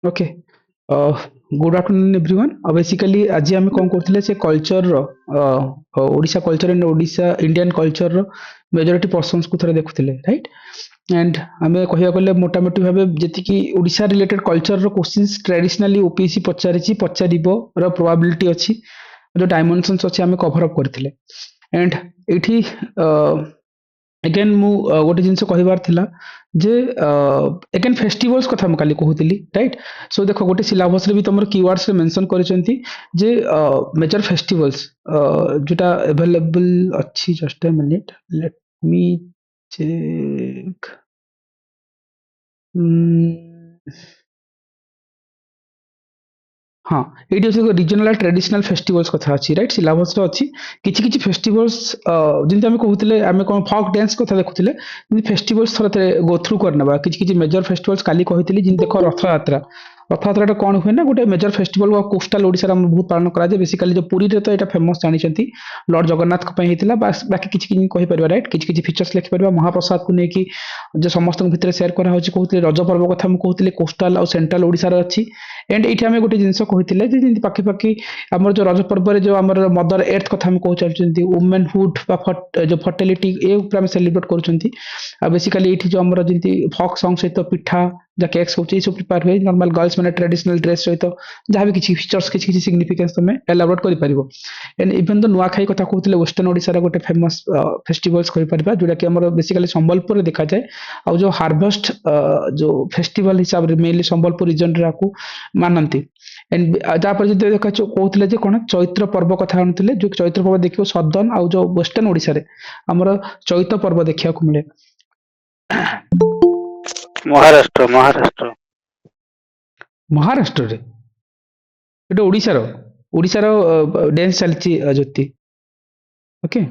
Okay. Good afternoon everyone. Basically आज आम कौन करते से culture Odisha culture and Odisha Indian culture majority persons को थोड़ा देखुले राइट। एंड आम कह गले मोटामोटी भाव जी Odisha related culture questions traditionally OPSC पचारि पचार प्रोबेबिलिटी अच्छी जो डायमेंशंस अच्छे आम कभर अप करते। एंड ये अगेन मु गोटे जिनस कहबार थिला जे अगेन फेस्टिवल्स कथा हम काली कहूतिली राइट। सो देखो गोटे सिलेबस रे भी तुमर कीवर्ड्स रे मेंशन करिसेंती जे मेजर फेस्टिवल्स जोटा अवेलेबल अच्छी। Just a minute let me check. हाँ ये रिजनल ट्रेडिशनल फेस्टिवल्स कथा अच्छी राइट सिलेबस अच्छी। किछि किछि फेस्टिवल्स जमी आम कहते आम कौन फॉक डांस कथा देखुले फेस्टिवल्स थोड़े गो थ्रू करना किछि किछि मेजर फेस्टिवल्स काली कही देख रथ यात्रा। रथ यात्रा कौन हुए ना गोटे मेजर फेस्टिवल कोस्टाल ओडिशा बहुत पालन कराए बेसिकली जो पुरी तो यहाँ फेमस जानते लॉर्ड जगन्नाथ होता बाकी किसी कहीपर राइट किसी फीचर्स लिखिपर महाप्रसाद को लेकिन जो समस्त भितर सेयार कराई कहते रज पर्व कथा कहते कोस्टाल और सेंट्रल ओडिशार अच्छी। एंड ये आम गोटे जिनस कहते पाखिपाखि आम जो रज पर्व जो आम मदर एर्थ कथा कह चलते वुमेनहुड जो फर्टिलिटी ये सेलिब्रेट कर बेसिकली ये जो आम जमी फॉक सॉन्ग सहित पिठा जहाँ केक्स हो सब प्रिपेयर हुए नॉर्मल गर्ल्स मैंने ट्रेडिशनल ड्रेस सहित जहाँ भी किसी फीचर्स किसी सिग्निफिकेंस तुम एलाबोरेट कर पार। एंड इवन तो नुआखाई कथा कहते वेस्टर्न ओडिशा गोटे फेमस फेस्टिवल्स कहीपर जोटा कि बेसिकली संबलपुर देखा जाए आ जो हार्वेस्ट जो फेस्टिवल हिसाब से मेनली संबलपुर रिजन को मानती। एंड तापर जो देखा कहते कौन चैत्र पर्व कथा आनुले जो चैत्र पर्व देखिए सदर्न आउ जो वेस्टर्न ओडिशा आमर चैत्र पर्व देखा मिले। महाराष्ट्र महाराष्ट्र महाराष्ट्र ये ओडिशार ओडिशार डांस चलती Jyoti okay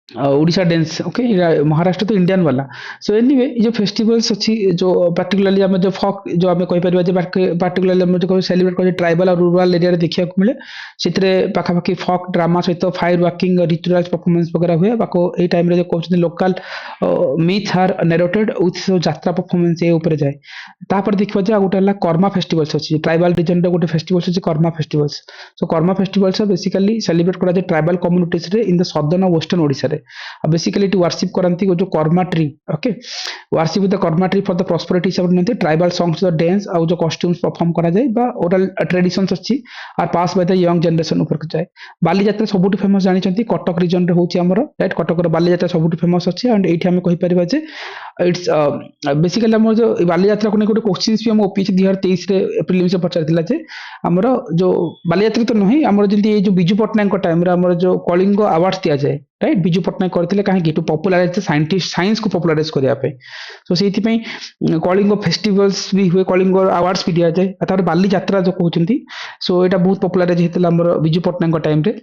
Odisha dance okay Maharashtra तो इंडियन वाला। सो एनीवे जो फेस्टिवल्स अच्छी जो पार्टिकुलरली आम जो फॉक जो आम कहीपर पार्टिकुलरली आम जो सेलिब्रेट कर ट्राइबल और रूराल एरिया देखा मिले से पाखापाखि फॉक ड्रामा सहित फायर वर्किंग रिचुअल्स परफॉर्मेंस वगैरह हुए ये टाइम जो कहते local myth are narrated with yatra performance ये ऊपर जाए। तापर देखा जाए गोटे है कर्मा फेस्टिवल्स अच्छी ट्राइबल रिजन गोटे फेस्टिवल्स अच्छी Karma festivals. So Karma festivals basically celebrate करा tribal communities in the southern और वेस्टर्न ओडिशा बेसिकली वर्शिप करती जो Karma tree okay worship with the Karma tree for the prosperity हिसाब से ट्राइबल सॉन्ग्स डांस और जो कॉस्ट्यूम्स परफॉर्म करा जाए बा ओरल ट्रेडिशंस अच्छी are pass by the young generation ऊपर जाए। बालीजात्रा सबुठ फेमस जानते कटक रिजन रे होची हमर राइट कटक बालीजात्रा सबुठ फेमस अच्छी। एंड ये आम कहीपर जे इट्स बेसिकली आम जो बालीजात्रा को गोटे क्वेश्चन भी आम ओपीएससी 2023 प्रिलिम्स पचार जे आमर जो बालीजात्रा तो नुहे आमर जमी जो बिजू पट्टनायक टाइम आमर जो कलिंग अवार्ड्स दि जाए राइट बिजू पट्टनायक करते कहीं टू पॉपुलराइज साइंटिस्ट साइंस को पॉपुलराइज करने। सो से कलिंग फेस्टिवल्स भी हुए कलिंग अवार्ड्स भी दि जाए बाली यात्रा जो कहते। सो यहाँ बहुत पॉपुलराइज होता है बिजू पट्टनायक टाइम से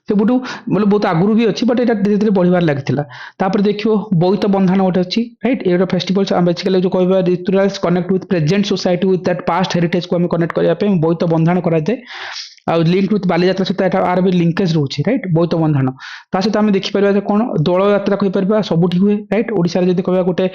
बुटू मतलब बहुत आगुरी भी अच्छी बट ये धीरे धीरे बढ़िबार लगी। देखियो बोईत बंधाण गोटे अच्छी राइट ये फेस्टिवल्स बेसिकली जो कह rituals connect with present society with that past heritage को हमें कनेक्ट करने बोईत बंधाण कराए लिंक विथ बालीजात्रा सहित आर भी लिंकेज रोचे राइट बोईत बंधाण सहित आम देखिपर कौन दोल यात्रा कहीपर सबुठ हुए राइट ओडिशा जब कह गोटे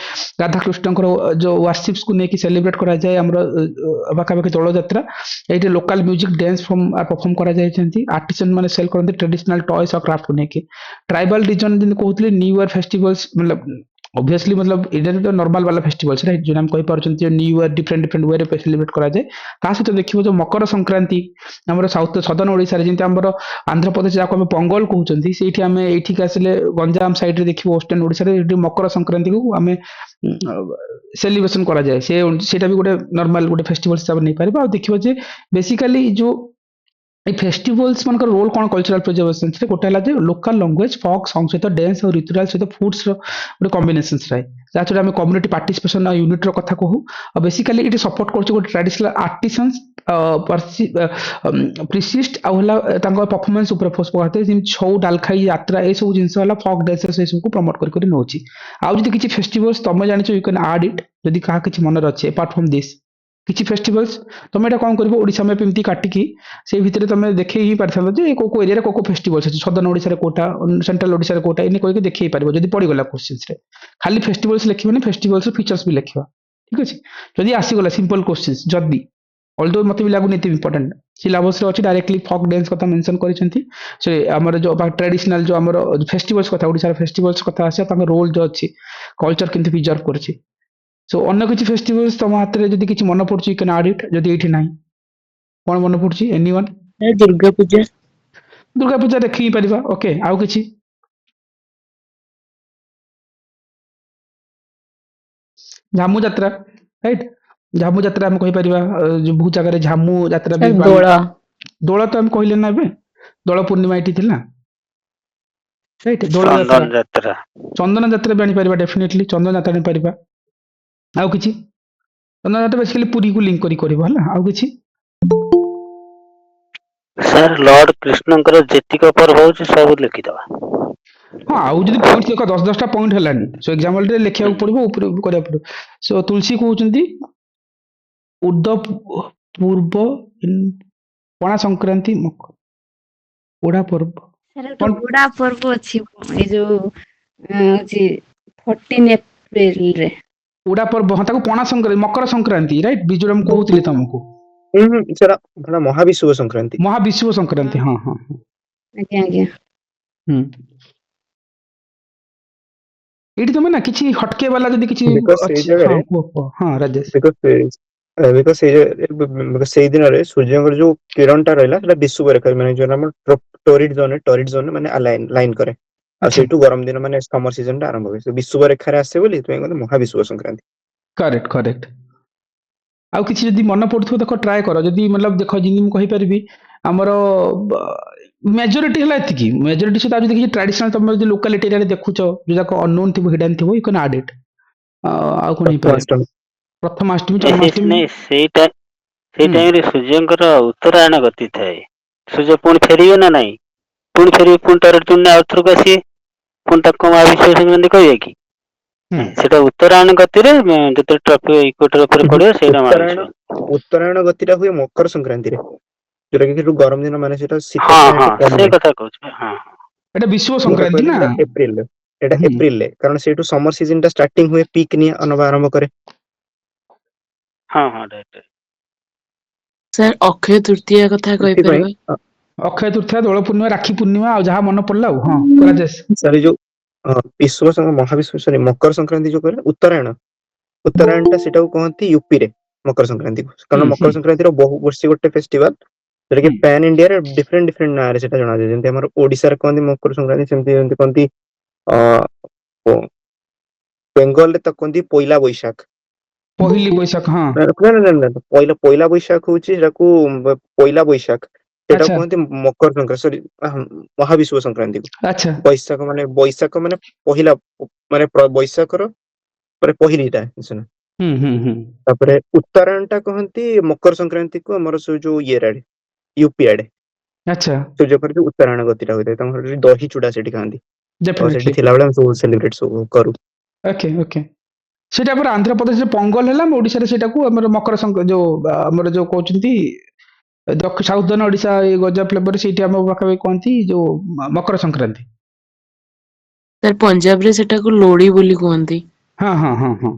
राधाकृष्ण जो वार्शिप्स को लेकिन सेलिब्रेट कराए आम पाखापाखि दोल यात्रा ये local music dance form perform कराई आर्टिसन मैंने सेल करते ट्रेडिशनल टॉयज और क्राफ्ट को लेकिन ट्राइबल रिजन जब कहते न्यू ईयर फेस्टिवल्स मतलब ऑब्वियसली मतलब इधर तो नॉर्मल वाला फेस्टिवल्स राइट जो हम कहि पारछन new year different different way रे सेलिब्रेट करा जाए। ता सहित देखिबो जो मकर संक्रांति हमर साउथ सदर्न ओडिसा रे जेंति हमर आंध्र प्रदेश जाको हम पोंगल कहउचंती सेठी हमें एठी आसले गंजाम साइड रे देखिबो वेस्टर्न ओडिसा रे मकर संक्रांति को हमें सेलिब्रेशन करा जाए सेटा भी गोटे नॉर्मल गोटे फेस्टिवल हिसाब नहीं पारिबा। देखिबो जे बेसिकली जो ये फेस्टिवल्स मन रोल कौन कल्चरल प्रिजर्वेशन से गोटे है लोकल लैंग्वेज फॉक सॉन्ग सहित डांस और रिचुअल सहित फूड्स गोटे कॉम्बिनेशन रहे जहाँ आम कम्युनिटी पार्टिसिपेशन यूनिट कथा कहू और बेसिकली ये सपोर्ट कर ट्रेडिशनल आर्टिसंस प्रिसिस्ट परफॉर्मेंस फोकस करते छौ डालखाई यात्रा ये सब जिन फॉक डांसेस ये सब प्रमोट कर नौची आउ किसी फेस्टिवल्स तुम जान यू कैन आड इट जदि क्या किसी मन अच्छे अपार्ट फ्रॉम दिस। କିଛି ଫେଷ୍ଟିଭାଲ୍ସ ତମେ ଏଇଟା କ'ଣ କରିବ ଓଡ଼ିଶା ମ୍ୟାପ୍ ଏମିତି କାଟିକି ସେଇ ଭିତରେ ତମେ ଦେଖେଇ ହିଁ ପାରିଥାନ୍ତ ଯେ କୋଉ କୋଉ ଏରିଆରେ କୋଉ ଫେଷ୍ଟିଭାଲ୍ସ ଅଛି ସଦର୍ନ ଓଡ଼ିଶାରେ କୋଉଟା ସେଣ୍ଟ୍ରାଲ ଓଡ଼ିଶାରେ କୋଉଟା ଏମିତି କହିକି ଦେଖେଇ ପାରିବ ଯଦି ପଡ଼ିଗଲା କୋଶ୍ଚିନ୍ସରେ ଖାଲି ଫେଷ୍ଟିଭାଲ୍ସ ଲେଖିବନି ଫେଷ୍ଟିଭାଲ୍ସ ଫିଚର୍ସ ବି ଲେଖିବା ଠିକ ଅଛି ଯଦି ଆସିଗଲା ସିମ୍ପଲ କୋଶ୍ଚିନ୍ସ ଯଦି ଅଲଦୋ ମତେ ବି ଲାଗୁନି ଏତେ ଇମ୍ପୋର୍ଟାଣ୍ଟ ସିଲାବସରେ ଅଛି ଡାଇରେକ୍ଟଲି ଫକ୍ ଡ୍ୟାନ୍ସ କଥା ମେନସନ କରିଛନ୍ତି ସେ ଆମର ଯୋଉ ଟ୍ରାଡିସନାଲ ଯୋଉ ଆମର ଫେଷ୍ଟିଭାଲ୍ସ କଥା ଓଡ଼ିଶାର ଫେଷ୍ଟିଭାଲ୍ସ କଥା ଆସିବା ତାଙ୍କ ରୋଲ ଯୋଉ ଅଛି କଲଚର କେମିତି ପ୍ରିଜର୍ଭ କରୁଛି ସୋ ଅନ୍ୟ କିଛି ଫେଷ୍ଟିଭାଲ୍ସ ତମ ହାତରେ ଯଦି କିଛି ମନେ ପଡୁଛି ୟୁ କ୍ୟାନ୍ ଆଡ୍ ଇଟ୍ ଯଦି ଏଇଠି ନାହିଁ କ'ଣ ମନେ ପଡୁଛି ଏନିୱାନ୍ ଦୁର୍ଗା ପୂଜା। ଦୁର୍ଗା ପୂଜା ଦେଖି ହିଁ ପାରିବା ଓକେ ଆଉ କିଛି ଝାମୁ ଯାତ୍ରା ରାଇଟ୍ ଝାମୁ ଯାତ୍ରା ଆମେ କହିପାରିବା ଯୋଉ ବହୁତ ଜାଗାରେ ଝାମୁ ଯାତ୍ରା ବି ସାର୍ ପାଳନ ଦୋଳ। ଦୋଳ ତ ଆମେ କହିଲେ ନା ଏବେ ଦୋଳ ପୂର୍ଣ୍ଣିମା ଏଇଠି ଥିଲା ରାଇଟ୍ ଦୋଳ ଯାତ୍ରା ଚନ୍ଦନ ଯାତ୍ରା ଚନ୍ଦନ ଯାତ୍ରା ବି ଆଣିପାରିବା ଡେଫିନେଟଲି ଚନ୍ଦନ ଯାତ୍ରା ଆଣିପାରିବା ଆଉ କିଛି ଚନ୍ଦନ ଯାତ୍ରା ବେସିକାଲି ପୁରୀକୁ ଲିଙ୍କ କରି କରିବ ହେଲା ଆଉ କିଛି ସାର୍ ଲର୍ଡ କୃଷ୍ଣଙ୍କର ଯେତିକ ପର୍ବ ହଉଛି ସବୁ ଲେଖିଦବା। ହଁ ଆଉ ଯଦି ପଏଣ୍ଟ ଦେଖ 10-10ଟା ପଏଣ୍ଟ ହେଲାନି ସୋ ଏକ୍ସାମ୍ପଲରେ ଲେଖିବାକୁ ହୁଁ। ପଡିବ ଉପରେ କରିବାକୁ ପଡିବ ସୋ ତୁଳସୀ କହୁଛନ୍ତି ଉର୍ଦ୍ଧ ପୂର୍ବ ପଣା ସଂକ୍ରାନ୍ତି ଓଢା ପର୍ବ ସାର୍ କଣ ଗୋଟେ ଉଡା ପର୍ବ ଅଛି ଏଇ ଯୋଉ ହଉଛି 14 ଏପ୍ରିଲରେ। ଓଡା ପର୍ବ ହଁ ତାକୁ ପଣା ସଂକ୍ରାନ୍ତି ମକର ସଂକ୍ରାନ୍ତି ରାଇଟ୍ ବିଜୁର ମୁଁ କହୁଥିଲି ତମକୁ ସେଟା ମହାବିଷୁବ ସଂକ୍ରାନ୍ତି। ମହାବିଷୁବ ସଂକ୍ରାନ୍ତି ହଁ ହଁ ହଁ ଆଜ୍ଞା ଆଜ୍ଞା। ହୁଁ ଏଇଠି ତମେ ନା କିଛି ହଟକେ ବାଲା ଯଦି କିଛି ବିକଜ ସେଇ ଅଛି ହଁ ଜାଗାରେ କୁହ ହଁ ରାଜେଶ ବିକଜ ସେଇ ଦିନରେ ସୂର୍ଯ୍ୟଙ୍କର ଯୋଉ କିରଣଟା ରହିଲା ସେଟା ବିଷୁବ ରେଖା ମାନେ ଯୋଉ ଆମର ଟରିଡ୍ ଜୋନ୍ ମାନେ ଲାଇନ କରେ ଆଉ ଆଚ୍ଛା ସେଇଠୁ ଗରମ ଦିନ ମାନେ ସମର ସିଜନ ଟା ଆରମ୍ଭ ହୁଏ ସେ ବିଷୁବ ରେଖାରେ ଆସେ ବୋଲି ସେଥିପାଇଁ କହନ୍ତି ମହାବିଷୁବ ସଂକ୍ରାନ୍ତି। କରେକ୍ଟ କରେକ୍ଟ ଆଉ କିଛି ଯଦି ମନେ ପଡୁଥିବ ଦେଖ ଟ୍ରାଏ କର ଯଦି ମତଲବ ଦେଖ ଯେମିତି ମୁଁ କହିପାରିବି ଆମର ମେଜୋରିଟି ହେଲା ଏତିକି ମେଜୋରିଟି ସହିତ ଆଉ ଯଦି କିଛି ଟ୍ରାଡିସନାଲ ତମେ ଯଦି ଲୋକାଲିଟି ଏରିଆରେ ଦେଖୁଛ ଯୋଉଯାକ ଅନନୋନ୍ ଥିବ ହିଡେନ୍ ଥିବ ୟୁ କ୍ୟାନ୍ ଆଡ୍ ଇଟ୍ ଆଉ କଣ ହେଇପାରେ ପ୍ରଥମାଷ୍ଟମୀ ପ୍ରଥମାଷ୍ଟମୀ ଜନ୍ମାଷ୍ଟମୀ ନାଇଁ ସେଇ ହୁଁ ଟାଇମରେ ସୂର୍ଯ୍ୟଙ୍କର ଉତ୍ତରାୟଣ ଗତି ଥାଏ। ସୂର୍ଯ୍ୟ ପୁଣି ଫେରିବେ ନା ନାଇଁ ପୁଣି ଫେରିବେ ପୁଣି ତାର ଆଉଥରକୁ ଆସିବେ ପୁଣି ତାକୁ ମହାବିଷୁବ ସଂକ୍ରାନ୍ତି କହିବେ କି? ହୁଁ ସେଟା ଉତ୍ତରାୟଣ ଗତିରେ ଯେତେବେଳେ ଟ୍ରଫି ଇକ୍ୱେଟର ଉପରେ ପଡିବ ସେଇଟା ଉତ୍ତରାୟଣ ମହାବିଷୁବ। ଉତ୍ତରାୟଣ ଗତିଟା ହୁଏ ମକର ସଂକ୍ରାନ୍ତିରେ ଯୋଉଟା କି ସେଠୁ ଗରମ ଦିନ ମାନେ ସେଟା ଶୀତ ହଁ ଦିନ ହଁ ଏତେ କମ ସେ ନାହିଁ। କଥା କହୁଛି ହଁ। ଏଟା ବିଷୁବ ଯୋଉଟା ସଂକ୍ରାନ୍ତି କହିଲେ ନା ଏଟା ହୁଁ ଏପ୍ରିଲରେ କାରଣ ସେଇଠୁ ସମର ସିଜନ ଟା ଷ୍ଟାର୍ଟିଂ ହୁଏ ପିକ୍ ନବା ଆରମ୍ଭ କରେ। ହଁ ହଁ ରାଇଟ୍। ସାର୍ ଅକ୍ଷୟ ତୃତୀୟା କଥା ସେଥିପାଇଁ କହିପାରିବେ? ଅକ୍ଷୟ ତୃତୀୟା ଦୋଳ ପୂର୍ଣ୍ଣିମା ରାକ୍ଷୀ ପୂର୍ଣ୍ଣିମା ଆଉ ଯାହା ମନେ ପଡିଲା ଆଉ ହଁ ରାଜେଶ ସାର୍ ଯୋଉ ମକର ସଂକ୍ରାନ୍ତି ଯୋଉ କହିଲେ ଉତ୍ତରାୟଣ ଟା ସେଟାକୁ କହନ୍ତି ୟୁପିରେ ମକର ସଂକ୍ରାନ୍ତି ହୁଁ କାରଣ ହୁଁ ମକର ସଂକ୍ରାନ୍ତିର ବହୁ ବର୍ଷୀ ଗୋଟେ ଫେଷ୍ଟିଭାଲ ଯୋଉଟା କି ହୁଁ ପ୍ୟାନ ଇଣ୍ଡିଆରେ ଡିଫରେଣ୍ଟ ନାଁରେ ସେଟା ଜଣାଯାଏ ଯେମିତି ଆମର ଓଡିଶାରେ କହନ୍ତି ମକର ସଂକ୍ରାନ୍ତି ସେମିତି ଯେମିତି କହନ୍ତି ବେଙ୍ଗଲରେ ତ କୁହନ୍ତି ପଇଲା ବୈଶାଖ। ପହିଲି ବୈଶାଖ ହଁ ପଇଲା ବୈଶାଖ ହଉଛି ସେଟାକୁ ପଇଲା ବୈଶାଖ ସେଇଟାକୁ ଆଚ୍ଛା କୁହନ୍ତି ମକର ସଂକ୍ରାନ୍ତି ସରି ମହାବିଷୁବ ସଂକ୍ରାନ୍ତି। ଆଚ୍ଛା ବୈଶାଖ ମାନେ ପହିଲା ମାନେ ବୈଶାଖର ପରେ ପହିଲିଟା ହୁଁ ତାପରେ ଉତ୍ତରାୟଣ ଟା କହନ୍ତି ମକର ସଂକ୍ରାନ୍ତି କୁ ଆମର ସବୁ ଯୋଉ ଇଏରେ ୟୁପି ଆଡେ ଆଚ୍ଛା ସୂର୍ଯ୍ୟଙ୍କର ଯୋଉ ଉତ୍ତରାୟଣ ଗତିଟା ହୋଇଥାଏ ତାଙ୍କର ଦହି ଚୁଡା ସେଠି ଖାଆନ୍ତି ତ ଡେଫିନେଟଲି ସେଠି ଥିଲାବେଳେ ଆମେ ସବୁ ସେଲିବ୍ରେଟ ସବୁ କରୁ। ଓକେ ଓକେ ସେଇଟା ଆମର ଆନ୍ଧ୍ରପ୍ରଦେଶରେ ପଙ୍ଗଲ ହେଲା ଆମ ଓଡିଶାରେ ସେଇଟାକୁ ଆମର ଯୋଉ ଆମର ଯୋଉ କହୁଛନ୍ତି ସାଉଦର୍ନ ଓଡିଶା ଏଇ ଗଞ୍ଜାମ ଫ୍ଲେଭର ସେଇଠି ଆମ ପାଖାପାଖି କହନ୍ତି ଯୋଉ ମକର ସଂକ୍ରାନ୍ତି। ସାର୍ ପଞ୍ଜାବରେ ସେଟାକୁ ଲୋଡି ବୋଲି କୁହନ୍ତି। ହଁ ହଁ ହଁ ହଁ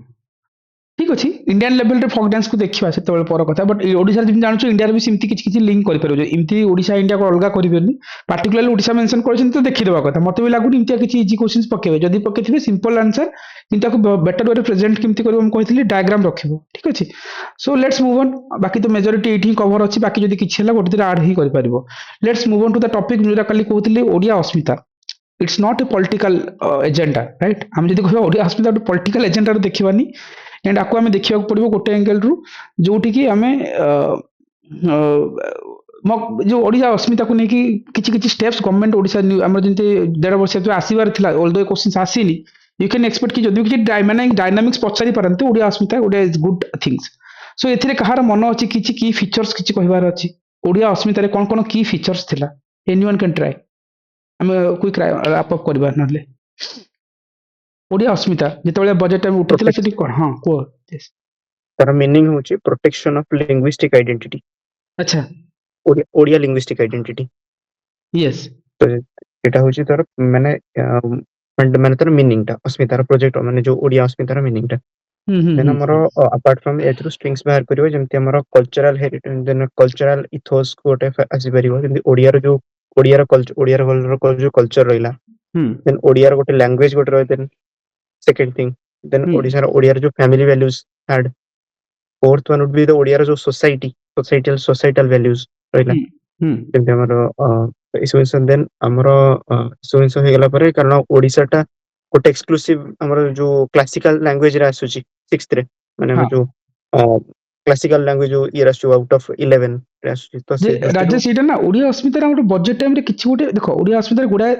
ଠିକ୍ ଅଛି ଇଣ୍ଡିଆନ୍ ଲେଭେଲରେ ଫକ୍ ଡ୍ୟାନ୍ସକୁ ଦେଖିବା ସେତେବେଳେ ପର କଥା ବଟ୍ ଓଡ଼ିଶାରେ ଯେମିତି ଜାଣୁଛୁ ଇଣ୍ଡିଆରେ ବି ସେମିତି କିଛି କିଛି ଲିଙ୍କ କରିପାରିବ ଏମିତି ଓଡ଼ିଶା ଇଣ୍ଡିଆକୁ ଅଲଗା କରିବେନି ପାର୍ଟିକୁଲାରଲି ଓଡ଼ିଶା ମେନସନ୍ କରିଛନ୍ତି ତ ଦେଖିଦେବା କଥା ମତେ ବି ଲାଗୁନି ଏମିତିଆ କିଛି ଇଜି କ୍ୱେଶ୍ଚିନ୍ସ ପକେଇବେ ଯଦି ପକେଇଥିବେ ସିମ୍ପଲ ଆନ୍ସର କିନ୍ତୁ ତାକୁ ବେଟର ୱେରେ ପ୍ରେଜେଣ୍ଟ କେମିତି କରିବ ମୁଁ କହିଥିଲି ଡାୟାଗ୍ରାମ ରଖିବ ଠିକ୍ ଅଛି ସୋ ଲେଟ୍ସ ମୁଭ୍ ଅନ୍ ବାକି ତ ମେଜରିଟି ଏଇଠି ହିଁ କଭର ଅଛି ବାକି ଯଦି କିଛି ହେଲା ଗୋଟେ ଦିନ ଆଡ୍ ହିଁ କରିପାରିବ let's move on to the topic ଯୋଉଟା କାଲି କହୁଥିଲି ଓଡ଼ିଆ ଅସ୍ମିତା it's not a political agenda right ଆମେ ଯଦି କହିବା ଓଡ଼ିଆ ଅସ୍ମିତା ଗୋଟେ ପଲିଟିକାଲ ଏଜେଣ୍ଡାରୁ ଦେଖିବାନି ଏଣ୍ଡ ଆକୁ ଆମେ ଦେଖିବାକୁ ପଡିବ ଗୋଟେ ଆଙ୍ଗେଲରୁ ଯୋଉଠିକି ଆମେ ଯୋଉ ଓଡ଼ିଶା ଅସ୍ମିତାକୁ ନେଇକି କିଛି କିଛି ଷ୍ଟେପ୍ସ ଗଭର୍ଣ୍ଣମେଣ୍ଟ ଓଡ଼ିଶା ଆମର ଯେମିତି 1.5 ବର୍ଷ ଆସିବାର ଥିଲା ଅଲଦୋ ଏ କ୍ୱେଶ୍ଚିନ୍ସ ଆସିନି ୟୁ କ୍ୟାନ୍ ଏକ୍ସପେକ୍ଟ କି ଯଦି କିଛି ଡାଇନାମିକ୍ସ ପଚାରି ପାରନ୍ତି ଓଡ଼ିଆ ଅସ୍ମିତା ଗୋଟେ ଗୁଡ୍ ଥିଙ୍ଗସ୍ ସୋ ଏଥିରେ କାହାର ମନ ଅଛି କିଛି କି ଫିଚର୍ସ କିଛି କହିବାର ଅଛି ଓଡ଼ିଆ ଅସ୍ମିତାରେ କ'ଣ କ'ଣ କି ଫିଚର୍ସ ଥିଲା ଏନିୱାନ୍ କ୍ୟାନ୍ ଟ୍ରାଏ ଆମେ କ୍ୱିକ୍ ରାପ୍ ଅପ୍ କରିବା ନହେଲେ ଓଡ଼ିଆ ଅସ୍ମିତା ଯେତେବେଳେ ବଜେଟ୍ ଟାଇମ୍ ଉଠିଥିଲା ସେଠି କ'ଣ ହଁ କୁହ तार मीनिंग होची प्रोटेक्शन ऑफ लिंग्विस्टिक आइडेंटिटी, अच्छा ओडिया लिंग्विस्टिक आइडेंटिटी। यस तो एटा होची तार माने माने तार मीनिंग टा अस्मितार प्रोजेक्ट माने जो ओडिया अस्मितार मीनिंग टा। देन हमर अपार्ट फ्रॉम एथ्रो स्ट्रिंग्स बाहर करियो जेमति हमर cultural heritage then cultural ethos कोटे आसी परियो जेमति ओडिया जो कल्चर रहिला। देन ओडिया रो गोटे लैंग्वेज गोटे रहि। Then second thing then Odia जो family values had. Fourth one would be the Odia जो सोसाइटल वैल्यूज रहिला जेमति हमर इसोइसन। देन हमर इसोइसन हे गेला परे कारण ओडिसा टा गोटे एक्सक्लूसिव हमर जो क्लासिकल लैंग्वेज रे आसुची 6th रे माने हम हाँ जो क्लासिकल लैंग्वेज जो ईयर आसु आउट ऑफ 11 रे आसुची। तो जे से दृष्टि राजेश एटा ना ओडिया अस्मितार गोटे बजेट टाइम रे किछि गोटे देखो ओडिया अस्मितार गुडा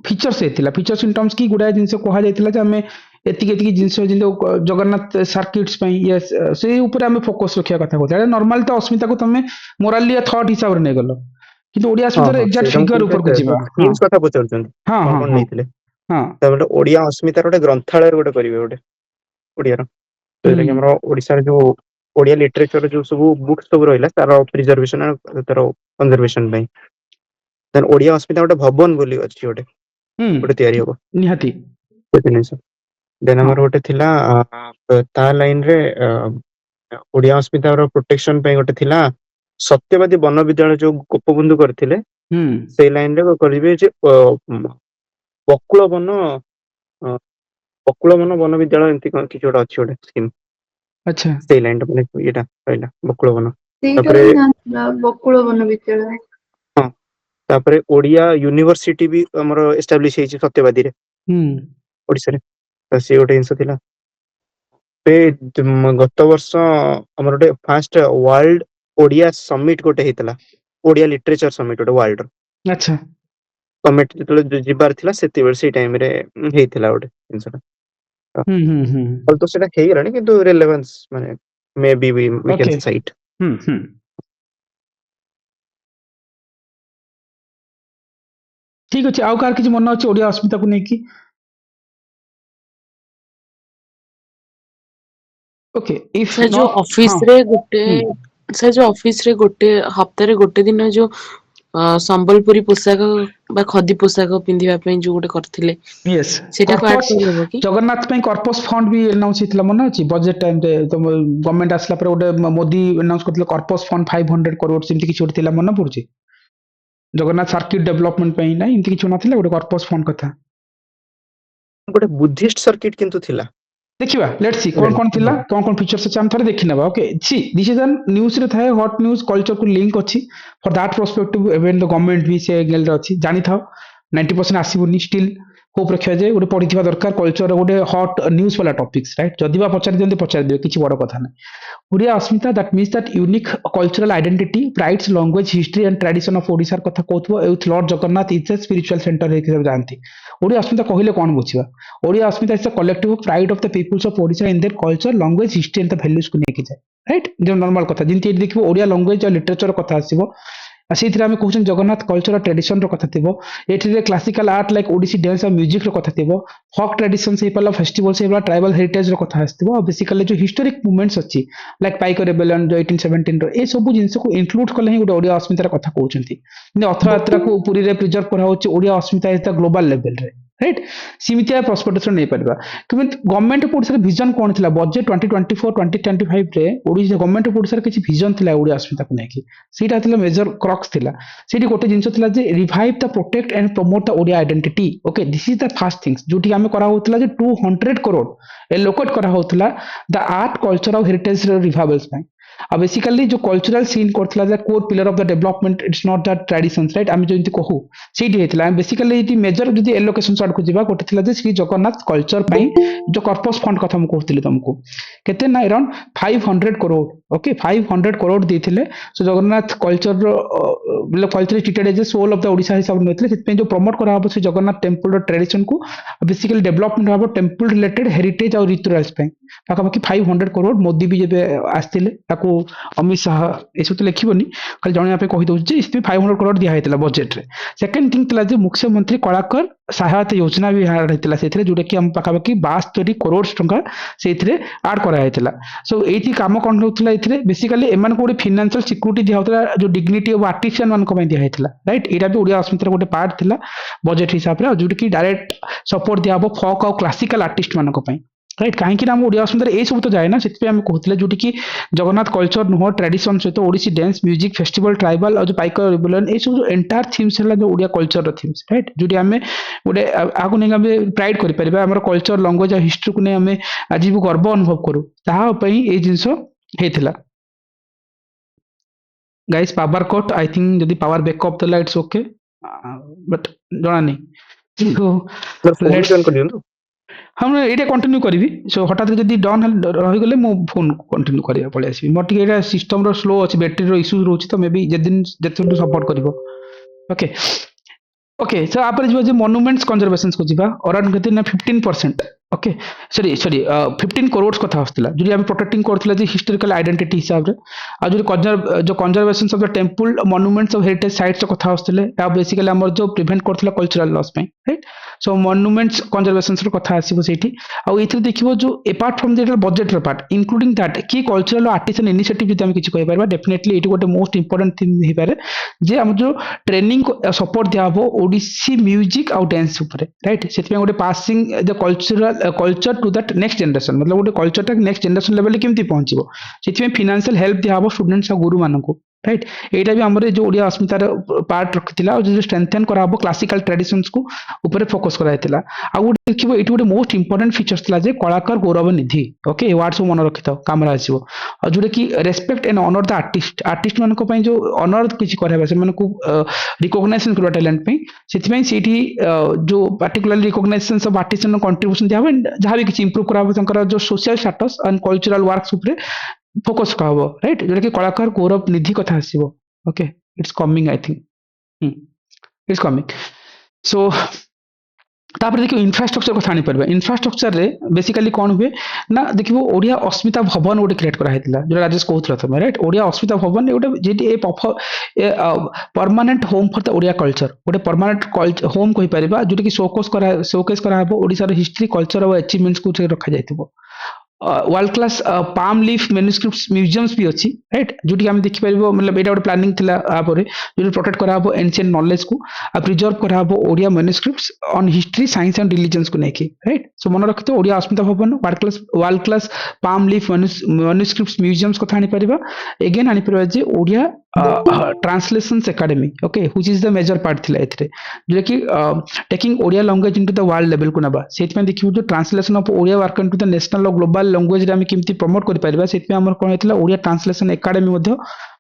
फीचर्स हेतिला फीचर्स इन टर्म्स की गुडा जिंस कहा जायतिला जे हमें एतिकी जिंस जिंदो जगन्नाथ सर्किट्स पई यस से ऊपर हमें फोकस रखिया कथा होता नॉर्मल तो अस्मिता को तमे मोराली थॉट हिसाब रे नै गलो किंतु ओडिया हां अस्मितार हां एग्जैक्ट सेटा फिगर ऊपर को जो जिबा हां थीम्स कथा पचरछन हां कोन हां कोन हां नैतिले हां तबले ओडिया अस्मितार गोटे ग्रंथालय गोटे करिवे गोटे ओडिया रो। तो हम्म जेटा कि हमर ओडिसा जो ओडिया लिटरेचर जो सब बुक्स सब रहिला तार प्रिजर्वेशन तार कंजर्वेशन पई। देन ओडिया अस्मिता गोटे भवन बोली अछि गोटे गोटे तयारी हो निहाती जिनिस। देन हाँ हमर गोटे थिला ता लाइन रे ओडिया अस्मिता रो प्रोटेक्शन पई गोटे थिला सत्यवादी वन विद्यालय जो गोपबंधु करथिले से लाइन रे करिवे जे बकुल वन वन विद्यालय एंती किछ गोटे अछि गोटे स्कीम अच्छा से लाइन रे माने एटा रहला बकुल वन। ସେଇଟା तापरे ବି ଜାଣିଥିଲା ବକୁଳ ବନ ବିଦ୍ୟାଳୟ। हां तापरे ओडिया यूनिवर्सिटी भी हमर एस्टैब्लिश हेछि सत्यवादी रे ओडिसा रे। तो से गोटे जिंस थिला पे गत वर्ष हमर गोटे फर्स्ट वर्ल्ड ओडिया समिट गोटे हेतला ओडिया लिटरेचर समिट गोटे वर्ल्ड रो अच्छा समिट जतले जिबार थिला सेति बेर से टाइम रे हेतिला गोटे जिंसटा। तो सेटा हेइ गलानी किंतु रिलेवेंस माने maybe we can okay site. ठीक अछि आउ कार किछि मन अछि ओडिया अस्मिता को नेकी ओके इफ सर जो नॉट ऑफिस हाँ रे गोटे हम्म सर जो ऑफिस रे गोटे हप्ताह गोटे दिन जो संबलपुरी पोशाक बा खदी पोशाक पिंधिबा पई जो गोटे करथिले यस सेटा को ऐड कॉर्पस करबो कि जगन्नाथ पे कॉर्पस फंड भी अनाउंस हेतला मन अछि बजट टाइम रे तो गवर्नमेंट आसला पर ओडे मोदी अनाउंस करथिले कॉर्पस फंड 500 करोड़ सिमति किछि ओटे थिला मन पड़ुछि जगन्नाथ सर्किट डेवलपमेंट पे ना इनती किछु नथिला ओडे कॉर्पस फंड कथा गोटे बुद्धिस्ट सर्किट किंतु थिला देखिबा लेट्स सी कौन थिला कौन फीचर्स अछि हम थरे देखि नेबा okay see this is an news रे थाए हॉट न्यूज़ कल्चर को लिंक अछि for that perspective even the government भी से गेल रे अछि जानि थाओ 90% आसीबोनी स्टिल होप रखिया जे गोटे पढिथिबा दरकार कल्चर गोटे हॉट न्यूज़ वाला टॉपिक्स राइट जदि बा पचारि दियंते पचारि दियो किछि बड़ कथा नै ओडिया अस्मिता that means that unique cultural identity prides language history and tradition of Odisha कथा कहथबो एउथ lord Jagannath is a spiritual centre हे सब जानती ओडिया अस्मिता कहिले कोन बुझिबा ओडिया अस्मिता is the collective of pride of the peoples of Odisha in their culture language history and the values को नेकी जाय राइट जो नॉर्मल कथा जिंती देखिबो ओडिया लैंग्वेज और लिटरेचर कथा आसीबो ସେଇଥିରେ ଆମେ କହୁଛନ୍ ଜଗନ୍ନାଥ କଲଚର ଟ୍ରାଡିସନ ର କଥା ଥିବ ଏଠିରେ classical art like Odissi dance ଆଉ ମ୍ୟୁଜିକ ର କଥା ଥିବ ଫକ୍ ଟ୍ରାଡିସନ ହେଇପାରିଲା ଫେଷ୍ଟିଭାଲ ହେଇପାରିଲା ଟ୍ରାଇବାଲ ହେରିଟେଜ ର କଥା ଆସିଥିବ ଆଉ ବେସିକାଲି ଯୋଉ ହିଷ୍ଟୋରିକ ମୁଭମେଣ୍ଟସ୍ ଅଛି ଲାଇକ୍ ପାଇକ ରେବେଲିୟନ ଯୋଉ 1817 ର ଏ ସବୁ ଜିନିଷକୁ ଇନକ୍ଲୁଡ କଲେ ହିଁ ଗୋଟେ ଓଡିଆ अस्मिताର କଥା କହୁଛନ୍ତି କିନ୍ତୁ ରଥଯାତ୍ରାକୁ ପୁରୀରେ ପ୍ରିଜର୍ଭ କରାହଉଛି ଓଡିଆ अस्मिता ଇଜ ଦ ଗ୍ଲୋବାଲ ଲେଭେଲରେ राइट सीमित प्रस्पेक्टिव नहीं पारिबा कि गवर्नमेंट ऑफ ओडिसा विजन कोन थिला बजेट 2024 2025 रे ओडिसा गवर्नमेंट ऑफ ओडिसा किछि विजन थिला ओडिया अस्मिता को नेकी सीटा थिला मेजर क्रक्स थिला सीटी गोटे जिंस थिला जे revive the protect and promote the Odia identity okay this is the first things जोटी हमें करा होतला जे 200 करोड़ एलोकेट करा होतला द आर्ट कल्चर और हेरिटेज रिवाइवल्स ପାଇଁ अब बेसिकली जो कल्चरल सीन करथला the core pillar of the development it's not that traditions right आम जो कहू सीटी हेतला बेसिकली ये मेजर जदी एलोकेशन साइड को जीवा गोटे थिला जे श्री जगन्नाथ कल्चर पई जो कॉर्पस फंड कथा हम कहथिले तुमको केते ना अराउंड 500 करोड़ ओके 500 करोड़ देथिले सो जगन्नाथ कल्चर मतलब culture treated as a soul of the Odisha हिसाब नथिले सेत जो प्रमोट करा हबो श्री जगन्नाथ टेंपल रो ट्रेडिशन को बेसिकली डेवलपमेंट हबो टेंपल रिलेटेड हेरिटेज और रिचुअल्स पे ପାଖାପାଖି 500 crore ମୋଦି ବି ଯେବେ ଆସିଥିଲେ ତାକୁ ଅମିତ ଶାହା ଏସବୁ ତ ଲେଖିବନି ଖାଲି ଜଣେଇବା ପାଇଁ କହିଦଉଛି ଯେ ଏଥିପାଇଁ 500 crore ଦିଆ ହେଇଥିଲା ବଜେଟରେ। ସେକେଣ୍ଡ ଥିଙ୍ଗ ଥିଲା ଯେ ମୁଖ୍ୟମନ୍ତ୍ରୀ କଳାକାର ସହାୟତା ଯୋଜନା ବି ଆଡ୍ ହେଇଥିଲା ସେଥିରେ, ଯୋଉଟା କି ଆମ ପାଖାପାଖି 72 crore ଟଙ୍କା ସେଇଥିରେ ଆଡ୍ କରାଯାଇଥିଲା। ସୋ ଏଇଠି କାମ କଣ ହଉଥିଲା, ଏଥିରେ ବେସିକାଲି ଏମାନଙ୍କୁ ଗୋଟେ ଫିନାନ୍ସିଆଲ ସିକ୍ୟୁରିଟି ଦିଆ ହଉଥିଲା, ଯୋଉ ଡିଗ୍ନିଟି ଅଫ ଆର୍ଟିସିଆନ ମାନଙ୍କ ପାଇଁ ଦିଆ ହେଇଥିଲା, ରାଇଟ୍। ଏଇଟା ବି ଓଡିଆ ଅସ୍ମିତାର ଗୋଟେ ପାର୍ଟ ଥିଲା ବଜେଟ ହିସାବରେ, ଆଉ ଯୋଉଟା କି ଡାଇରେକ୍ଟ ସପୋର୍ଟ ଦିଆ ହବ ଫକ୍ ଆଉ କ୍ଲାସିକାଲ ଆର୍ଟିଷ୍ଟ ମାନଙ୍କ ପାଇଁ, ରାଇଟ୍। କାହିଁକି ନା ଆମ ଓଡିଆ ଅସ୍ମିତାରେ ଏଇ ସବୁ ତ ଯାଏ ନା, ସେଥିପାଇଁ ଆମେ କହୁଥିଲେ ଯୋଉଠି କି ଜଗନ୍ନାଥ କଲଚର ନୁହଁ, ଟ୍ରାଡିସନ ସହିତ Odissi dance, music, festival, tribal ଆଉ ଯୋଉ ପାଇକ ରିବଲିଅନ, ଏଇ ସବୁ ଏଣ୍ଟାୟାର ଥିମ୍ସ ହେଲା ଯୋଉ ଓଡିଆ କଲଚରର ଥିମ୍ସ, ରାଇଟ୍। ଯୋଉଠି ଆମେ ଗୋଟେ ଆଗକୁ ନେଇକି ଆମେ ପ୍ରାଇଡ କରିପାରିବା, ଆମର କଲଚର, ଲାଙ୍ଗୁଏଜ ଆଉ ହିଷ୍ଟ୍ରିକୁ ନେଇ ଆମେ ଆଜି ବି ଗର୍ବ ଅନୁଭବ କରୁ, ତାହା ପାଇଁ ଏଇ ଜିନିଷ ହେଇଥିଲା। Guys power cut, I think ଯଦି ପାୱାର ବ୍ୟାକଅପ୍ ଦେଲା ଇଟ୍ସ ଓକେ, ବଟ୍ ଜଣା ନାହିଁ। ଫୋନ ଲେଟ୍ସ, ଜଏନ୍ କରିଦିଅନ୍ତୁ। ହଁ ମୁଁ ଏଇଟା କଣ୍ଟିନ୍ୟୁ କରିବି। ସୋ ହଠାତ୍ ଯଦି ଡନ୍ ରହିଗଲେ ମୁଁ ଫୋନ କଣ୍ଟିନ୍ୟୁ କରିବା ପଳେଇ ଆସିବି। ମୋର ଟିକେ ଏଇଟା ସିଷ୍ଟମର ସ୍ଲୋ ଅଛି, ବ୍ୟାଟେରୀର ଇସ୍ୟୁ ରହୁଛି, ତ ମେ ବି ଯେତେ ସପୋର୍ଟ କରିବ। ଓକେ ଓକେ, ସो ତାପରେ ଯିବା ଯେ ମନୁମେଣ୍ଟସ କନଜରଭେସନ୍ସ କୁ ଯିବା। ଅରାଉଣ୍ଡ କେତେ ନା 15%, ଓକେ ସରି 15 crores କଥା ଆସୁଥିଲା, ଯଦି ଆମେ ପ୍ରୋଟେକ୍ଟିଂ କରୁଥିଲା ଯେ ହିଷ୍ଟୋରିକାଲ ଆଇଡେଣ୍ଟିଟି ହିସାବରେ, ଆଉ ଯଦି ଯୋଉ conservations of the temple monuments of heritage sites କଥା ଆସୁଥିଲେ, ଆଉ ବେସିକାଲି ଆମର ଯୋଉ ପ୍ରିଭେଣ୍ଟ କରୁଥିଲା କଲଚରାଲ ଲସ୍ ପାଇଁ, ରାଇଟ୍। ସୋ ମନୁମେଣ୍ଟସ କନଜରଭେସନ୍ସ ର କଥା ଆସିବ ସେଇଠି। ଆଉ ଏଥିରେ ଦେଖିବ ଯୋଉ ଏପାର୍ଟ ଫ୍ରମ ଯେଟା ବଜେଟର ପାର୍ଟ ଇନକ୍ଲୁଡିଂ ଦ୍ୟାଟ୍ କି କଲଚରାଲ ଆର୍ଟିସାନ ଇନିସିଏଟିଭ ଯଦି ଆମେ କିଛି କହିପାରିବା, ଡେଫିନେଟଲି ଏଇଠି ଗୋଟେ ମୋଷ୍ଟ ଇମ୍ପୋର୍ଟାଣ୍ଟ ଥିଙ୍ଗ ହେଇପାରେ ଯେ ଆମର ଯୋଉ ଟ୍ରେନିଂ ସପୋର୍ଟ ଦିଆହବ ଓଡିଶୀ ମ୍ୟୁଜିକ ଆଉ ଡ୍ୟାନ୍ସ ଉପରେ, ରାଇଟ୍। ସେଥିପାଇଁ ଗୋଟେ passing the culture to that next generation, मतलब ଗୋଟେ କଲଚରଟା ନେକ୍ସଟ ଜେନେରେସନ ଲେଭେଲରେ କେମିତି ପହଞ୍ଚିବ, ସେଥିପାଇଁ ଫିନାନ୍ସିଆଲ ହେଲ୍ପ ଦିଆହବ ଷ୍ଟୁଡେଣ୍ଟସ ଆଉ ଗୁରୁମାନଙ୍କୁ, ରାଇଟ୍। ଏଇଟା ବି ଆମର ଯୋଉ ଓଡିଆ ଅସ୍ମିତାର ପାର୍ଟ ରଖିଥିଲା, ଆଉ ଯୋଉ ଷ୍ଟ୍ରେନ୍ଥେନ କରାହବ କ୍ଲାସିକାଲ ଟ୍ରାଡିସନ୍ସକୁ ଉପରେ ଫୋକସ କରାଯାଇଥିଲା। ଆଉ ଗୋଟେ ଦେଖିବ ଏଇଠି ଗୋଟେ ମୋଷ୍ଟ ଇମ୍ପୋର୍ଟାଣ୍ଟ ଫିଚର୍ସ ଥିଲା ଯେ କଳାକାର ଗୌରବ ନିଧି, ଓକେ ୱାର୍ଡ ସବୁ ମନେ ରଖିଥାଅ, କାମରେ ଆସିବ। ଆଉ ଯୋଉଟା କି respect and honour the artist ମାନଙ୍କ ପାଇଁ ଯୋଉ ଅନର କିଛି କରାହେବା, ସେମାନଙ୍କୁ ରିକଗ୍ନାଇଜେସନ କରିବା ଟ୍ୟାଲେଣ୍ଟ ପାଇଁ, ସେଥିପାଇଁ ସେଇଠି ଯୋଉ particularly recognition of artist contribution ଦିଆହବ, ଯାହା ବି କିଛି ଇମ୍ପ୍ରୁଭ କରାହବ ତାଙ୍କର ଯୋଉ social status and cultural works ଉପରେ ଫୋକସ କରାହବ, ରାଇଟ୍। ଯୋଉଟା କି କଳାକାର ଗୌରବ ନିଧି କଥା ଆସିବ, okay it's coming I think, it's coming. So ତାପରେ ଦେଖିବ ଇନଫ୍ରାଷ୍ଟ୍ରକ୍ଚର କଥା ଆଣିପାରିବା। ଇନଫ୍ରାଷ୍ଟ୍ରକ୍ଚରରେ ବେସିକାଲି କଣ ହୁଏ ନା, ଦେଖିବ ଓଡିଆ ଅସ୍ମିତା ଭବନ ଗୋଟେ କ୍ରିଏଟ କରାଯାଇଥିଲା, ଯୋଉଟା ରାଜେଶ କହୁଥିଲା ତମେ, ରାଇଟ୍। ଓଡିଆ ଅସ୍ମିତା ଭବନ ଗୋଟେ ଯେଠି permanent home for the Odia culture, ଗୋଟେ ପରମାନେଣ୍ଟ ହୋମ କହିପାରିବା, ଯୋଉଟା କି ଶୋକେସ କରାହବ ଓଡିଶାର ହିଷ୍ଟ୍ରି, କଲଚର ଆଉ ଆଚିଭମେଣ୍ଟକୁ ରଖାଯାଇଥିବ। World class palm leaf manuscripts museums भी अच्छी, राइट। जोटी आम देखिपर, मतलब यहाँ गोटे प्लानिंग थिला जो प्रोटेक्ट कराहब एनशिएंट नॉलेज को आ प्रिजर्व कराहब Odia manuscripts on history, science and religions को लेके, राइट। सो मन रखिथ Odia Asmita Bhavan world class palm leaf manuscripts museums कथा आनी परिबा। एगेन आनी परिबा जे Odia translations academy, okay which is the major part थिला एथरे, जो कि taking Odia language into the world level को नबा। सेति देखियो जो translation of Odia work into the national और ग्लोबल लैंग्वेज रे हम केमती प्रमोट करि परिबा, सेति हमर कोन हेतला ओडिया ट्रांसलेशन एकेडमी मध्ये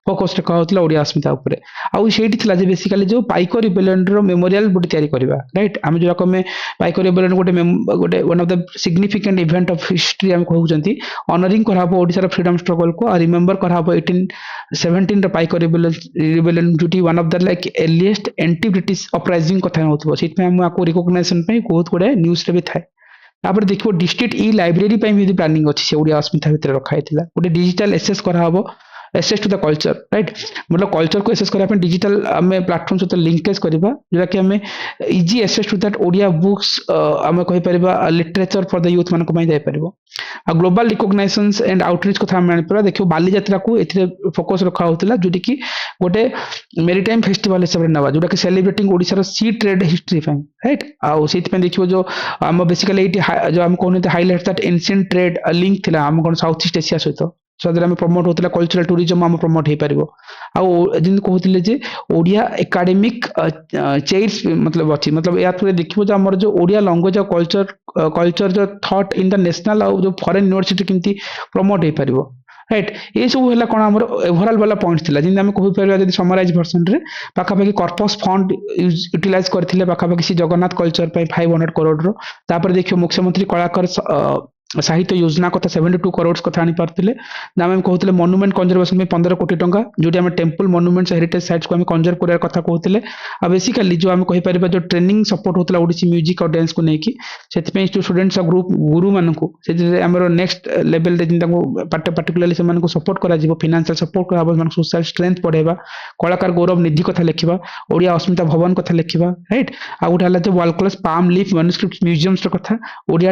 फोकस रखा होतला ओडिया अस्मिता ऊपर। आउ सेठी थिला जे बेसिकली जो पाइको रिबेलियन रो मेमोरियल गोटे तयारी करबा, राइट। हम जो रकम पाइको रिबेलियन गोटे one of the significant event of history हम कहउचंती, ऑनरिंग कराबो ओडिसा रो फ्रीडम स्ट्रगल को, आ रिमेंबर कराबो 1817 रो पाइको रिबेलियन जुटी one of the like earliest anti British uprising कथा होतबो। सेति हम आको रिकॉग्निशन पे बहुत गुडे न्यूज़ रे भी थाए। तापर देखियो डिस्ट्रिक्ट ई लाइब्रेरी पे भी प्लानिंग अछि, से ओडिया अस्मिता भितर रखा हेतिला। गोटे डिजिटल एसेस कराबो, access to the culture, right. मतलब कल्चर को एसेस करबा डिजिटल हमें प्लेटफॉर्म सहित लिंकेज करबा, जोटा कि हमें easy access to that Odia books हमें कहि परबा लिटरेचर फॉर द यूथ मान को जाय परबो। आ ग्लोबल रिकॉग्निशंस एंड आउटरीच को हम परबा। देखियो बाली यात्रा को एथिरे फोकस रखा होतला, जोटी कि गोटे मेरीटाइम फेस्टिवल हिसाब रे नवा, जोटा कि सेलिब्रेटिंग ओडिसा रो sea trade history fame, right. आ सेति पे देखियो जो हम बेसिकली एटी जो हम कोन highlight that ancient trade link थिला हम कोन साउथ ईस्ट एशिया सहित, सदर में प्रमोट होतला कल्चरल टूरिज्म हम प्रमोट हे परिबो। आ जिन कहउतिले जे ओडिया एकेडमिक चेयर्स मतलब अछि, मतलब या थ्रू देखिबो जे हमर जो ओडिया लैंग्वेज और कल्चर जो थॉट इन द नेशनल और जो फॉरेन यूनिवर्सिटी किंती प्रमोट हे परिबो, राइट। ये सब हला कोन हमर ओवरऑल वाला पॉइंट थिला, जिन हम कहि परिबा जदी समराइज वर्जन रे पाखापाखि कॉर्पस फंड यूटिलाइज करथिले पाखापाखि जगन्नाथ कल्चर पे 500 करोड़ रो। तापर देखियो मुख्यमंत्री कलाकार साहित्य योजना कथा 72 करोड़ कथा आनी पारथिले आम कहते मनुमेंट कंजर्वेशन में 15 कोटी टंका जोटी आम टेम्पल मनुमेंट्स हेरिटेज साइट्स को आम कंजर्व करार कथा कहते आ बेसिकली जो आम कहि परिबा जो ट्रेनिंग सपोर्ट होतला ओडिसी म्यूजिक और डांस को नेकी सेति जो स्टूडेंट्स ग्रुप गुरु मानकु से हमर नेक्स्ट लेवल रे जिंदा पार्टिकुलरली से मानकु सपोर्ट करा जिवो फाइनेंशियल सपोर्ट करा मन सोशल स्ट्रेंथ पढेबा कलाकार गौरव निधि कथा लिखिबा ओडिया अस्मिता भवन कथा लिखिबा राइट आ गुटा हला जो world class palm leaf manuscript museums रो कथा ओडिया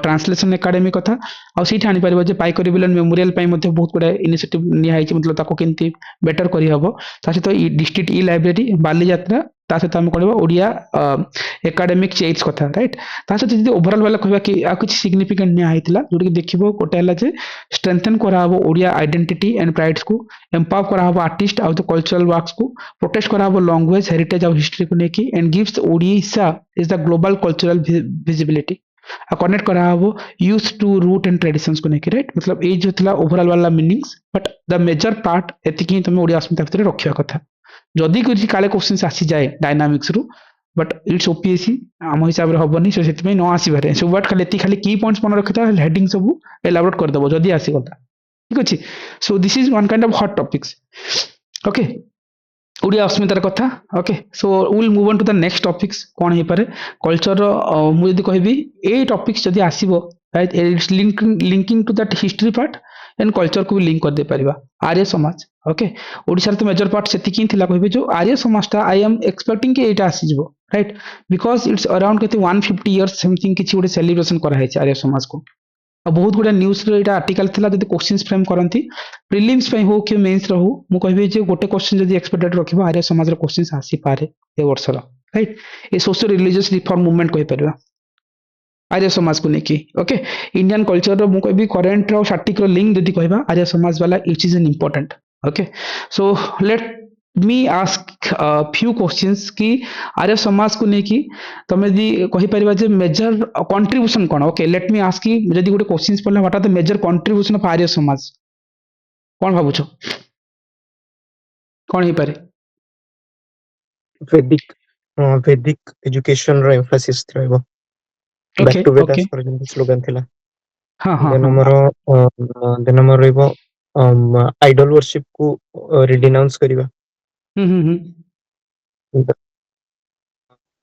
ट्रांसलेशन एकेडमी कथा आ सीठी आनी परिबा जे पाइकरी विलन मेमोरियल पई मध्ये बहुत गुडा इनिशिएटिव निया है मतलब ताको केंती बेटर करी हबो ता सहित ई डिस्ट्रिक्ट ई लाइब्रेरी बाली यात्रा ता सहित हम करबो ओडिया एकेडमिक चेट्स कथा राइट ता सहित जदी ओवरऑल वाला कहबा कि आ कुछ सिग्निफिकेंट निया हैतिला जोटी देखिबो कोटे हला जे स्ट्रेंथन करा हबो ओडिया आइडेंटिटी एंड प्राइड्स को एम्पावर करा हबो आर्टिस्ट आउ द कल्चरल वर्क्स को प्रोटेक्ट करा हबो लैंग्वेज हेरिटेज और हिस्ट्री को नेकी and gives Odisha is the global cultural visibility आ कनेक्ट करा हबो youth to root and traditions को नेकी राइट मतलब ए जो थला ओवरऑल वाला meanings but the major part एतिकी ही तुम ओडिया अस्मिता भितर रखिया कथा जदि कुछ काले क्वेश्चंस आसी जाए डायनामिक्स रु बट इट्स ओपीएससी आम हिसाब रे हबनी सो सेति न आसी बारे सो बट खाली एति खाली की पॉइंट्स मन रखिता हेडिंग सब एलाबोरेट कर दबो जदि आसी गला ठीक अछि so this is one kind of hot topics okay Odia अस्मितार कथा okay so will move on to the next topics कोन हे पारे कल्चर मु जदि कहबी ए टॉपिक्स जदि आसीबो right it's linking to that history part and culture को भी लिंक कर दे परिबा आर्य समाज ओके ओडिसा तो मेजर पार्ट सेति कि थिला कहबे जो आर्य समाजटा आई एम एक्सपेक्टिंग कि एटा आसी जबो राइट बिकॉज इट्स अराउंड केते 150 इयर्स समथिंग किछि ओडे सेलिब्रेशन करा है आर्य समाज को आ बहुत गुडा न्यूज रे एटा आर्टिकल थिला जदि क्वेश्चंस फ्रेम करंती प्रीलिम्स पे हो कि मेंस रहू मु कहबे जे गोटे क्वेश्चन जदि एक्सपेक्टेड रखिबो आर्य समाज रे क्वेश्चंस आसी पारे ए वर्ष रो राइट ए सोशल रिलीजियस रिफॉर्म मूवमेंट कहि परबा आर्य समाज को नेकी ओके इंडियन कल्चर रो मु कहबी करंट रो स्टैटिक रो लिंक जदि कहबा आर्य समाज वाला it is an important okay so let me ask few questions कि आर्य समाज को नेकी तमे जदि कहि परिबा जे मेजर कंट्रीब्यूशन कोन ओके लेट मी आस्क कि जदि गोटे क्वेश्चंस पड़ला what are the major contribution of Arya Samaj कोन भाबुछो कोन हे पारे वैदिक वैदिक एजुकेशन रो एम्फासिस रहबो okay back to Vedas okay पर जो स्लोगन थिला हां हां देन हां हमरो देन हमरो रहबो आइडल वर्शिप को रिडिनाउंस करिबा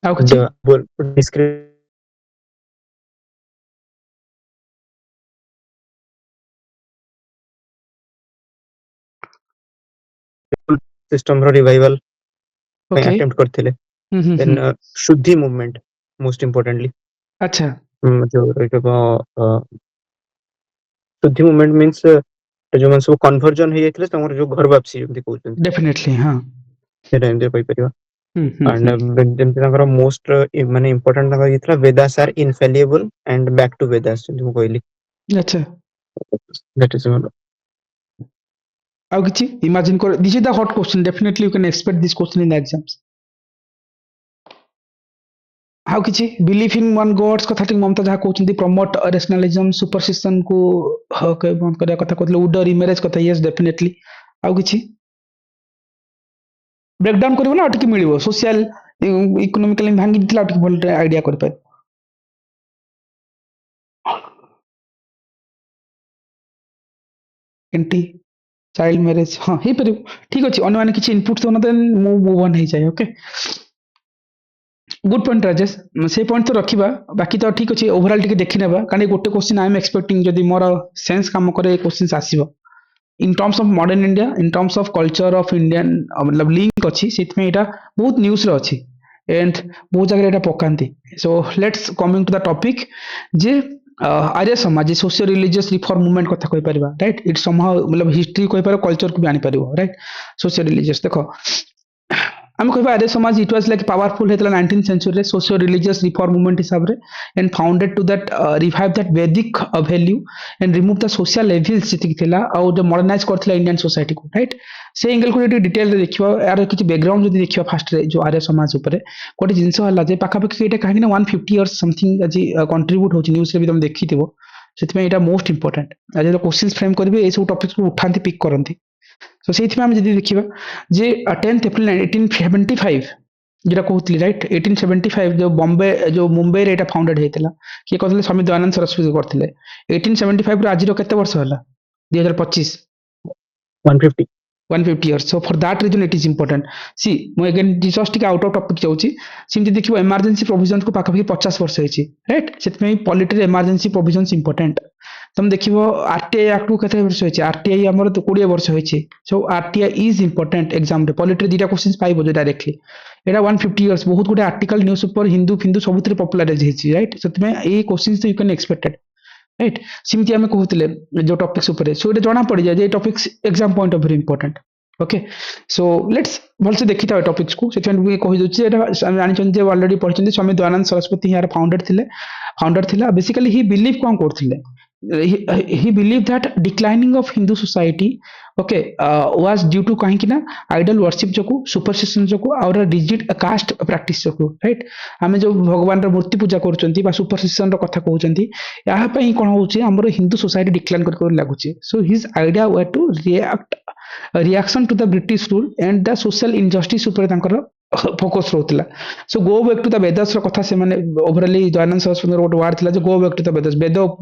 आउ किछि डिस्क्रिप्ट सिस्टम रो रिवाइवल में ओके अटेम्प्ट करथिले देन शुद्धि मूवमेंट मोस्ट इंपोर्टेंटली अच्छा जो रहबो शुद्धि मूवमेंट मींस जो मन सब कन्वर्जन हे जायथिले तमर जो घर वापसी जंती कहउछन डेफिनेटली हां से टाइम दे कहि परिबा एंड जंती तमर मोस्ट माने इंपोर्टेंट तमर इतला Vedas are infallible and back to Vedas जंती मु कहली अच्छा दैट इज वन आउ किछि इमेजिन कर this is the hot question definitely you can expect this question in the exams how किछि बिलीफ इन वन गॉड्स कथा टिक ममता जहा कहउछंती प्रमोट रेशनलिज्म सुपरस्टिशन को हक बंद करिया कथा कहले उडर इमेज कथा यस डेफिनेटली आउ किछि ब्रेक डाउन करबो ना अटकी मिलिबो सोशल इकोनॉमिकली भांगी दितला अटकी भल आईडिया कर पाए एंटी चाइल्ड मैरिज हाँ हे पर ठीक अछि अन्य माने किछि इनपुट तो न देन मूव ऑन हे जाय ओके गुड पॉइंट राजेश से पॉइंट तो रखिबा बाकी तो ठीक अछि ओवरऑल टिके देखि नेबा कानी गोटे क्वेश्चन आई एम एक्सपेक्टिंग जदी मोर सेंस काम करे क्वेश्चंस आसीबो in terms of modern India in terms of culture of Indian मतलब लिंक अछि सेत में एटा बहुत न्यूज रो अछि एंड बहुत जगह एटा पकांती so let's coming to the topic जे Arya Samaj social religious reform movement कथा कहि परिबा राइट इट समहाउ मतलब हिस्ट्री कहि पारो कल्चर को भी आनी परिबो राइट सोशल रिलीजियस देखो हम कहबा Arya Samaj it was like powerful हेतला 19th सेंचुरी रे सोशल रिलीजियस रिफॉर्म मूवमेंट हिसाब रे and founded to that revive that Vedic value and remove the social evils जितिक थिला और जो मॉडर्नाइज करथिला इंडियन सोसाइटी को राइट से एंगल को डिटेल रे देखिबा यार किछि बैकग्राउंड जदी देखिबा फास्ट रे जो आर्य समाज ऊपर कोटे जिंस हला जे पाखा पाखी एटा काहे ना 150 इयर्स समथिंग अजी कंट्रीब्यूट होछि न्यूज़ रे भी तुम देखिथिबो सेति में एटा मोस्ट इंपोर्टेंट आज जो क्वेश्चंस फ्रेम करबे ए सब टॉपिक्स को उठांती पिक करंती सो सेति में हम जदी देखिबा जे 10th अप्रैल 1875 जेटा कहूली राइट 1875 जो बॉम्बे जो मुंबई रे एटा फाउंडेड हेतिला किए कहते स्वामी दयानंद सरस्वती करथिले 1875 रो आज रो केते वर्ष होला 2025 150 150 years. So for that reason it is important. See, ମୁଁ again just ଟିକେ out of topic ଯାଉଛି ସେମିତି ଦେଖିବ emergency provisions କୁ ପାଖାପାଖି 50 ବର୍ଷ ହେଇଛି ରାଇଟ୍ ସେଥିପାଇଁ ପଲିଟିରେ emergency provisions important ତମେ ଦେଖିବ RTI act କୁ କେତେ ବର୍ଷ ହେଇଛି RTI ଆମର 20 ବର୍ଷ ହେଇଛି so RTI is important exam ରେ ପଲିଟିରେ ଦିଟା क्वेश्चंस ପାଇବ ଯେ डायरेक्टली एटा 150 years बहुत गुटे आर्टिकल न्यूज पेपर हिंदू फिंदू सबुथिरे पॉपुलराइज ହେଇଛି राइट ସେଥିପାଇଁ ଏଇ questions you can expected right सिमती आमे कहूतिले जो टॉपिक्स ऊपर सो एटा जणा पड़ी जाय जे topics exam point of view important okay so let's भलसे देखि था टॉपिक्स को सेठन भी कहि दोछि एटा हम जानि छन जे ऑलरेडी पढिछन स्वामी दयानंद सरस्वती यार फाउंडर थिला बेसिकली ही बिलीव कोन करथिले he believed that declining of Hindu society okay was due to kahi na idol worship joku superstition joku और rigid caste practice joku right आमे जो भगवान रो मूर्ति पूजा करचंती बा superstition रो कथा कहउचंती या पई कोन होउची हमरो हिंदू सोसाइटी डिक्लाइन कर लागुची so his idea were to reaction to the British rule and the social injustice ऊपर तांकर फोकस रहउतला so go back to the Vedas रो कथा से माने ओवरऑली दयानंद सरस्वती रो वर्ड थिला जे go back to the Vedas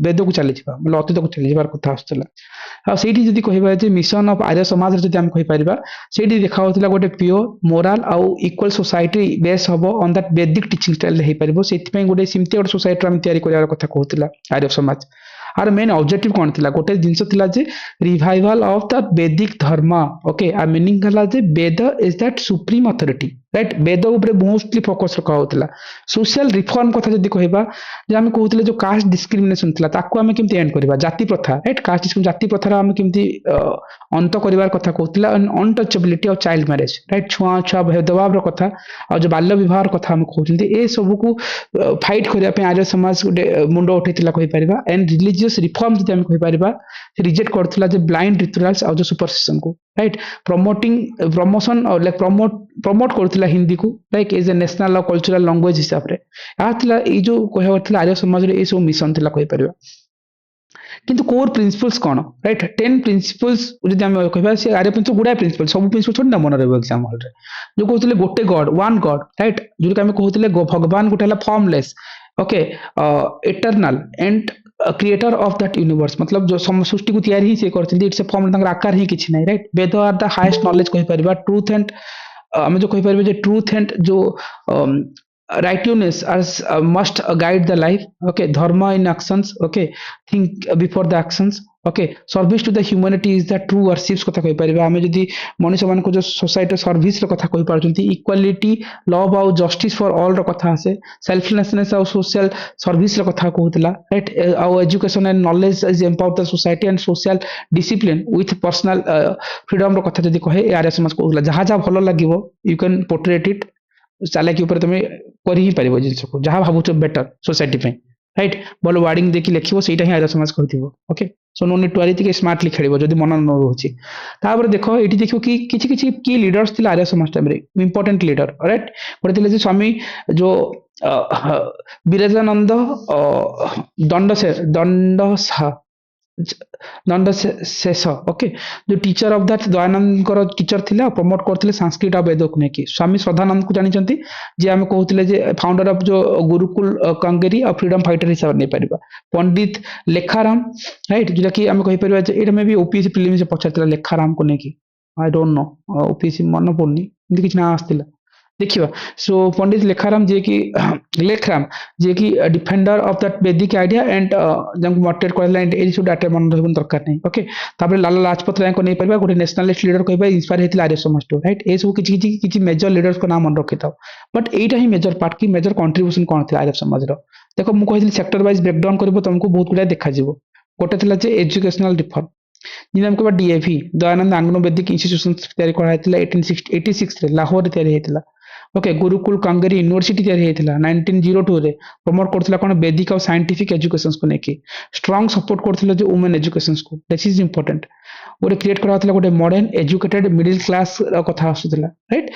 Veda को चली जिबा मतलब अतीत को चली जिबार कथा आस्तला आ सेठी जदी कहिबा जे मिशन ऑफ आर्य समाज रे जदी हम कहि परिबा सेठी देखा होतला गोटे प्योर मोरल आउ इक्वल सोसाइटी बेस हबो ऑन दैट वैदिक टीचिंग स्टाइल रे हे परिबो सेति पई गोटे सिमते गोटे सोसाइटी हम तयारी करियार कथा कहउतला Arya Samaj are main objective कौन थिला गोटे जिंस थिला जे रिवाइवल ऑफ द वैदिक धर्म ओके आ मीनिंग हला जे Veda is that supreme authority right Veda ऊपर मोस्टली फोकस रखा होतला सोशल रिफॉर्म कथा जदी कहबा जे हम कहउतले जो कास्ट डिस्क्रिमिनेशन थिला ताको हम केमती एंड करबा जाति प्रथा राइट कास्ट डिस्क्रिमिनेशन जाति प्रथा हम केमती अंत करिवार कथा कहउतला untouchability of child marriage right छुआ छुआ भेदभाव रो कथा और जो बाल्य विवाह रो कथा हम कहउछंती ए सब को फाइट करिया पे आर्य समाज गोटे मुंडो उठैतिला कहि परिबा एंड रिलीजियस रिफॉर्म जदी हम कहि परिबा रिजेक्ट करथला जे ब्लाइंड रिचुअल्स और जो सुपरस्टिशन को राइट प्रमोशन और लाइक प्रमोट करथिला हिंदी को लाइक एज ए नेशनल और कल्चरल लैंग्वेज हिसाब रे आथिला ए जो कहवा थिला आर्य समाज रे ए सब मिशन थिला कहि परिबा किंतु कोर प्रिंसिपल्स कोन राइट 10 प्रिंसिपल्स जदी हम कहबा से आर्य पंच गुडा प्रिंसिपल सब प्रिंसिपल छोड़ ना मन रे एग्जाम हॉल रे जो कहथिले गोटे गॉड वन गॉड राइट जो हम कहथिले भगवान गोटे हला formless okay eternal and creator of that universe मतलब जो सृष्टि को तैयारी ही से करथिले इट्स ए फॉर्म तंगर आकार ही किछ नै right Veda are the highest knowledge कहि परिबा ट्रूथ एंड हम जो कहि परिबा जे ट्रूथ एंड जो righteousness as must guide the life okay dharma in actions okay think before the actions okay service to the humanity is the true worships कथा कहि परिबा हम जदी मनुष्य मान को जो सोसाइटी सर्विस रो कथा कहि पारचंती इक्वालिटी लव और जस्टिस फॉर ऑल रो कथा आसे सेल्फलेसनेस और सोशल सर्विस रो कथा कहउतला right our education and knowledge is empower the society and social discipline with personal freedom रो कथा जदी कहे आर्य समाज कहउतला जहा जहा भलो लागिवो यू कैन पोर्ट्रेट इट चालाकी ऊपर तुम कर ही पार जिन को जहाँ भावुच बेटर सोसाइटी राइट भल वार्डिंग देखिए लिखो सहीटा ही आर्य समाज कर okay so no need to worry smartly खेल जब मन न रोचे देख ये देखो कि किसी किसी की लीडर्स थे Arya Samaj time important leader right गोटे थे स्वामी जो विराजानंद दंड शेष ओके जो teacher of that Dayanand teacher थिला प्रमोट करथिले संस्कृत और वेद को नेकी स्वामी श्रद्धानंद को जानिचंती जे हम कहउतिले जे फाउंडर ऑफ जो गुरुकुल कंगेरी और फ्रीडम फाइटर हिसाब नै परिबा पंडित लेखाराम राइट जेटा कि हम कहि परिबा जे एटा में भी ओपीएससी प्रीलिम्स से पछारतिला लेखाराम को नेकी आई डोंट नो ओपीएससी मन पड़नी इनके किछ ना आस्तिला देखिबा सो पंडित लेखाराम जे कि डिफेंडर ऑफ दैट वैदिक आइडिया एंड जंग मोटिवेट करला एंड एज शुड अटेंड मन रहबन दरकार नै ओके तापर लाला लाजपत राय को नै परबा गोटे नेशनलिस्ट लीडर कहबा इंस्पायर हेतिला आर्य समाज तो राइट ए सब किछि मेजर लीडर्स को नाम मन रखिताओ but Etah he major part की मेजर कंट्रीब्यूशन कोन थिला आर्य समाज रो देखो मु कहितली सेक्टर वाइज ब्रेक डाउन करबो तुमको बहुत गुडा देखा जिवो गोटे थिला जे एजुकेशनल रिफॉर्म जिन हमको डीएवी दयानंद आंग्नो वैदिक इंस्टीट्यूशन तयारी करा हेतिला 1886 रे लाहौर तयारी हेतिला ओके गुरुकुल कंगेरी यूनिवर्सिटी तैयारी हेतिला 1902 रे प्रमोट करथिला कोन वैदिक और साइंटिफिक एजुकेशंस को नेकी स्ट्रांग सपोर्ट करथिला जे वुमेन एजुकेशंस को दैट इज इंपोर्टेंट गोटे क्रिएट कराथिला गोटे मॉडर्न एजुकेटेड मिडिल क्लास कथा आसुथिला राइट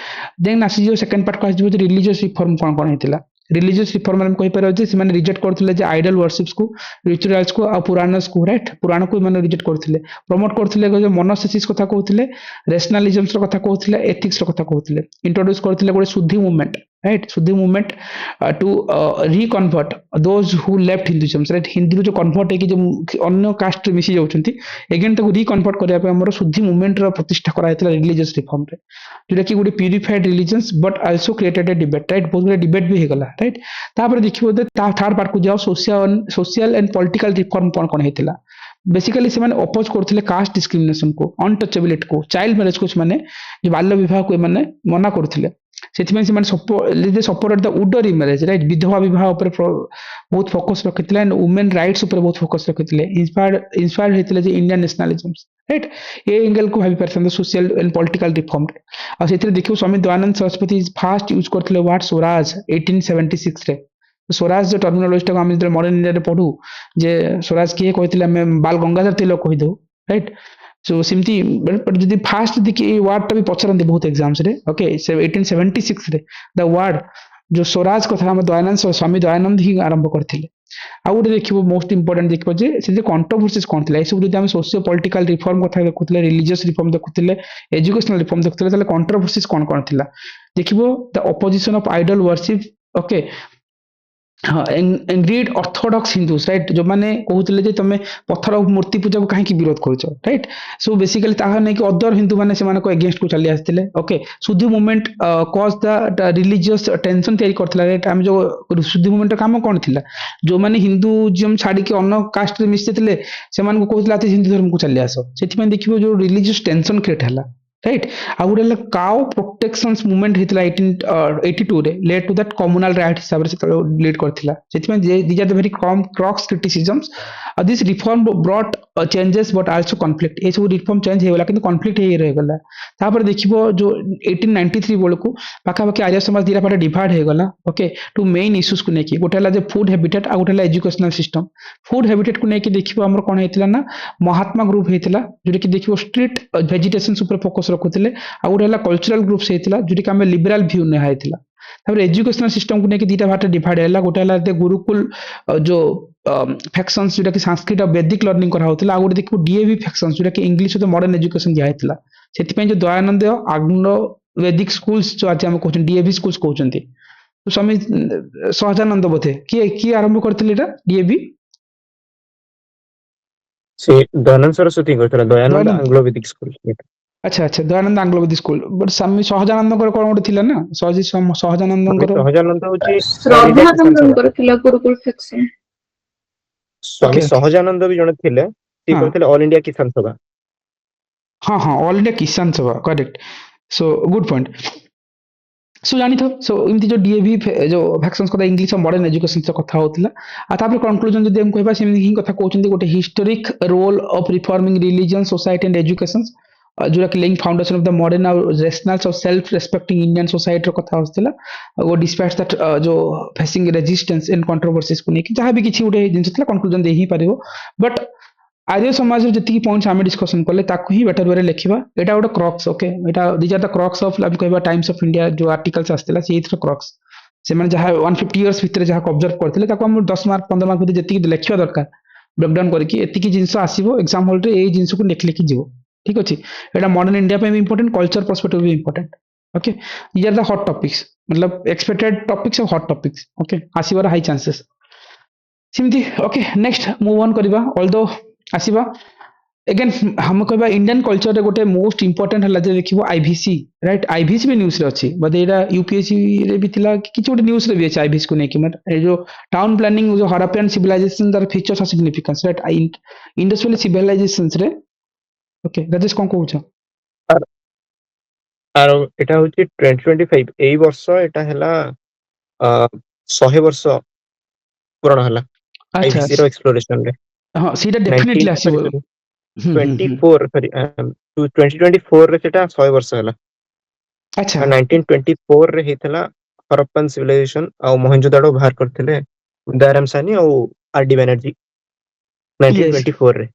देन आसी जो सेकंड पार्ट कहै जे रिलीजियस रिफॉर्म कोन हेतिला रिलीजियस रिफॉर्म हम कहि पारो जे सिमान रिजेक्ट करथिले जे आइडल वर्शिप्स को रिचुअल्स को आ पुराणस को राइट पुराण को माने रिजेक्ट करथिले प्रमोट करथिले जे मोनोस्टेसिस कथा कहउथिले रेशनलिज्मस रो कथा कहउथिले एथिक्स रो कथा कहउथिले इंट्रोड्यूस करथिले गोटे शुद्धि movement right? So the movement to reconvert those who left Hinduism, right? Hindu जो convert है कि जो अन्य caste रे मिसी जाउछंती again ताको reconvert करिया पे हमर शुद्धि movement रा प्रतिष्ठा करा हेतला religious reform रे जोटा कि गोटे purified religions but also created a debate, right? बहुत गुडे debate भी हेगला, right? तापर देखिबो दे थर्ड पार्ट को जाओ social and political reform कोन हेतला बेसिकली से माने अपोज करथिले कास्ट डिस्क्रिमिनेशन को, अनटचेबिलिटी को, चाइल्ड मैरिज को माने जो बाल्य विवाह को माने मना करथिले ସେଥିପାଇଁ ସେମାନେ ସପୋର୍ଟ ଦ ଉଡର ମ୍ୟାରେଜ ରାଇଟ୍ ବିଧବା ବିବାହ ଉପରେ ବହୁତ ଫୋକସ ରଖିଥିଲେ ଆଣ୍ଡ ଓମେନ୍ ରାଇଟ୍ସ ଉପରେ ବହୁତ ଫୋକସ ରଖିଥିଲେ ଇନ୍ସପାୟାର୍ଡ ହେଇଥିଲେ ଯେ ଇଣ୍ଡିଆନ୍ ନ୍ୟାସନାଲିଜମ ରାଇଟ୍ ଏ ଏଙ୍ଗେଲ କୁ ଭାବି ପାରିଥାନ୍ତେ ସୋସିଆଲ ଆଣ୍ଡ ପଲିଟିକାଲ ରିଫର୍ମରେ ଆଉ ସେଥିରେ ଦେଖିବୁ ସ୍ୱାମୀ ଦୟାନନ୍ଦ ସରସ୍ୱତୀ ଫାଷ୍ଟ ୟୁଜ କରିଥିଲେ ୱାର୍ଡ ସ୍ୱରାଜ 1876 ରେ ସ୍ୱରାଜ जो ଟର୍ମିନୋଲୋଜି ଟାକୁ ଆମେ ଯେତେବେଳେ ମଡର୍ନ ଇଣ୍ଡିଆରେ ପଢୁ ଯେ ସ୍ୱରାଜ କିଏ କହିଥିଲେ ଆମେ ବାଲ ଗଙ୍ଗାଧର ତିଲକ କହିଦଉ ରାଇଟ୍ सो सिमती बट जदी फास्ट देखि वार्ड टा भी पचरंती बहुत एग्जाम्स रे ओके से 1876 रे द वार्ड जो स्वराज कथा हम दयानंद स्वामी दयानंद ही आरंभ करथिले आ गोटे देखिबो मोस्ट इंपोर्टेंट देखिबो जे से कंट्रोवर्सीज कोन थिला ए सब जदी हम सोशियो पॉलिटिकल रिफॉर्म कथा देखुथिले रिलीजियस रिफॉर्म देखुथिले एजुकेशनल रिफॉर्म देखुथिले ताले कंट्रोवर्सीज कोन थिला देखिबो the opposition of idol worship okay हाँ एंग्रीड ऑर्थोडॉक्स हिंदूज राइट जो माने कहउतले जे तमे पत्थर मूर्ति पूजा को काहे विरोध करछ राइट सो बेसिकली ताहा नै कि अदर हिंदू माने से माने को अगेंस्ट को चली आस्थिले ओके सुधी movement cause the religious tension तयारी करथिला राइट हम जो सुधी मूवमेंट काम कोन थिला जो माने हिंदूइज्म छाडी के अन्य कास्ट रे मिसिथिले से मान को कहउतला ते हिंदू धर्म को चली आसो सेति में देखिबो जो रिलीजियस टेंशन क्रिएट हला राइट आ गुडे काउ प्रोटेक्शंस मूवमेंट हेतला 1882 रे led to that communal riot हिसाब से लीड करथिला सेति में these are the very come cross criticisms this reform brought changes but also conflict ए सब रिफॉर्म चेंज हे गला किंतु कॉन्फ्लिक्ट हे रह गला तापर देखिबो जो 1893 बेलकू पाखा पाखी आर्य समाज दिरा पाटे डिवाइड हे गला ओके टू मेन इश्यूज को नेकी गोटे हला जे फूड हैबिटेट आ गोटे हला एजुकेशनल सिस्टम फूड हैबिटेट को नेकी देखिबो हमर कोन हेतिला ना महात्मा ग्रुप हेतिला जोटा कि देखिबो स्ट्रीट वेजिटेशंस ऊपर फोकस रखुथिले आ गोटे हला कल्चरल ग्रुप्स हेतिला जोटा कि हमें लिबरल व्यू ने हेतिला तापर एजुकेशनल सिस्टम को नेकी दीटा भाटे डिवाइड हैला गोटे हला दे गुरुकुल जो फैक्शंस जोटा कि संस्कृत और वैदिक लर्निंग करा होतिला आ गोटे देखिबो डीएवी फैक्शंस जोटा कि इंग्लिश तो मॉडर्न एजुकेशन दिया हेतिला सेति पय जो दयानंद आग्नो वैदिक स्कूल्स जो आज हम कहउछन डीएवी स्कूल्स कहउछन्ती तो स्वामी सहजानंद बोथे की आरंभ करथिले एटा डीएवी से दयानंद सरस्वती कहतला दयानंद आंग्लो वैदिक स्कूल अच्छा अच्छा दयानंद आंग्लो वैदिक स्कूल बट स्वामी सहजानंद को कोन गोटे थिला ना सहजानंद को सहजानंद होची श्रद्धानंदଙ୍କର ଥିଲା ଗୁରୁକୁଳ ଫେକ୍ସନ स्वामी Okay. सहजानंद भी जने थिले ती हाँ। कहतले ऑल इंडिया किसान सभा हाँ हाँ ऑल इंडिया किसान सभा correct so good point so जानी था सो इमती जो डीएवी जो फैक्शंस कथा इंग्लिश और मॉडर्न एजुकेशन से कथा होतिला आ तापर कंक्लूजन जदी हम कहबा सेमनी ही कथा कहउछन्ती गोटे historic role of reforming religion society and education जोटा कि laying foundation of the modern और rationals of self respecting Indian society कथा होतिला वो डिस्पाइट दैट जो फेसिंग रेजिस्टेंस एंड कंट्रोवर्सीज को नेकी जहां भी किछि गोटे जिंस थिला conclusion they he पारिबो but Arya Samaj रे जति पॉइंट्स आमे डिस्कशन करले ताकू ही बेटर वे लिखिबा एटा गोटे क्रॉक्स ओके एटा these are the crux of हम कहबा टाइम्स ऑफ इंडिया जो आर्टिकल्स आस्तिला से इथर क्रॉक्स से माने जहां 150 इयर्स भीतर जहां ऑब्जर्व करथिले ताको हम 10 मार्क 15 मार्क भीतर जति लिखिबा दरकार ब्रेक डाउन करके एतिकी जिंस आसीबो एग्जाम हॉल रे ए जिंस को लिख लिखि जीवो ठीक अछि एटा मॉडर्न इंडिया पे भी इंपोर्टेंट कल्चर पर्सपेक्टिव भी important okay these are the hot topics मतलब एक्सपेक्टेड टॉपिक्स और हॉट टॉपिक्स ओके आसीबार हाई चांसेस सिमती ओके नेक्स्ट मूव ऑन करबा ऑल्दो आसीबा अगेन हम कहबा इंडियन कल्चर रे गोटे मोस्ट इंपोर्टेंट हला जे देखिबो आईवीसी राइट आईवीसी भी न्यूज रे अछि बट एटा यूपीएससी रे भी थिला कि किछ गोटे न्यूज रे भी अछि आईवीसी को नेकी मत ए जो टाउन प्लानिंग जो हड़प्पन सिविलाइजेशन दर features of significance right industrial civilisations रे ओके राजेश कोन कहउछ आरो एटा होची 2025 एई वर्ष एटा हला 100 वर्ष पुराना हला अच्छा आईवीसी रो एक्सप्लोरेशन रे हां सीधा डेफिनेटली आसीबो 24 सॉरी 2024 रे सेटा 100 वर्ष हला अच्छा 1924 रे हेतला हड़प्पन सिविलाइजेशन आ मोहनजोदाड़ो बाहर करथिले दयाराम सानी आ आरडी बनर्जी 1924 रे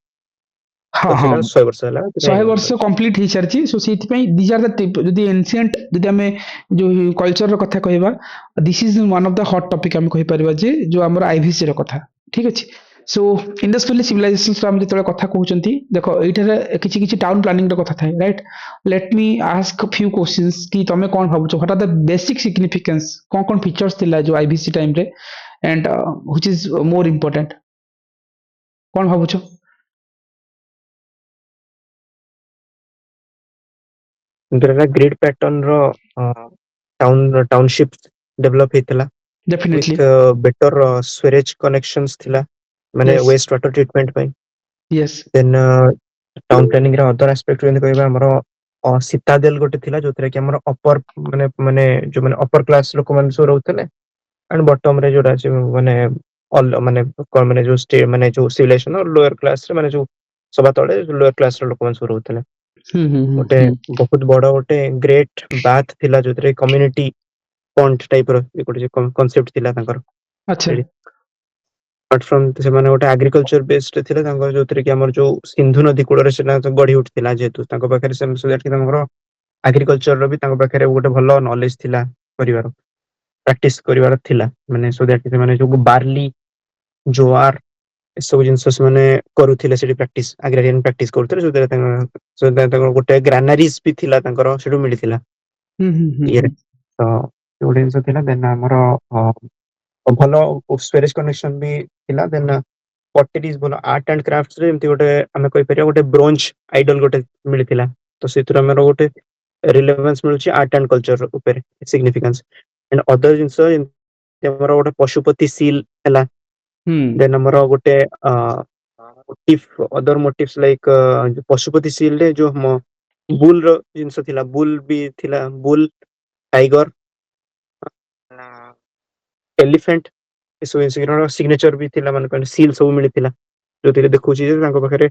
हाँ हाँ 100 वर्ष हला 100 वर्ष कंप्लीट ही सारची सो सेति पई दीज आर द जदी एंशिएंट जदी हमें जो कल्चर रो कथा कहबा this is one of the hot topic हम कहि परबा जे जो हमर आईवीसी रो कथा ठीक अछि सो इंडस वैली सिविलाइजेशंस हम जेतले कथा कहउचंती देखो एठारे किछि किछि टाउन प्लानिंग रो कथा थाए right let me ask few questions कि तमे कोन भाबुछ what are the basic significance कोन फीचर्स थिला जो आईबीसी टाइम रे and which is more important कोन भाबुछ there are grid pattern ro township develop हेतला डेफिनेटली with better sewage connections thila mane yes waste water treatment ପାଇଁ यस then टाउन प्लानिंग ର अदर एस्पेक्ट जेंति कहबा हमरो सीतादेल गोटे थिला जोतरे कि हमरो अपर माने माने जो माने अपर क्लास लोक माने सो रहउतले एंड बॉटम रे जोटा छै माने ऑल माने कोन माने जो स्टे माने जो सिविलाइजेशन और लोअर क्लास रे माने जो सभा तळे लोअर क्लास रो लोक माने सो रहउतले गोटे बहुत बड़ गोटे ग्रेट बाथ थिला जोतरे कम्युनिटी पॉइंट टाइप रो गोटे कांसेप्ट थिला तांकर अच्छा apart from ସେମାନେ ଗୋଟେ agriculture based ଥିଲେ ତାଙ୍କର ଯୋଉଥିରେ କି ଆମର ଯୋଉ ସିନ୍ଧୁ ନଦୀ କୂଳରେ ସେଟା ଗଢି ଉଠିଥିଲା ଯେହେତୁ ତାଙ୍କ ପାଖରେ so that କି ତାଙ୍କର agriculture ର ବି ତାଙ୍କ ପାଖରେ ଗୋଟେ ଭଲ knowledge ଥିଲା କରିବାର ପ୍ରାକ୍ଟିସ କରିବାର ଥିଲା ମାନେ so that କି ସେମାନେ ଯୋଉ ବାର୍ଲି ଜୋଆର ଏସବୁ ଜିନିଷ ସେମାନେ କରୁଥିଲେ ସେଠି ପ୍ରାକ୍ଟିସ agrarian ପ୍ରାକ୍ଟିସ କରୁଥିଲେ ତାଙ୍କର ଗୋଟେ ଗ୍ରାନାରିଜ ବି ଥିଲା ତାଙ୍କର ସେଠୁ ମିଳିଥିଲା ଇଏରେ ତ ଗୋଟେ ଜିନିଷ ଥିଲା ଦେନ୍ ଆମର ଭଲ ସ୍ୱେରେଜ କନେକ୍ସନ ବି ଥିଲା ଦେନ୍ ପଟେରିଜ ଭଲ ଆର୍ଟ ଆଣ୍ଡ କ୍ରାଫ୍ଟସ ରେ ଏମିତି ଗୋଟେ ଆମେ କହିପାରିବା ଗୋଟେ ବ୍ରୋଞ୍ଜ ଆଇଡଲ ଗୋଟେ ମିଳିଥିଲା ତ ସେଥିରୁ ଆମର ଗୋଟେ ରିଲେଭାନ୍ସ ମିଳୁଛି ଆର୍ଟ ଆଣ୍ଡ କଲଚର ଉପରେ ସିଗ୍ନିଫିକାନ୍ସ ଏଣ୍ଡ ଅଦର ଜିନିଷ ଆମର ଗୋଟେ ପଶୁପତି ସିଲ୍ ହେଲା ଦେନ୍ ଆମର ଗୋଟେ motif other motifs like Pashupati seal ରେ ଯୋଉ ବୁଲ ର ଜିନିଷ ଥିଲା ବୁଲ ବି ଥିଲା ବୁଲ टाइगर एलिफेंट एसବୁ ଜିନିଷର ସିଗ୍ନେଚର ବି ଥିଲା ମାନେ କହିଲେ ସିଲ୍ ସବୁ ମିଳିଥିଲା ଯୋଉଥିରେ ଦେଖୁଛି ଯେ ତାଙ୍କ ପାଖରେ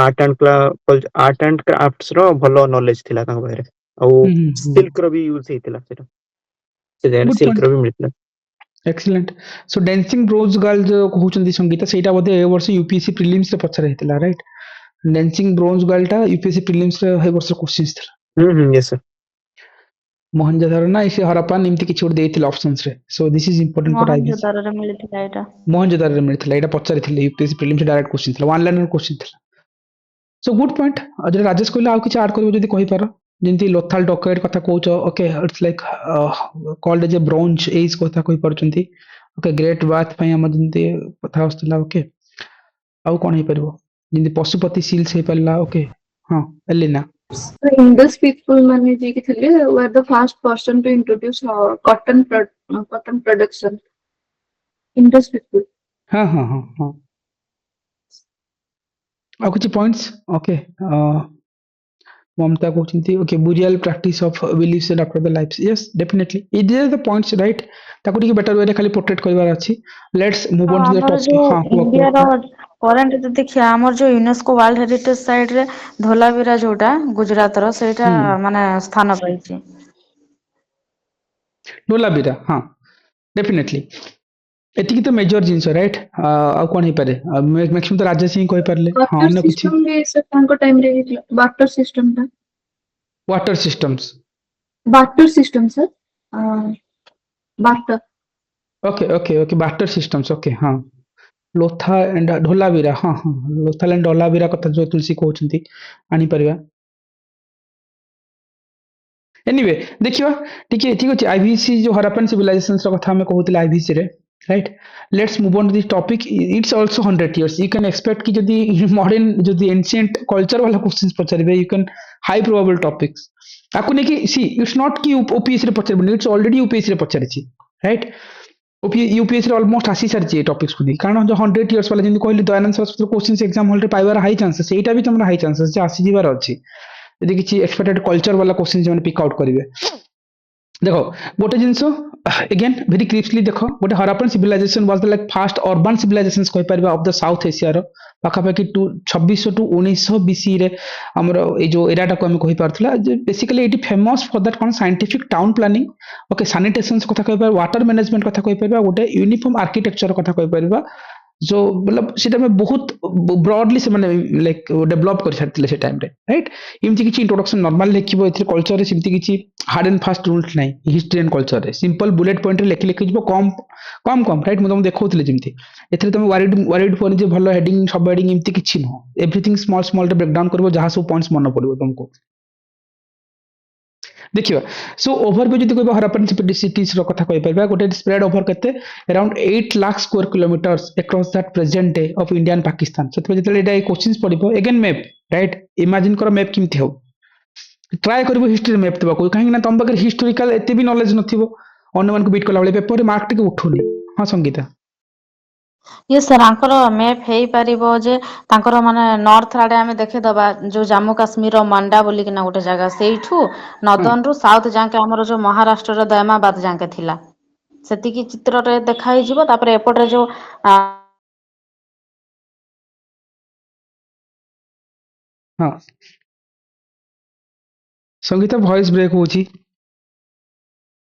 ଆର୍ଟ ଆଣ୍ଡ କ୍ରାଫ୍ଟସ ର ଭଲ ନଲେଜ ଥିଲା ତାଙ୍କ ପାଖରେ ଆଉ ସିଲ୍କ ର ବି ୟୁଜ ହେଇଥିଲା ସେଟା ସେ ଜାଗାରେ गुड ସିଲ୍କ पॉइंट ର ବି ମିଳିଥିଲା एक्सीलेंट सो डांसिंग रोज गर्ल जो कहउचंती संगीता सेटा बोधे ए वर्ष यूपीएससी प्रीलिम्स रे पछरे हेतला राइट डांसिंग ब्रोंज गर्ल टा यूपीएससी प्रीलिम्स रे हे वर्ष क्वेश्चंस थिला यस सर मोहनजोदारो ना इसे हरप्पन एमती किछि गोटे देइथिला ऑप्शंस रे so this is important for IVC ମହେଞ୍ଜୋଦାରୋରେ ମିଳିଥିଲା ଏଇଟା। मोहनजोदारो रे मिलथिला एटा पछरिथिले यूपीएससी प्रीलिम्स डायरेक्ट क्वेश्चन थिला वन लाइनर क्वेश्चन थिला so good point Ajay Rajesh कहले आउ किछि ऐड करबो जदी कहि पारो जेंती लोथाल डॉकेट कथा कहउछ okay it's like called as a bronze age कथा कहि पारचंती ओके ग्रेट बाथ पई हम जेंती कथा आस्तला ओके आउ कोन हे परबो जेंती पशुपति सील्स हे परला ओके हां एलिना So Indus people माने जे कि थे were the first person to introduce cotton production. Indus people. हां हां हां हां आउ किछि पॉइंट्स ओके ममता कहउचंती okay burial practice of believes and after the life yes definitely it is the points right ताको टिके बेटर वे रे खाली पोर्ट्रेट करबार अछि let's move on to the ଆମର टॉपिक ଯୋଉ हां ଇଣ୍ଡିଆର କରେଣ୍ଟ ଯଦି ଦେଖିବା ଆମର ଯୋଉ ୟୁନେସ୍କୋ ୱାର୍ଲଡ ହେରିଟେଜ ସାଇଟ୍ ରେ ଧୋଲାବିରା ଯୋଉଟା ଗୁଜରାତର ସେଇଟା ମାନେ ସ୍ଥାନ ପାଇଛି। डोलाबिरा हां डेफिनेटली एतिकी तो मेजर जिंस राइट आ कोन हे पारे मैक्सिमम तो राजेश सिंह कहि पारले हां Water अन्य किछि system भी से तांको टाइम रे वाटर सिस्टम था water systems water system sir water okay okay okay water systems okay हां लोथा एंड ढोलाबिरा हां हां लोथाल एंड ढोलाबिरा कथा जो तुलसी कहउचंती आनी परिबा एनीवे देखियो ठीक अछि आईबीसी जो हरप्पन सिविलाइजेशंस रो कथा हम कहउतिले आईबीसी रे right let's move on to this topic it's also 100 years you can expect कि जदी मॉडर्न जदी एंशिएंट कल्चर वाला क्वेश्चंस पचरबे you can high probable topics आकु ने कि सी इट्स नॉट कि ओपीएससी रे पचरबे इट्स ऑलरेडी यूपीएससी रे पचरछि राइट यूपीएससी रे ऑलमोस्ट आसी सारछि टॉपिक्स खुदी कारण जो 100 इयर्स वाला जदी कहली Dayanand Saraswati questions exam hall रे पाइबार हाई चांसेस सेटा भी तमरा हाई चांसेस जे आसी जिबार अछि यदि किसी एक्सपेक्टेड कल्चर वाला क्वेश्चन जो पिक आउट करेंगे देखो गोटे जिनस अगेन वेरी क्रिस्पली देखो गोटे Harappan civilisation was the like first urban civilisations कहि परबा ऑफ द साउथ एशिया रो पाखापाखि 2600 टू 1900 बीसी रे हमर ए जो एरियाटा को हम कहि पारथला जे basically it famous for that कोन scientific town planning okay sanitations कथा कहि परबा वाटर मैनेजमेंट कथा कहि परबा गोटे यूनिफॉर्म आर्किटेक्चर कथा कहि परबा जो मतलब सेटा में बहुत ब्रॉडली से माने लाइक डेवलप कर सारथिले से टाइम रे राइट इमति किछि इंट्रोडक्शन नॉर्मल लेखिबो एथि कल्चर रे सिमति किछि हार्ड एंड फास्ट रूल्स नै हिस्ट्री एंड कल्चर रे सिंपल बुलेट पॉइंट रे लेखि लेखि जिवो कम कम कम राइट म तुम देखौथिले जिमति एथि तुम वरीड फोन जे भलो हेडिंग सब हेडिंग इमति किछि न एवरीथिंग स्मॉल स्मॉल रे ब्रेक डाउन करबो जहां सब पॉइंट्स मन पड़िबो तुमको देखिए सो ओवरव्यू जदि कहबा हरप्पन सिटीज रो कथा कहि परबा गोटे स्प्रेड ओवर केते around 8 lakh square kilometres across that present day of India and Pakistan सतबे जतले एटा क्वेश्चंस पडिबो अगेन मैप राइट इमेजिन करो मैप किमथि हो ट्राई करबो हिस्ट्री मैप देबा को काहे ना तम बगर हिस्टोरिकल एते भी नॉलेज नथिबो अन्य मान को बीट कला बेले पेपर रे मार्क टिके उठुनी हां संगीता ये सर आंकर मैप हेई पारिबो जे तांकर माने नॉर्थ आडे आमे देखे दबा जो जम्मू काश्मीर रो मंडा बोली किना गोटे जगह सेइठू हां नदन रु साउथ जाके हमर जो महाराष्ट्र रो दयमाबाद जाके थिला सेतिकी चित्र रे देखाई जिवो तापर एपटे जो हां संगीता वॉइस ब्रेक होची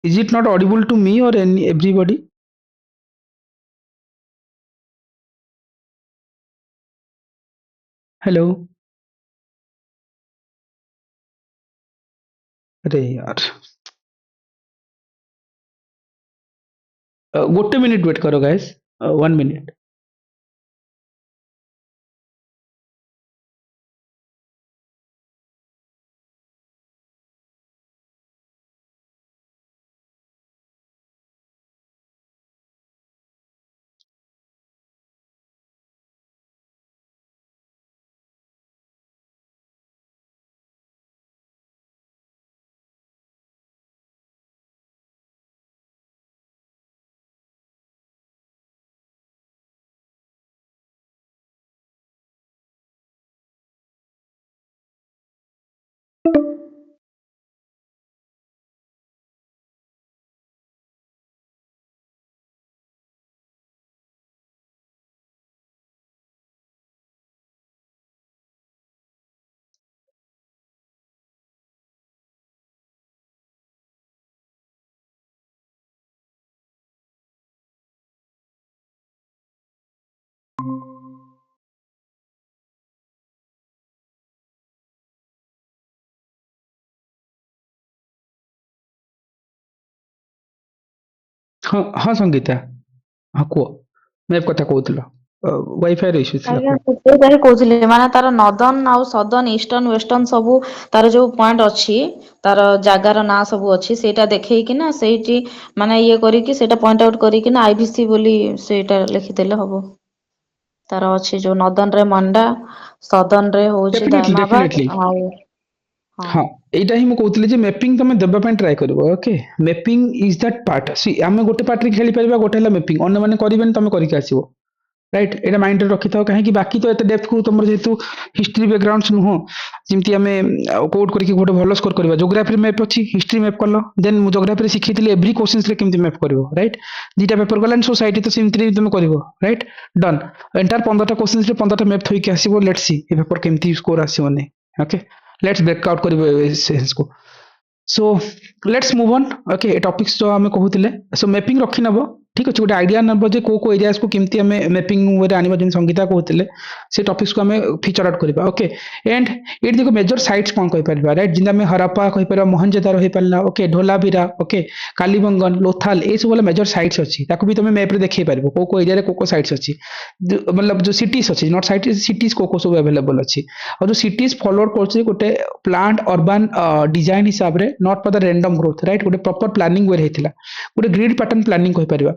is it not audible to me और एनी एवरीबॉडी हेलो अरे यार गोटे मिनिट वेट करो गाइस 1 मिनट हाँ हाँ संगीता हाँ कुह मैप कथा कहूथिल वाईफाई रो इश्यू थिला आज्ञा कुह ସେଇଟା ହିଁ କହୁଥିଲି ମାନେ ତାର ନଦର୍ନ ଆଉ ସଦର୍ନ ଇଷ୍ଟର୍ନ ୱେଷ୍ଟର୍ନ ସବୁ ତାର ଯୋଉ ପଏଣ୍ଟ ଅଛି ତାର ଜାଗାର ନାଁ ସବୁ ଅଛି ସେଇଟା ଦେଖେଇକିନା ସେଇଠି ମାନେ ଇଏ କରିକି ସେଇଟା ପଏଣ୍ଟ ଆଉଟ୍ କରିକିନା ଆଇଭିସି ବୋଲି ସେଇଟା ଲେଖିଦେଲେ ହବ ତାର ଅଛି ଯୋଉ ନଦର୍ନ ରେ ମଣ୍ଡା ସଦର୍ନ ରେ ହଉଛି डेफिनेटली ଦୟମାବାଦ डेफिनेटली ଆଉ ହଁ हाँ एटा ही मु कहूथिले जे मैपिंग तमे देबा ପାଇଁ ट्राई करबो okay mapping is that part C आमे गोटे पार्ट रे खेली परबा गोटे हला मैपिंग अन्य माने करिबेन तमे करि के आसीबो राइट एटा माइंड रे रखि थाओ काहे कि बाकी तो एते डेप्थ को तमर जेतु हिस्ट्री बैकग्राउंड्स नु हो जिमती आमे कोड करके गोटे भलो स्कोर करबा ज्योग्राफी मैप अछि हिस्ट्री मैप करलो देन मु ज्योग्राफी रे सिखिथिले एवरी क्वेश्चंस रे केमती मैप करबो राइट जीटा पेपर गलन सोसाइटी तो सिमती तमे करबो राइट डन एंटायर 15 टा क्वेश्चंस रे 15 टा मैप थई के आसीबो लेट्स सी ए पेपर केमती स्कोर आसीबो ने ओके लेट्स ब्रेकआउट करबो सेंस को सो let's move on okay topics जो हमें कहूतिले सो मैपिंग रखि नबो ठीक अछि गोटे आइडिया नबो जे को एरियाज को केमती हमें मैपिंग वे आनिबा जिन संगीता कहूतिले से टॉपिक्स को हमें फीचर आउट करबा ओके एंड इट देखो मेजर साइट्स कोन कहि परबा राइट जिंदा में हरप्पा कहि परबा मोहनजोदारो हे परला ओके ढोलावीरा ओके कालीबंगन लोथाल ए सब वाला मेजर साइट्स अछि ताको भी तमे मैप रे देखै परबो को एरिया रे को साइट्स अछि मतलब जो सिटीज अछि नॉट साइट्स सिटीज को सब अवेलेबल अछि और जो सिटीज फॉलोड करछि गोटे प्लांट अर्बन डिजाइन हिसाब रे not for the random growth right गोटे प्रॉपर प्लानिंग वे हेतिला गोटे ग्रिड पैटर्न प्लानिंग कहि परबा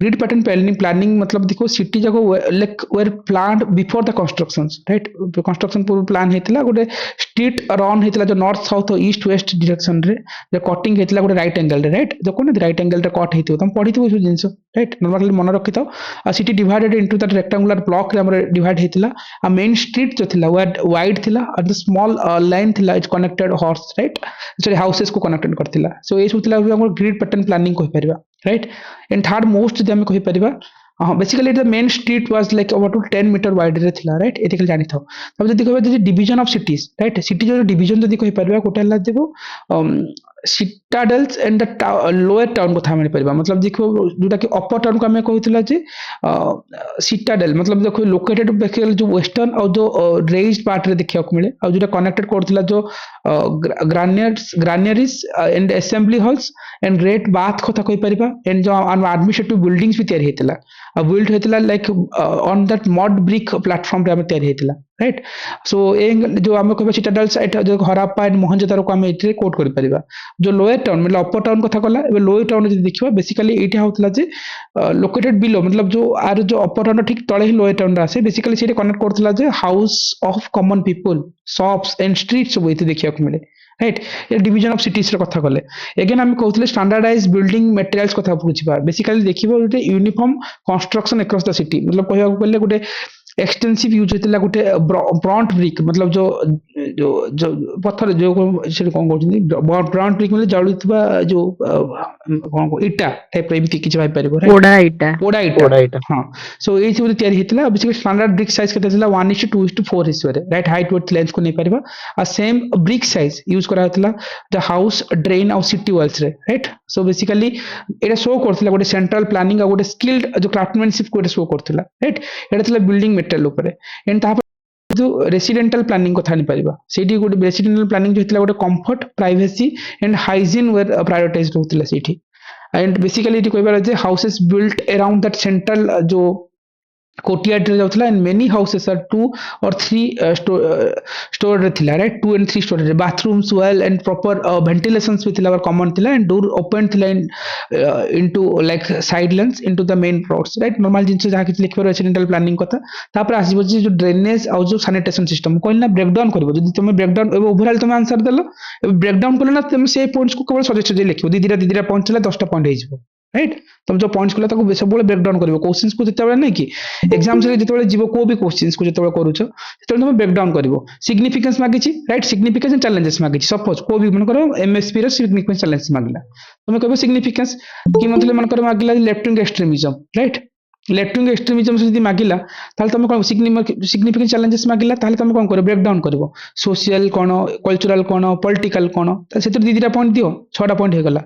ग्रिड पैटर्न प्लानिंग मतलब देखो सिटी जाको like were planned before the constructions right construction पूर्व प्लान हेतिला गोटे स्ट्रीट रन हेतिला जो north south east west direction रे जो कटिंग हेतिला गोटे राइट एंगल रे राइट जो कोन राइट एंगल रे कट हेतियो तुम पढिथिबो सब जिंस राइट नॉर्मली मन रखि थाओ आ city divided into that rectangular block रे हमर डिवाइड हेतिला आ मेन स्ट्रीट जो थिला वाइड थिला और द स्मॉल लाइन थिला is connected horse right sorry houses को कनेक्टेड करथिला सो ए सुतिला हमर ग्रिड पैटर्न प्लानिंग कहि परबा राइट एंड थर्ड मोस्ट जे हम कहि परबा हाँ basically the main street was like about 10 metre wide रे थिला राइट एथिकल जानि थाओ तब जदी कहबा जे division of cities right city जो डिवीजन जदी कहि परबा कोटा हला देखो citadels and the lower town को मिल परिबा मतलब देखो जोटा कि अपर टाउन को हमें कहूथिला जे citadel मतलब देखो लोकेटेड बेसिकली जो वेस्टर्न और जो रेज्ड पार्ट रे देखिया को मिले और जोटा कनेक्टेड करथिला जो granaries and assembly halls and great bath कथा कहि परिबा एंड जो एडमिनिस्ट्रेटिव बिल्डिंग्स भी तैयार हेतिला बिल्ड हेतिला like on that mud brick platform रे हम तैयार हेतिला राइट सो ए जो हम कहबा citadel साइट जो हराप्पा एंड मोहनजोदारो को हम एटे कोट करि परिबा जो लोअर टाउन मतलब अपर टाउन कथा कला एबे लोअर टाउन जे देखिबा बेसिकली एटा होतला जे लोकेटेड बिलो मतलब जो आर जो अपर टाउन ठीक तळे ही लोअर टाउन आसे बेसिकली सेटे कनेक्ट करथला जे house of common people shops and streets सब एते देखिया को मिले राइट ये डिवीजन ऑफ सिटीज रे कथा कले अगेन हम कहथले स्टैंडर्डाइज बिल्डिंग मटेरियल्स कथा बुझिबा बेसिकली देखिबो गोटे uniform construction across the city मतलब कहया को पहले गोटे एक्सटेंसिव यूज होता गोटे ब्रॉन्ट ब्रिक मतलब जो जो जो पत्थर जो से कौन कहते ब्रॉन्ट ब्रिक मतलब जलुवा जो कौन इटा टाइप एमती किछ भाई परिबो पोड़ा इटा पोड़ा इटा हां सो ए सब तयारी हेतला बेसिकली स्टैंडर्ड ब्रिक साइज केते थिला 1:2:4 रेशियो रे राइट हाइट विड्थ लेंथ को नहीं परिबा आ सेम ब्रिक साइज यूज करा हेतला द हाउस ड्रेन और सिटी वॉल्स रे राइट सो बेसिकली एटा शो करथिला गोटे सेंट्रल प्लानिंग और गोटे स्किल्ड जो क्राफ्टमैनशिप को शो करथिला राइट एटा थिला बिल्डिंग मेटेरियल ऊपर एंड ता जो रेसिडेंटल प्लानिंग को थानी परिबा सेठी गोटे रेसिडेंटल प्लानिंग जो हितला गोटे comfort privacy and hygiene were prioritized होतला सेठी एंड बेसिकली इट कहबार जे houses built around that central जो कोर्टयार्ड रे जाउथला and many houses are 2 or 3 store रे थिला राइट 2 and 3 स्टोर रे bathrooms well and proper ventilations भी थिला कॉमन थिला एंड डोर ओपन थिला into like side lanes into the main roads right normal जिंस जहा कि लिखबर रेसिडेंटल प्लानिंग कथा तापर आसीबो जे जो ड्रेनेज और जो सैनिटेशन सिस्टम कहलना ब्रेक डाउन करबो जदि तुम ब्रेक डाउन ओवरऑल तुम आंसर देलो ब्रेक डाउन करले ना तुम से पॉइंट्स को केवल सजेस्ट जे लिखबो दीदीरा पॉइंट चला 10 टा पॉइंट हे जिवो राइट तुम जो पॉइंट्स को ताको सब ब्रेक डाउन करबो क्वेश्चंस को जते नहीं कि एग्जाम से जते जीवो को भी क्वेश्चंस को जते करूछ तते तुम ब्रेक डाउन करबो सिग्निफिकेंस मागिछि राइट सिग्निफिकेंस एंड चैलेंजेस मागिछि सपोज को भी मन करो एमएसपी रो सिग्निफिकेंस चैलेंज मागिला तुम कहबो सिग्निफिकेंस कि मतलब मन करो मागिला left wing extremism right left wing extremism से यदि मागिला ताले तुम कोन सिग्निफिकेंस चैलेंजेस मागिला ताले तुम कोन करो ब्रेक डाउन करबो सोशल कोन कल्चरल कोन पॉलिटिकल कोन से दीदीरा पॉइंट दियो 6टा पॉइंट हे गला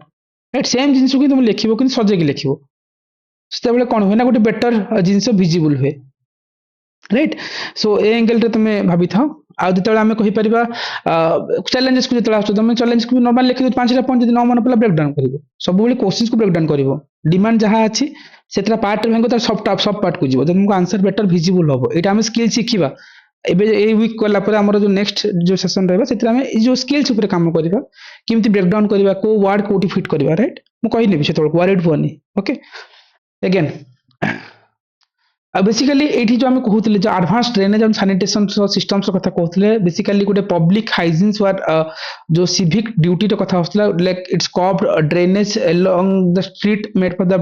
राइट सेम जिंस को तुम लिखिबो कि सजे के लिखिबो सेते बेले कोन होय ना गोटे बेटर जिंस विजिबल हुए राइट सो ए एंगल रे तुम भाबी था आ जतले हमें कहि परिबा चैलेंजेस को जतले आछो तुम चैलेंज को नॉर्मल लिखि 5टा पॉइंट जदि न मन पला ब्रेक डाउन करिवो सब बेले क्वेश्चंस को ब्रेक डाउन करिवो डिमांड जहा अछि सेतरा पार्ट भेंगो त सब पार्ट को जीवो तुमको आंसर बेटर विजिबल होबो एटा हमें स्किल सिखिबा एबे ए वीक कला पर हमर जो नेक्स्ट जो सेशन रहबा सेतरा हमें जो स्किल्स ऊपर काम करिबा किमति ब्रेक डाउन करिबा को वर्ड कोटी फिट करिबा राइट मु कहि नेबि सेतोल वर्ड होनी ओके अगेन बेसिकली एठी जो हम कहउतले जो advance drainage and sanitation systems कथा कहउतले बेसिकली गोटे पब्लिक हाइजीन्स वर जो सिविक ड्यूटी रो कथा होतला like it's covered drainage along the street made for the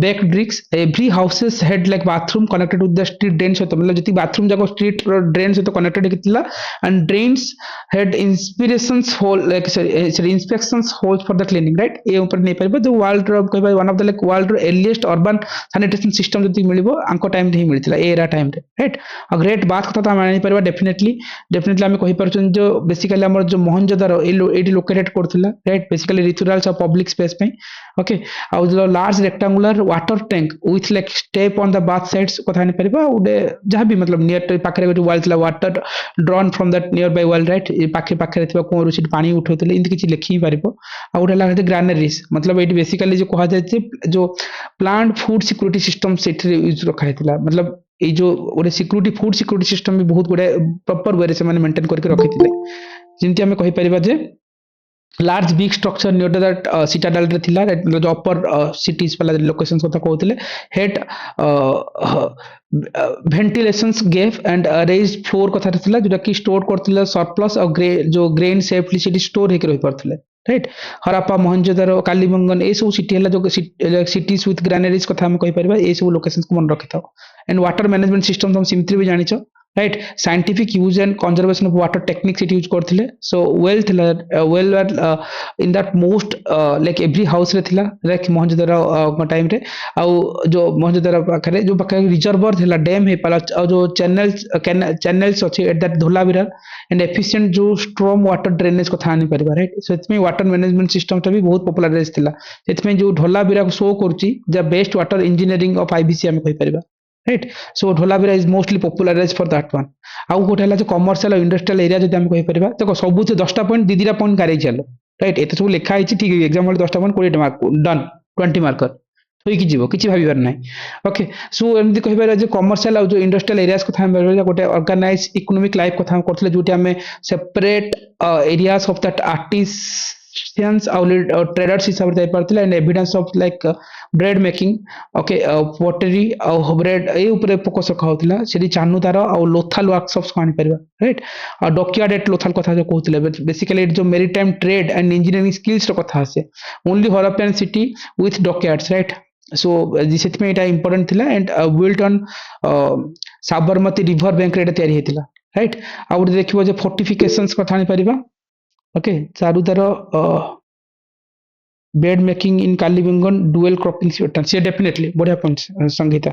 back bricks every houses had like bathroom connected with the street drain से मतलब जति बाथरूम जाको स्ट्रीट ड्रेन से तो कनेक्टेड कितला and drains had inspirations hole like sorry inspections holes for the cleaning right ए ऊपर नहीं परबो जो वर्ल्ड रो कहबा one of the like world रो अर्लीस्ट अर्बन सैनिटेशन सिस्टम जति मिलिबो आंको टाइम रे मिलथिला एरा टाइम रे राइट अ ग्रेट बात कथा त मानि परबा डेफिनेटली हम कहि परछन जो बेसिकली हमर जो मोहनजोदारो एडी लोकेटेड करथिला right basically rituals of public space पे ओके आ जो large rectangular water tank with like step on the bath sides कथा नि परबा उडे जहां भी मतलब नियर पाखरे जो वाल थिला water drawn from that near by वाल राइट पाखरे थिबा को रुसी पानी उठौतले इंत किछि लिखि पारिबो आ उडे लागते ग्रानरीज मतलब एडी बेसिकली जो कहा जाय जो प्लांट फूड सिक्योरिटी सिस्टम सेठी यूज रखा हेतिला मतलब ए जो गोटे सिक्योरिटी फूड सिक्योरिटी सिस्टम भी बहुत गुडे प्रॉपर वे रे से माने मेंटेन करके रखिथिले जिंति हमें कहि परिबा जे large big structure near that citadel रे थिला मतलब जो अपर सिटीज वाला लोकेशंस कथा कहउतले हेड वेंटिलेशंस गेफ एंड रेज्ड फ्लोर कथा थिला जोटा कि स्टोर करथिला सरप्लस और जो ग्रेन सेफली सिटी स्टोर हेके रहि परथिले राइट हराप्पा मोहनजोदारो कालीबंगन ए सब सिटी हला जो सिटीज विथ ग्रानरीज कथा हम कहि परबा ए सब लोकेशंस को मन रखि थाओ एंड वाटर मैनेजमेंट सिस्टम हम सिमत्री भी जानिछो right scientific use and conservation of water techniques it use करथिले सो वेल थिला well in that most like every house रे थिला लाइक मोहनजोदड़ो टाइम रे आ जो मोहनजोदड़ो पाखरे जो पाखरे रिजर्वर थिला डैम हे पाला आ जो चैनल्स अछि at that Dholavira and efficient जो स्ट्रॉन्ग वाटर ड्रेनेज को थानी परिबा राइट सो इतमे वाटर मैनेजमेंट सिस्टम टा भी बहुत पॉपुलराइज थिला इतमे जो धोलावीरा को शो करची the best water engineering of IVC हम कहि परिबा right so Dholavira is mostly popularize for that one आउ गोटे है कमर्शियल इंडस्ट्रियल एरिया जब आम कहीपर देख सब 10टा पॉइंट दीटा पॉइंट गारे चल राइट एत सब लिखा है ठीक है एग्जाम 10टा पॉइंट 20 मार्क डन 20 मार्कर थोक जीव कि भावर ना ओके सो एमती कहीपर जो कमर्शियल जो इंडस्ट्रियल एरियाज कथा गोटे ऑर्गेनाइज इकोनॉमिक लाइफ कथा करते जो आम separate areas of that artisans traders हिसाब से जापारे and evidence of like bread making okay pottery bread ये फोकस रखा होता से चानू तार आ लोथाल वर्कशॉप्स को आनी परिबा राइट आ डॉकयार्ड एट लोथाल कथा जो कहते बेसिकली जो maritime trade and engineering skills रो कथा आसे only Harappan city with dockyards right so से इंपोर्टेंट थिला and built on Sabarmati river bank रे तैयारी हेतिला राइट आ गोटे देखिबो जे फोर्टिफिकेशंस कथा आनी परिबा ओके चारु तार bead making in Kalibangan dual cropping system से डेफिनेटली बढ़िया पॉइंट संगीता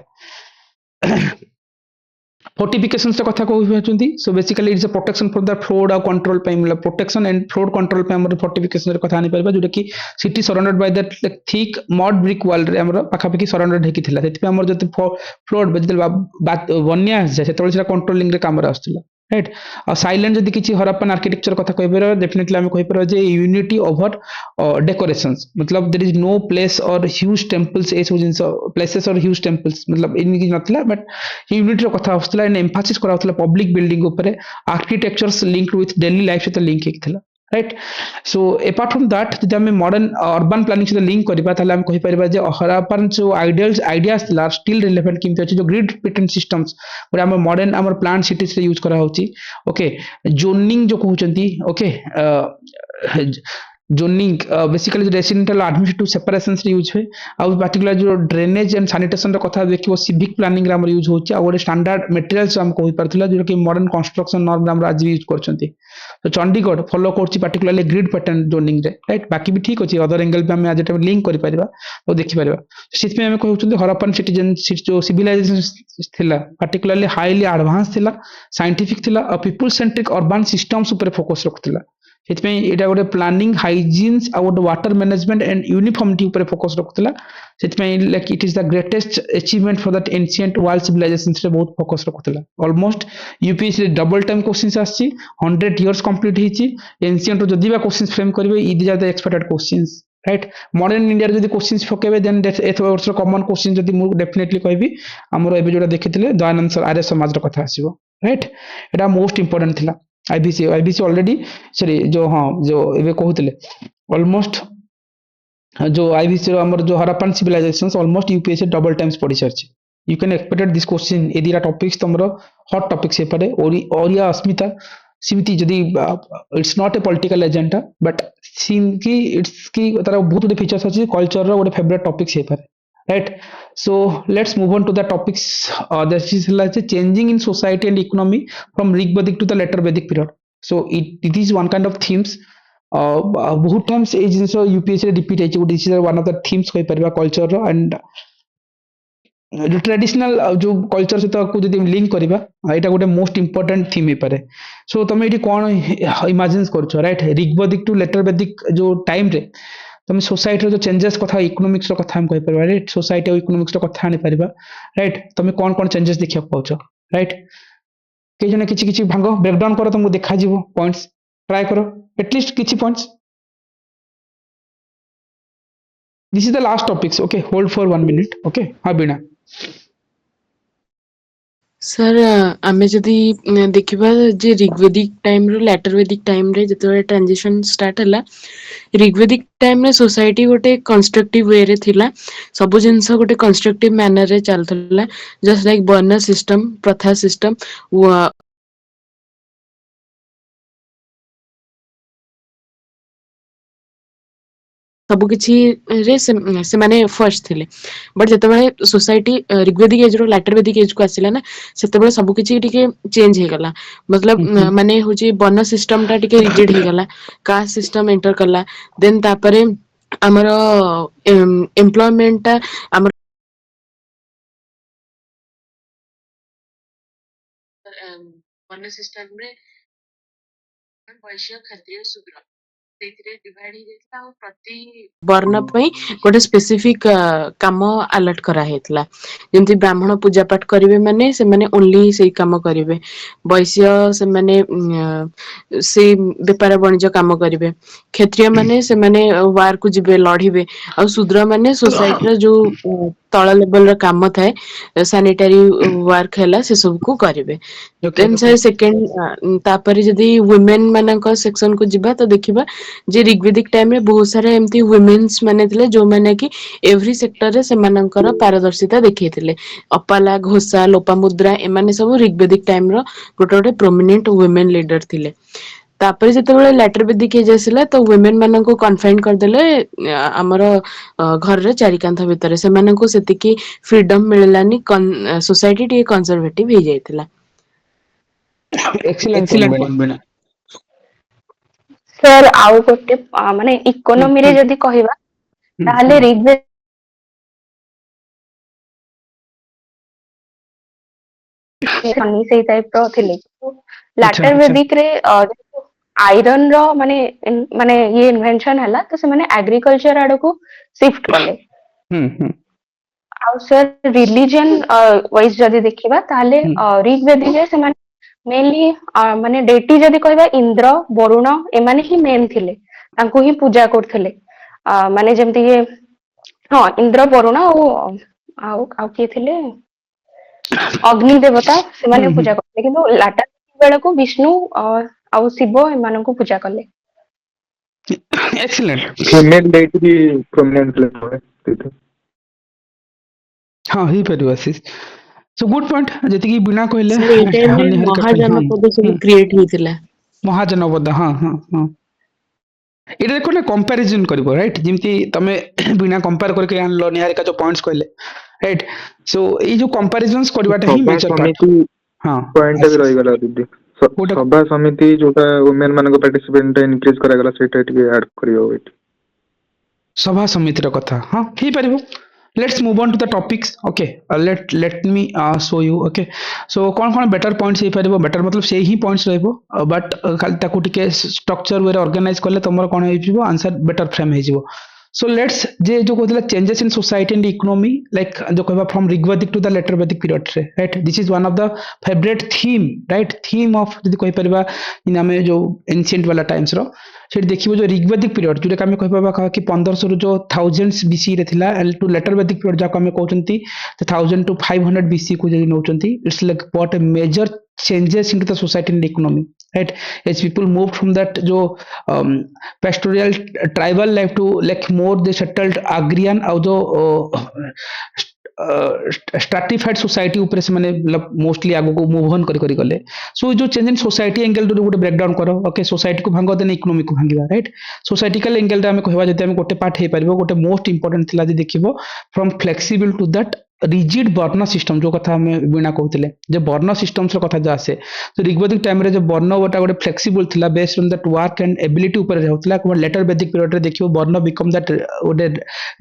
फोर्टिफिकेशंस कथा कहउछंती so basically it's a protection for the flood और कंट्रोल पे मतलब प्रोटेक्शन एंड फ्लोड कंट्रोल पे हमर फोर्टिफिकेशन रे कथा आनी परबा जोटा कि city surrounded by that thick mud brick wall रे हमर पाखापाखि सराउंडेड हेकी थिला सेति हमर जते फ्लोड बन्या से सेतोल से कंट्रोलिंग रे काम रे आस्तला राइट और साइलेंट जदि किछि हरप्पन आर्किटेक्चर कथा कहबे डेफिनेटली हम कहि पर जे यूनिटी ओवर डेकोरेशंस मतलब देयर इज नो प्लेस और ह्यूज टेंपल्स ए सब जिंस प्लेसेस और ह्यूज टेंपल्स मतलब इन कि नथला बट यूनिटी रो कथा आस्तला एंड एम्फासिस करा होतला पब्लिक बिल्डिंग ऊपर architectures linked with daily life से लिंक हेकिथला right so apart from that जदि हम मॉडर्न अर्बन प्लानिंग से लिंक करबा ताले हम कहि परबा जे हरप्पन जो आइडियाज थिला स्टिल रिलेवेंट किमते अछि जो ग्रिड पैटर्न सिस्टम्स पर हम मॉडर्न हमर प्लान सिटीज रे यूज करा होची ओके जोनिंग जो कहउचंती ओके जोनिंग बेसिकली जो रेसिडेंशियल एडमिनिस्ट्रेटिव सेपरेशंस रे यूज है आ पर्टिकुलर जो ड्रेनेज एंड सैनिटेशन रो कथा देखिबो सिविक प्लानिंग रे हमर यूज होची आ गोटे स्टैंडर्ड मटेरियल्स हम कहि परथिला जो कि मॉडर्न कंस्ट्रक्शन नॉर्म हम आज यूज करछंती तो चंडीगढ़ फॉलो करछि पर्टिकुलरली ग्रिड पैटर्न जोनिंग रे राइट बाकी भी ठीक अछि अदर एंगल पे हम आज टाइम लिंक करि परिबा तो देखि परिबा सिस्टम हम कहउचंती हरप्पन सिटीजन जो सिविलाइजेशन थिला पर्टिकुलरली हाईली एडवांस थिला साइंटिफिक थिला और पीपल सेंट्रिक अर्बन सिस्टम्स ऊपर फोकस रखथिला सेतमे एटा गोटे प्लानिंग हाइजीन्स आ गोटे वाटर मैनेजमेंट एंड यूनिफॉर्मिटी ऊपर फोकस रखथिला सेतमे like it is the greatest achievement for that ancient world civilization रे बहुत फोकस रखथिला ऑलमोस्ट यूपीएससी रे डबल टाइम क्वेश्चंस आछि 100 इयर्स कंप्लीट हिची एंशिएंट जदि बा क्वेश्चंस फ्रेम करबे is are the expected questions right modern India जदि क्वेश्चंस फकेबे देन एथ वर्ष कॉमन क्वेश्चन जदि मु डेफिनेटली कहबी हमर एबे जोडा देखिथिले दयानंद सर आर्य समाज रो कथा आसीबो राइट एटा मोस्ट इंपोर्टेंट थिला आईबीसी ऑलरेडी सॉरी जो हाँ जो एबे कहउतले ऑलमोस्ट जो आईबीसी रो हमर जो Harappan civilizations almost UPSC double times पढ़ी सारछि you can expected this question एदिरा टॉपिक्स तमरो हॉट टॉपिक से पड़े और या अस्मिता सिमती जदि it's not a political agenda but सिम की इट्स की तारा बहुत गुड फीचर्स अछि कल्चर रो गोटे फेवरेट टॉपिक से पड़े right so let's move on to the topics that is like changing in society and economy from rig vedic to the later vedic period so it is one kind of themes बहुत times ए जिंस UPSC रे repeat है this is one of the themes कहि परबा culture row and जो traditional जो culture से को जदि link करबा एटा गोटे मोस्ट इंपोर्टेंट थीम हे पारे सो तमे एटी कोन इमेजिन करछो राइट ऋग वैदिक टू लेटर वैदिक जो टाइम रे तमे सोसाइटी रो जो चेंजेस कथा इकोनॉमिक्स रो कथा हम कहि परबा राइट सोसाइटी और इकोनॉमिक्स रो कथा आनी परबा राइट तमे कोन कोन चेंजेस देखिया पाउछो राइट के जने किछि किछि भांगो ब्रेक डाउन करो तुमको देखा जीवो पॉइंट्स ट्राई करो एटलीस्ट किछि points this is the last topics okay hold for 1 minute okay हां बिना सर आमे जदि देखिबा जे ऋग्वेदिक टाइम रो लेटर वैदिक टाइम रे जते ट्रांजिशन स्टार्ट हला ऋग्वेदिक टाइम रे सोसाइटी गोटे कंस्ट्रक्टिव वे रे थिला सब जिंस गोटे कंस्ट्रक्टिव मैनर रे चलथला जस्ट लाइक वर्ण सिस्टम प्रथा सिस्टम ସବୁ କିଛି ରେ ସେମାନେ ଫର୍ଷ୍ଟ ଥିଲେ ବଟ୍ ଯେତେବେଳେ ସୋସାଇଟି ଋଗ୍ବେଦିକ ଏଜ୍ ରୁ ଲାଟର ବେଦିକ ଏଜ୍ କୁ ଆସିଲା ନା ସେତେବେଳେ ସବୁ କିଛି ଟିକେ ଚେଞ୍ଜ ହେଇଗଲା ମତଲବ ମାନେ ହଉଛି ବର୍ଣ୍ଣ ସିଷ୍ଟମ ଟା ଟିକେ ରିଜିଡ୍ ହେଇଗଲା କାଷ୍ଟ ସିଷ୍ଟମ ଏଣ୍ଟର କଲା ଦେନ୍ ତାପରେ ଆମର ଏମ୍ପ୍ଲୟମେଣ୍ଟ ଟା ଆମର ବର୍ଣ୍ଣ ସିଷ୍ଟମ ରେ ବୈଶ୍ୟ କ୍ଷତ୍ରିୟ ଶୂଦ୍ର ସେଇଥିରେ ଡିଭାଇଡ୍ ହେଇଯାଇଥିଲା ଆଉ ପ୍ରତି ବର୍ଣ୍ଣ ପାଇଁ ଗୋଟେ ସ୍ପେସିଫିକ କାମ ଆଲର୍ଟ କରାହେଇଥିଲା ଯେମିତି ବ୍ରାହ୍ମଣ ପୂଜା ପାଠ କରିବେ ମାନେ ସେମାନେ ଓନ୍ଲି ସେଇ କାମ କରିବେ ବୈଶ୍ୟ ସେମାନେ ସେଇ ବେପାର ବାଣିଜ୍ୟ କାମ କରିବେ କ୍ଷତ୍ରିୟ ମାନେ ସେମାନେ ୱାର କୁ ଯିବେ ଲଢିବେ ଆଉ ଶୂଦ୍ର ମାନେ ସୋସାଇଟିର ଯୋଉ ତଳ ଲେଭେଲ ର କାମ ଥାଏ ସାନିଟାରୀ ୱାର୍କ ହେଲା ସେ ସବୁକୁ କରିବେ ଓକେ ଦେନ୍ ସେ ସେକେଣ୍ଡ ତାପରେ ଯଦି ୱିମେନ ମାନଙ୍କ ସେକ୍ସନ କୁ ଯିବା ତ ଦେଖିବା ଯେ ଋଗ୍ବେଦିକ ଟାଇମ ରେ ବହୁତ ସାରା ଏମିତି ୱିମେନ୍ସ ମାନେ ଥିଲେ ଯୋଉମାନେ କି ଏଭ୍ରି ସେକ୍ଟରରେ ସେମାନଙ୍କର ପାରଦର୍ଶିତା ଦେଖେଇଥିଲେ ଅପାଲା ଘୋଷା ଲୋପାମୁଦ୍ରା ଏମାନେ ସବୁ ଋଗ୍ବେଦିକ ଟାଇମ ର ଗୋଟେ ଗୋଟେ ପ୍ରୋମିନେଣ୍ଟ ୱିମେନ ଲିଡର ଥିଲେ ତାପରେ ଯେତେବେଳେ ଲାଟର ବେଦିକ ଏଜ୍ ଆସିଲା ତ ୱିମେନ ମାନଙ୍କୁ କନଫାଇନ କରିଦେଲେ ଆମର ଘରର ଚାରି କାନ୍ଥ ଭିତରେ ସେମାନଙ୍କୁ ସେତିକି ଫ୍ରିଡମ ମିଳିଲାନି ସୋସାଇଟି ଟିକେ କନଜରଭେଟିଭ ହେଇଯାଇଥିଲା ଏକ୍ସିଲେଣ୍ଟ ପଏଣ୍ଟ ବିନା ସାର୍ ଆଉ ଗୋଟେ ମାନେ ହୁଁ ଇକୋନୋମିରେ ହୁଁ ଯଦି କହିବା ହୁଁ ତାହେଲେ ହୁଁ ଋଗ୍ବେଦ ସେଇ ଟାଇପ ର ଥିଲେ ଆଚ୍ଛା ଲାଟର ଆଚ୍ଛା ବେଦିକ ରେ ଆଇରନ୍ ର ମାନେ ଇଏ ଇନଭେନସନ ହେଲା ତ ସେମାନେ ଏଗ୍ରିକଲଚର ଆଡକୁ ସିଫ୍ଟ କଲେ ହୁଁ ହୁଁ ଆଉ ସାର୍ ରିଲିଜିୟନ ୱାଇଜ ଯଦି ଦେଖିବା ତାହେଲେ ହୁଁ ଋଗ୍ବେଦିକରେ ସେମାନେ ମେନଲି ମାନେ ଡେଟି ଯଦି କହିବା ଇନ୍ଦ୍ର ବରୁଣ ଏମାନେ ହିଁ ମେନ୍ ଥିଲେ ତାଙ୍କୁ ହିଁ ପୂଜା କରୁଥିଲେ ମାନେ ଯେମିତି କି ହଁ ଇନ୍ଦ୍ର ବରୁଣ ଆଉ କିଏ ଥିଲେ ଅଗ୍ନି ଦେବତା ହୁଁ ସେମାନେ ହୁଁ ପୂଜା କରୁଥିଲେ କିନ୍ତୁ ଲାଟର ବେଳକୁ ବିଷ୍ଣୁ ଆଉ ଶିବ ଏମାନଙ୍କୁ ପୂଜା କଲେ ଏକ୍ସିଲେଣ୍ଟ ଫିମେଲ ଡେଟ୍ ବି ପ୍ରୋମିନେଣ୍ଟ ଥିଲେ ସେଇଠି ହଁ ହେଇପାରିବ ଆଶିଷ ସୋ ଗୁଡ ପଏଣ୍ଟ ଯେତିକି ବିନା କହିଲେ ସାର୍ ଏଇ ଟାଇମରେ ନିହାରିକା କହିଲେ ହଁ ମହାଜନପଦ ସବୁ ହୁଁ କ୍ରିଏଟ ହେଇଥିଲା ମହାଜନପଦ ହଁ ହଁ ହଁ ଏଇଟା ଦେଖ ନା କମ୍ପାରିଜନ କରିବ ରାଇଟ୍ ଯେମିତି ତମେ ବିନା କମ୍ପେୟାର କରିକି ଆଣିଲ ନିହାରିକା ଯୋଉ ପଏଣ୍ଟସ କହିଲେ ରାଇଟ୍ ସୋ ଏଇ ଯୋଉ କମ୍ପାରିଜନ କରିବାଟା ହିଁ ସଭା ମେଜର ପାର୍ଟ ସମିତି ହଁ ପଏଣ୍ଟ ବି ଆଶିଷ ରହିଗଲା ଦିଦି କୋଉଟା ସଭା ସମିତି ଯୋଉଟା ଓମେନ ମାନଙ୍କ ପାର୍ଟିସିପେଣ୍ଟ ଇନକ୍ରିଜ କରାଗଲା ସେଇଟା ଟିକେ ଆଡ୍ କରିବ ଏଇଠି ସଭା ସମିତିର କଥା ହଁ ହେଇପାରିବ let's move on to the topics okay let me show you okay so କଣ better points ହେଇପାରିବ better मतलब ସେଇ ହିଁ points ରହିବ but ଖାଲି ତାକୁ ଟିକେ structure way ରେ organize କଲେ ତମର କଣ ହେଇଯିବ answer better frame ହେଇଯିବ so let's ଯେ ଯୋଉ କହୁଥିଲା changes in society and economy like ଯୋଉ କହିବା from Rigvedic to the later Vedic period ରେ right this is one of the favorite theme right theme of ଯଦି କହିପାରିବା ଆମେ ଯୋଉ ancient ବାଲା times ର ସେଠି ଦେଖିବ ଯୋଉ ଋଗ୍ବେଦିକ ପିରିୟଡ ଯୋଉଟା ଆମେ କହିପାରିବା କି 1500 ରୁ ଯୋଉ ଥାଉଜେଣ୍ଡସ୍ ବିସି ରେ ଥିଲା ଟୁ ଲେଟର ବେଦିକ ପିରିୟଡ ଯାକୁ ଆମେ କହୁଛନ୍ତି 1000 to 500 BC କୁ ଯଦି ନଉଛନ୍ତି it's like what a major changes into the society and economy right as people moved from that jo pastoral tribal life to like more they settled agrarian ଆଉ ଯୋଉ stratified society ଉପରେ ସେମାନେ mostly ଆଗକୁ move on କରି ଗଲେ show ଯୋଉ change in society angle ଗୋଟେ breakdown କର ଓକେ ସୋସାଇଟି କୁ ଭାଙ୍ଗ ଦେନ ଇକୋନୋମି କୁ ଭାଙ୍ଗିବା ରାଇଟ୍ सोसाइटिकल एंगल रे आम कहवा जदि आम गोटे पार्ट हो पार गोटे मोस्ट इंपोर्टेंट थिला जे देखिबो from flexible to that rigid varna system जो कथा हमें वीणा कहते जे वर्ण सिस्टम्स कथा जो आसे तो ऋग्वेदिक टाइम रे जो वर्ण गोटा गोटे फ्लेक्सिबल थिला based on that work and ability ऊपर होतला लेटर वैदिक पीरियड रे देखिबो वर्ण बिकम दैट गोटे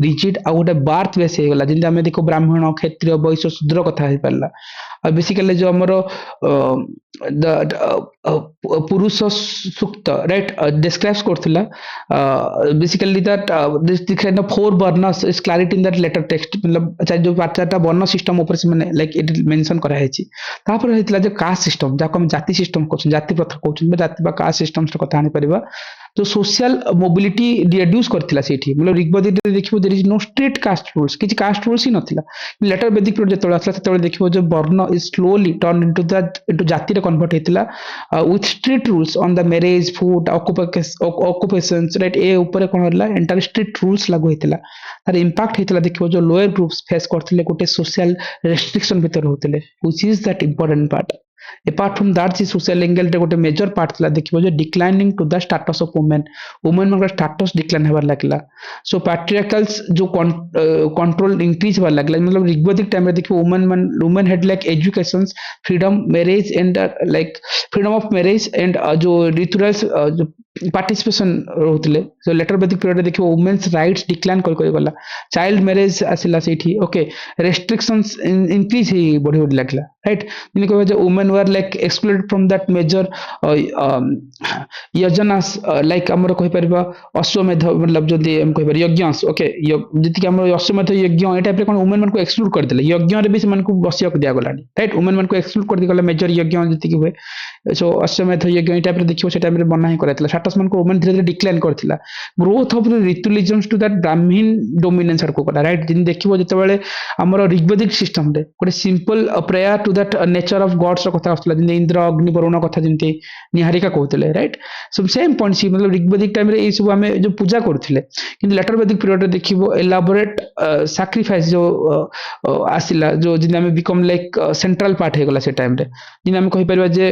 रिजिड आ गोटे बार्थ बेस हो गला जिंदे आमे देखो ब्राह्मण क्षत्रिय वैश्य शूद्र कथा हो पारला आ बेसिकली जो हमर पुरुष सुक्त राइट डिस्क्राइब्स करथिला basically that this kind of four varnas is clarity in that later text मतलब अच्छा जो चारटा वर्ण सिस्टम ऊपर से माने लाइक इट मेंशन करा है तापर हेतला जो कास्ट सिस्टम जाको हम जाति सिस्टम कहछन जाति प्रथा कहछन जाति बा कास्ट सिस्टम्स र कथा आनी परिबा जो सोशल मोबिलिटी रिड्यूस करथिला सेठी मतलब ऋग्वेदिक रे देखिबो there is no strict caste rules किछि कास्ट रूल्स ही नथिला लेटर वैदिक पीरियड जेतोळ आसला तेतोळ देखिबो जो varna is slowly turn into that into jati रे कन्वर्ट हेतिला with strict rules on the marriage food occupations right ए ऊपर कोन होला एंटायर स्ट्रिक्ट रूल्स लागू हेतिला तार इंपैक्ट हेतिला देखिबो जो लोअर ग्रुप्स फेस करथिले गोटे सोशल रेस्ट्रिक्शन भीतर होतिले which is that important part apart from that से social angle रे गोटे major part थिला देखिबो जे declining to the status of women मनकर status decline हेबार लागला so patriarchals जो control increase हेबार लागला मतलब ऋग्वेदिक टाइम रे देखिबो women had like educations freedom marriage and like freedom of marriage and जो rituals जो पार्टिसिपेशन रहउतले सो लेटर वैदिक पीरियड देखिबो वुमेन्स राइट्स डिक्लाइन कर गला चाइल्ड मैरिज आसिला सेठी ओके रेस्ट्रिक्शंस इंक्रीज ही बढ़ी बढ़ी लागला राइट जिन कहबा जे women were like excluded from that major yajnas like हमर कहि परबा अश्वमेध मतलब जदी हम कहि पर यज्ञस ओके जति कि हमर अश्वमेध यज्ञ ए टाइप रे कोन वुमेन मन को एक्सक्लूड कर देले यज्ञ रे भी से मन को बसिया को दिया गलानी राइट वुमेन मन को एक्सक्लूड कर दिया गला मेजर यज्ञ जति कि हुए सो अश्वमेध यज्ञ ए टाइप रे देखियो से टाइम रे बना ही कराइतला स्टेटस मन को वुमेन धीरे धीरे डिक्लाइन करथिला growth of ritualisms to that Brahmin dominance आड़ को कला राइट जिन देखिबो जते बेले हमर ऋग्वेदिक सिस्टम रे गोटे simple prayer to that nature of gods रो कथा आस्तला जिन इंद्र अग्नि वरुण कथा जिनते निहारिका कहतले राइट सो सेम पॉइंट सी मतलब ऋग्वेदिक टाइम रे ए सब हमें जो पूजा करथिले किंतु लेटर वैदिक पीरियड रे देखिबो एलाबोरेट सैक्रिफाइस जो आसिला जो जिन हमें बिकम लाइक सेंट्रल पार्ट हे गला से टाइम रे जिन हमें कहि परबा जे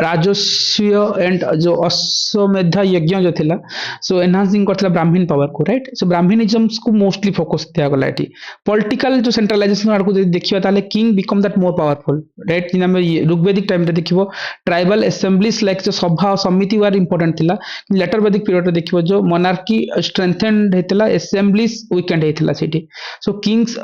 राजस्वीय एंड जो अश्वमेध यज्ञ जो थिला सो एनहांसिंग करथिला ब्राह्मण पावर को राइट सो ब्राह्मणिज्म्स को मोस्टली फोकस दिया गला एठी पॉलिटिकल जो सेंट्रलाइजेशन आड़ को जदी देखिबा ताले king become that more powerful right जिन हम ऋग्वेदिक टाइम रे देखिबो ट्राइबल असेंबलीज लाइक जो सभा समिति वर इंपोर्टेंट थिला लेटर वैदिक पीरियड रे देखिबो जो मोनार्की स्ट्रेंथेंड हेतला असेंबलीज वीकेंड हेतला सेठी so kings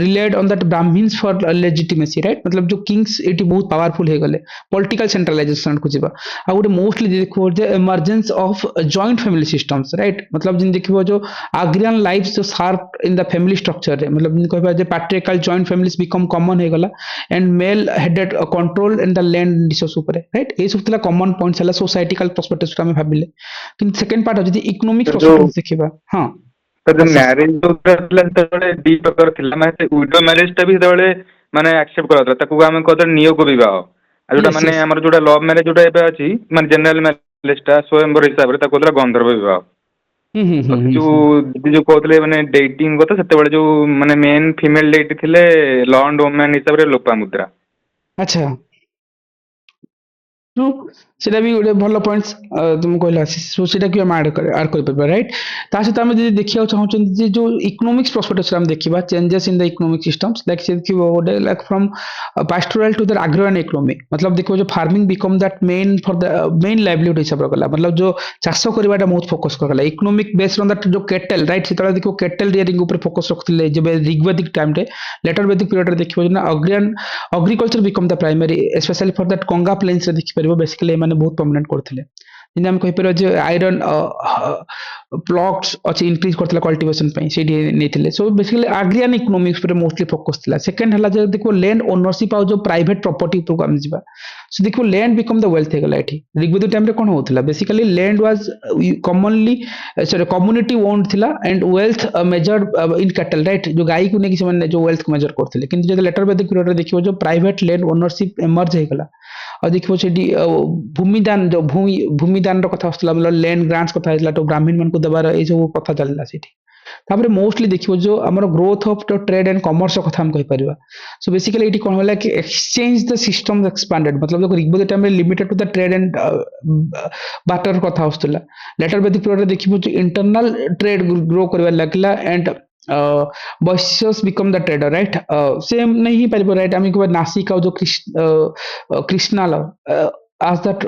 relied on that Brahmins for legitimacy right मतलब जो किंग्स एठी बहुत पावरफुल हे गले पॉलिटिकल सेंट्रलाइजेशन को जिबा आ गोटे मोस्टली देखिबो जे emergence of joint family systems right मतलब जिन देखिबो जो आग्रियन लाइफ जो sharp in the family structure रे मतलब जिन कहबा जे patriarchal joint families become common हे गला and male headed control in the land resource ऊपर राइट ए सब तला कॉमन पॉइंट्स हला सोसाइटिकल पर्सपेक्टिव से हम भाबिले किंतु सेकंड पार्ट जदी इकोनॉमिक पर्सपेक्टिव देखिबा हां तो जो मैरिज जो थिला तबले डी प्रकार थिला माने विडो मैरिज ता भी तबले माने एक्सेप्ट करथला ताकू हम कहत नियोग विवाह आ जोटा माने हमर जोटा लव मैरिज जोटा एबे अछि माने जनरल मैरिज ता स्वयंवर हिसाब रे ताकू कहतला गंधर्व विवाह जो जो कहतले माने डेटिंग को तो सेते बेले जो माने मेन फीमेल डेट थिले लॉ एंड वुमेन हिसाब रे लोपामुद्रा अच्छा सेटा भी गोटे भल पॉइंट्स तुम कहला सो सेटा कि हम ऐड कर परबा राइट ता सहित हम जदी देखिया चाहछन जे जो इकोनॉमिक्स पर्सपेक्टिव से हम देखिबा changes in the economic systems like से कि गोटे like from pastoral to the agrarian economy मतलब देखो जो farming become that main for the main livelihood हिसाब गला मतलब जो चाष करबाटा बहुत फोकस करला इकोनॉमिक बेस्ड ऑन दैट जो कैटल राइट सेता देखो कैटल रियरिंग ऊपर फोकस रखथिले जे ऋग्वेदिक टाइम रे लेटर वैदिक पीरियड रे देखिबो ना agrarian agriculture become the primary specially for that कंगा planes रे देखि परबो बेसिकली माने बहुत प्रोमिनेंट करथिले जिन हम कहि परबो जे आयरन प्लॉट्स अछि इंक्रीज करथिला कल्टीवेशन पई सेठी नेथिले सो बेसिकली एग्रियन इकोनॉमिक्स पर मोस्टली फोकस थिला सेकंड हला जे देखो लैंड ओनरशिप आ जो प्राइवेट प्रॉपर्टी पर हम जिबा सो देखो लैंड बिकम द वेल्थ हेगला एठी ऋग्वेद टाइम रे कोन होथिला basically land was commonly sorry community owned थिला and wealth measured in cattle right जो गाय को ने कि जो वेल्थ को मेजर करथिले किंतु जे लेटर वैदिक पीरियड रे देखिबो जो प्राइवेट लैंड ओनरशिप इमर्ज हेगला और देखिबो सेठी भूमिदान जो भूमिदान रो कथा आस्तला मतलब लैंड ग्रांट्स कथा आइला तो ब्राह्मण मन को देबार ए सब कथा चलला सेठी तापर मोस्टली देखिबो जो हमर growth of the trade and commerce कथा हम कहि परिबा सो बेसिकली एटी कोन होला कि एक्सचेंज द सिस्टम एक्सपांडेड मतलब जो ऋग्वेद टाइम में limited to the trade and barter कथा आस्तला लेटर वैदिक पीरियड देखिबो जो इंटरनल ट्रेड ग्रो करबा लागला and Vaishyas become the trader right same नहीं पारिबो राइट आमी को नासिक जो Krishnal as that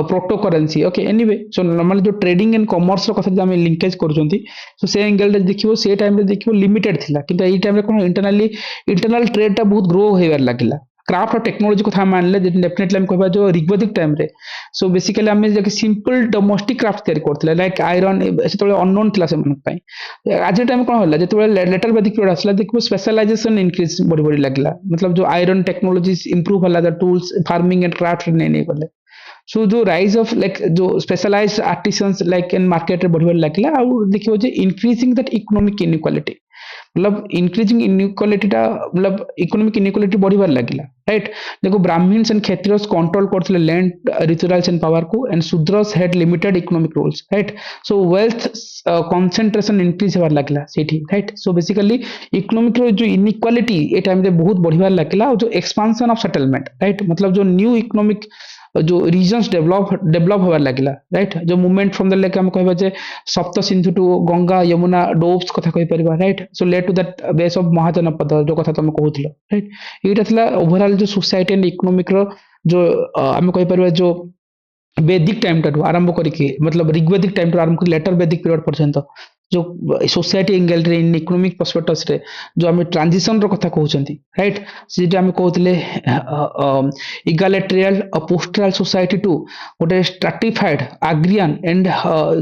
proto currency okay anyway so normally जो ट्रेडिंग एंड कॉमर्स रो कथा हम लिंकेज करजंती सो से एंगल रे देखिबो से टाइम रे देखिबो लिमिटेड थिला किंतु एई टाइम रे कोन इंटरनल ट्रेड ता बहुत ग्रो होइबार लागिला क्राफ्ट और टेक्नोलॉजी को मानले डेफिनेटली हम कहबा जो ऋग्वेदिक टाइम रे सो बेसिकली हम जे सिंपल डोमेस्टिक क्राफ्ट तयार करथले लाइक आयरन सेतले अननोन थिला से मन पई आज टाइम कोन होला जेतले लेटर वैदिक पीरियड आसला देखबो स्पेशलाइजेशन इंक्रीज बड़ी बड़ी लागला मतलब जो आयरन टेक्नोलॉजीज इंप्रूव होला the tools farming and craft ने गले सो जो राइज ऑफ लाइक जो specialised artisans like in market रे बड़ी बड़ी लागला आ देखिबो जे इंक्रीजिंग दैट इकोनॉमिक इनइक्वालिटी मतलब इंक्रीजिंग इनइक्वालिटी टा मतलब इकोनॉमिक इनइक्वालिटी बढ़िबार लागिला राइट। देखो ब्राह्मण्स एंड क्षत्रियस कंट्रोल करथिले लैंड रिचुअल्स एंड पावर को and Shudras had limited economic rules, right. So wealth concentration increase होबार लागला सेठी, राइट। सो बेसिकली इकोनॉमिक रो जो इनइक्वालिटी ए टाइम रे बहुत बढ़िबार लागला और जो एक्सपेंशन ऑफ सेटलमेंट, राइट, मतलब जो न्यू इकोनॉमिक जो रीजन्स डेवलप होबार लागला, राइट। जो मूवमेंट फ्रॉम द लेक हम कहबा जे सप्त सिंधु टू गंगा यमुना डोब्स कथा कहि परिबा, right. So let to that base of Mahajanapada जो कथा तुम कहउथिलो, राइट। एटा थला ओवरऑल जो सोसाइटी एंड इकोनॉमिक रो जो हम कहि परिबा जो वैदिक टाइम टू आरंभ करके मतलब ऋग्वेदिक टाइम टू आरंभ कर लेटर वैदिक पीरियड पर्यंत जो सोसाइटी एंगल रे इन इकोनॉमिक पर्सपेक्टिव्स रे जो हम ट्रांजिशन रो कथा कहउचंती, राइट। जेटा हम कहउतले इगालिटेरियल पोस्टल सोसाइटी टू गोटे स्ट्राटिफाइड एग्रियन एंड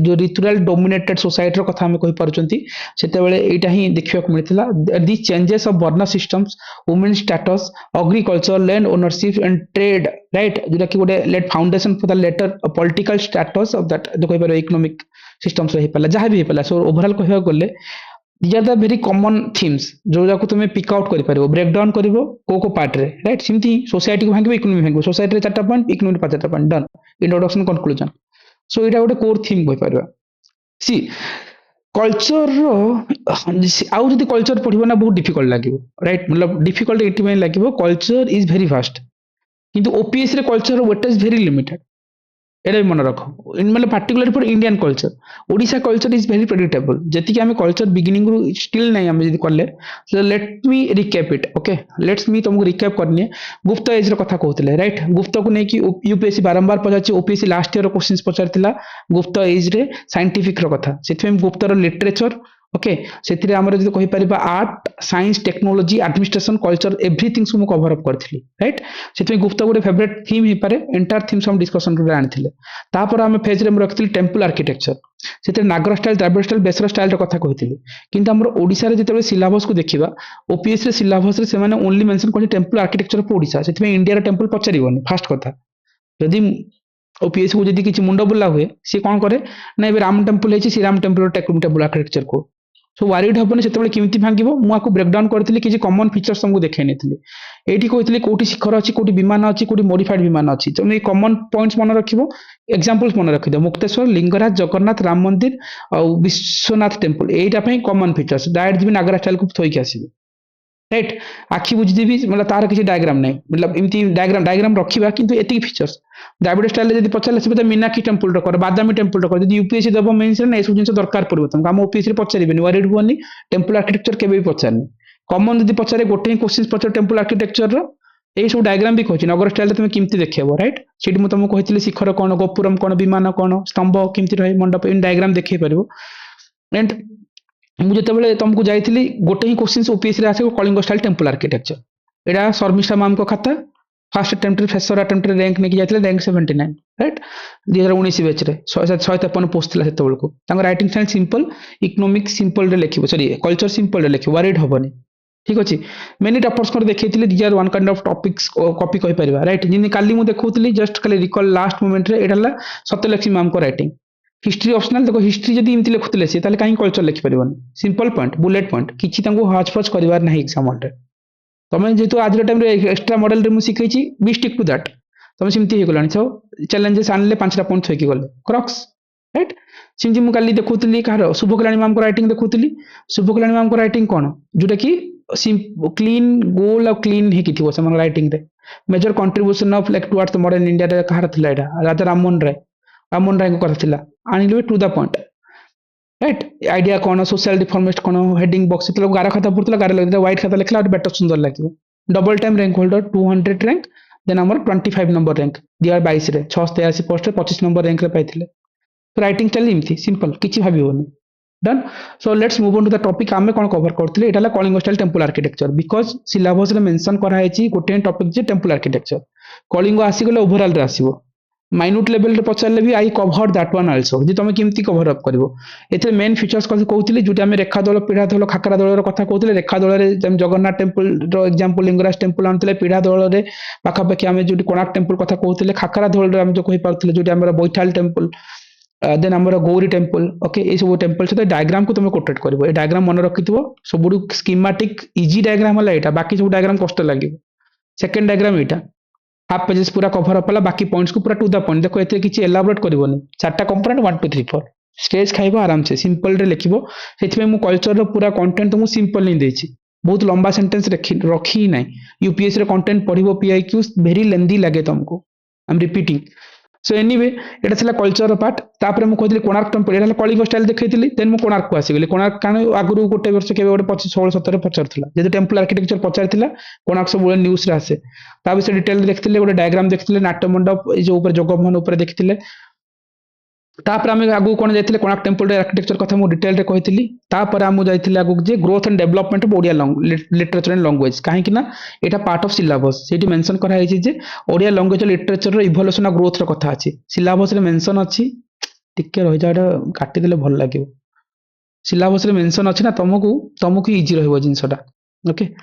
जो रिचुअल डोमिनेटेड सोसाइटी रो कथा हम कहि पारुचंती सेते बेले एटा ही देखिया को मिलथिला। The changes of varna systems women status agriculture land ownership and trade, right, जोटा कि गोटे laid foundation for the later political status of that जो कहि पारो इकोनॉमिक सिस्टम्स रही पाला जहाँ भी हो पाला। सो ओवरऑल कहवा गले these are the very common themes जो जाको तुम पिक आउट करि पारिबो, ब्रेक डाउन करिवो को पार्ट रे, राइट। सिमती सोसाइटी को भांगिबो इकोनॉमी भांगिबो, सोसाइटी रे 4टा पॉइंट इकोनॉमी रे 5टा पॉइंट, डन, इंट्रोडक्शन कंक्लूजन। सो एटा गोटे कोर थीम कहि पारबा। सी कल्चर रो आउ जदी कल्चर पढिबो ना बहुत डिफिकल्ट लागिवो, राइट, मतलब डिफिकल्ट एटी में लागिवो। कल्चर इज वेरी वास्ट किंतु ओपीएस रे कल्चर रो वेट इज वेरी लिमिटेड, एटा भी मन रखो। इन मतलब particular for Indian culture Odisha culture is very predictable जति कि हमें कल्चर बिगिनिंग रू स्टिल नहीं हम जदी करले। सो let me recap it, okay, let's मी तुमको रिकैप करनी है। गुप्त एज रो कथा कहउतले, राइट। गुप्त को नै कि यूपीएससी बारंबार पचाछि, ओपीएससी लास्ट ईयर रो क्वेश्चंस पचारतिला गुप्त एज रे साइंटिफिक रो कथा, सेथि गुप्त रो लिटरेचर, ओके, सेथिरे हमर जदी कहि परिबा art science technology administration culture everything सु कवर अप करथिली, राइट। सेथि गुप्त गोटे फेवरेट थीम ही पारे एंटायर थीम्स हम डिस्कशन रे आनिथिले। तापर हम फेज रे हम रखथिली टेंपल आर्किटेक्चर, सेथिरे नागर स्टाइल द्राविड़ स्टाइल बेसर स्टाइल रो कथा कहिथिली। किंतु हमर ओडिसा रे जेतेबे सिलेबस को देखिबा ओपीएस रे सिलेबस रे से माने ओनली मेंशन करछि टेंपल आर्किटेक्चर फॉर ओडिसा, सेथि में इंडिया रो टेंपल पचारिबोनी फास्ट कथा। यदि ओपीएस को जदी किछि मुंडा बुला हुए से कोन करे ना एबे राम टेंपल हेछि Shri Ram temple temple architecture को सो वारिड हबनी सेतेबेले केमिति भांगिबो मु आको ब्रेक डाउन करथिली कि जे कॉमन फीचर्स हमकु देखै नेथिली। एठी कहिथिली कोठी शिखर अछि कोठी विमान अछि कोठी मॉडिफाइड विमान अछि, तो ए कॉमन पॉइंट्स मन रखिबो, एग्जांपल्स मन रखिदो। मुक्तेश्वर लिंगराज जगन्नाथ राम मंदिर और विश्वनाथ टेंपल एटा पई कॉमन फीचर्स डायरेक्ट जिबि नागरा स्टाइल को थोइक आसीबे, राइट। आखि बुझी देबी मतलब तार किसी डायग्राम नहीं, मतलब इमती डायग्राम रखिबा किंतु एति फीचर्स द्राविड़ स्टाइल जदी पचारले से मीनाक्षी टेंपल रो कर बादामी टेंपल रो कर जदी यूपीएससी दबो मेंस रे ना एसु जिंस दरकार पड़बो तुम हम ओपीएससी रे पचारिबेनी वरीड हुअनी टेंपल आर्किटेक्चर केबे भी पचारनी। कॉमन जदी पचारे गोटे क्वेश्चन पचार टेंपल आर्किटेक्चर रो ए सब डायग्राम भी कहछि नगर स्टाइल तुम केमती देखिबो, राइट। सेठी मु तुमको कहितली शिखर कोन गोपुरम कोन विमान कोन स्तंभ केमती रहे मंडप इन डायग्राम देखै परिबो। एंड मुझे तबले तुमको जाइथिली गोटे ही क्वेश्चन ओपीएससी रे आसे कलिंग स्टाइल टेंपल आर्किटेक्चर एडा शर्मिष्ठा मैम को खाता first attempt fresher attempt rank नेकी जाइथिले रैंक 79, राइट। 2019 बैच रे 153 पोस्ट थिला सेते बेलको तांग writing style simple economic simple रे लेखिबो, सॉरी कल्चर सिंपल रे लेखिबो, वरीड हबनी, ठीक अछि। मेनी टॉपर्स को देखैथिले these are one kind of topics copy कहि परिबा, राइट। जिनि काली मु देखौथिली जस्ट खाली रिकॉल लास्ट मोमेंट रे एडाला सत्यलक्ष्मी मैम को राइटिंग हिस्ट्री ऑप्शनल। देखो हिस्ट्री जदी इमति लेखुतले से ताले काई कल्चर लिखि परिबोनी, सिंपल पॉइंट बुलेट पॉइंट किछि तांको हाच फच करिवार नाही एग्जाम रे। तमे जेतु आज रे टाइम रे एक्स्ट्रा मॉडल रे मु सिखैछि बी स्टिक टू दैट तमे सिमति हे गलानी छो चैलेंजेस आनले 5टा पॉइंट थैकि गले क्रक्स, राइट। सिमति मु काली देखुतली कार शुभकल्याणी मैम को राइटिंग देखुतली। शुभकल्याणी मैम को राइटिंग कोन जोटा कि क्लीन गोल और क्लीन हे किथिबो समान राइटिंग रे major contribution of like towards the modern India रे कहार थिला एटा राजा राममोहन राय को कथा थिला आनिले to the point, right. Idea कोन सोशल डिफॉर्मिस्ट कोन हेडिंग बॉक्स तो गारा खाता पड़तला गारा लगदा व्हाइट खाता लिखला और बेटर सुंदर लागिवो। Double time rank holder 200 rank then हमर 25 नंबर रैंक 2022 रे 683 पोस्ट रे 25 नंबर रैंक रे पाइथिले। तो राइटिंग स्टाइल इमथि सिंपल किछि भाबी होनी, done. So let's move on to the topic आमे कोन कवर करथिले एटाला Kalinga style temple architecture because syllabus रे मेंशन करा हैछि गोटे टॉपिक जे टेंपल आर्किटेक्चर कलिंग आसी गले ओवरऑल रे आसीबो माइन्यूट लेवल रे पचारले भी I cover that one also जे तुम केमती कवर अप करिवो। एथे मेन फीचर्स कथि कहउथिले जोटा हम रेखा दल पीढ़ा दल खाकरा दल रो कथा कहउथिले। रेखा दल रे जगन्नाथ टेंपल रो एग्जांपल लिंगराज टेंपल आनथिले, पीढ़ा दल रे पाखा पाखी हम जोटी कोणार्क टेंपल कथा कहउथिले, खाकरा दल रे हम जो कहि पारथिले जोटी हमर बैठाल टेंपल देन हमर गौरी टेंपल, ओके। ए सब टेंपल से डायग्राम को तुम कोटेट करिवो। ए डायग्राम मन रखिथिबो सबुडु स्कीमेटिक इजी डायग्राम हला एटा, बाकी सब डायग्राम कष्ट लागिवो सेकंड डायग्राम एटा हाफ पेजेस पूरा कवर अप होला बाकी पॉइंट्स को पूरा टू द पॉइंट देखो एते किछि एलाबोरेट करबोनी चारटा कंपोनेंट 1 2 3 4 स्टेज खाइबो आराम से सिंपल रे लिखिबो सेति में मु कल्चर रो पूरा कंटेंट मु सिंपल नहीं देछि बहुत लंबा सेंटेंस रखी नहीं यूपीएससी रे कंटेंट पढ़िबो पीआईक्यूज वेरी लेंदी लागे तुमको I am repeating so anyway एटा थिला कल्चर पार्ट तापर मु कहथिली कोणार्क टेम्पल एटा कलिंग स्टाइल देखैथिली देन मु कोणार्क को आसी गेली कोणार्क कान आगुरु गोटे वर्ष केबे गोटे 25 16 17 पचारथिला जे टेम्पल आर्किटेक्चर पचारथिला कोणार्क सब बोले न्यूज रे आसे ता विषय डिटेल देखथिले गोटे डायग्राम देखथिले नाट्य मंडप ए जो ऊपर जगमोहन ऊपर देखथिले तापर आम आगु कौन जाइए कोणार्क टेम्पल आर्किटेक्चर कथा मुझे डिटेल रे कही तापर आम जाइए आगु जे growth and development of Odia literature and language कहीं एटा पार्ट ऑफ सिलेबस से मेंशन कराई जे ओडिया लैंग्वेज लिटरेचर इवोल्यूशन और ग्रोथ रो कथा अछि सिलेबस रे मेंशन अछि टिके रहि जाडा काटी देले भल लागिवो सिलेबस रे मेंशन अछि ना तुमको इजी रहइबो जिंसटा ओके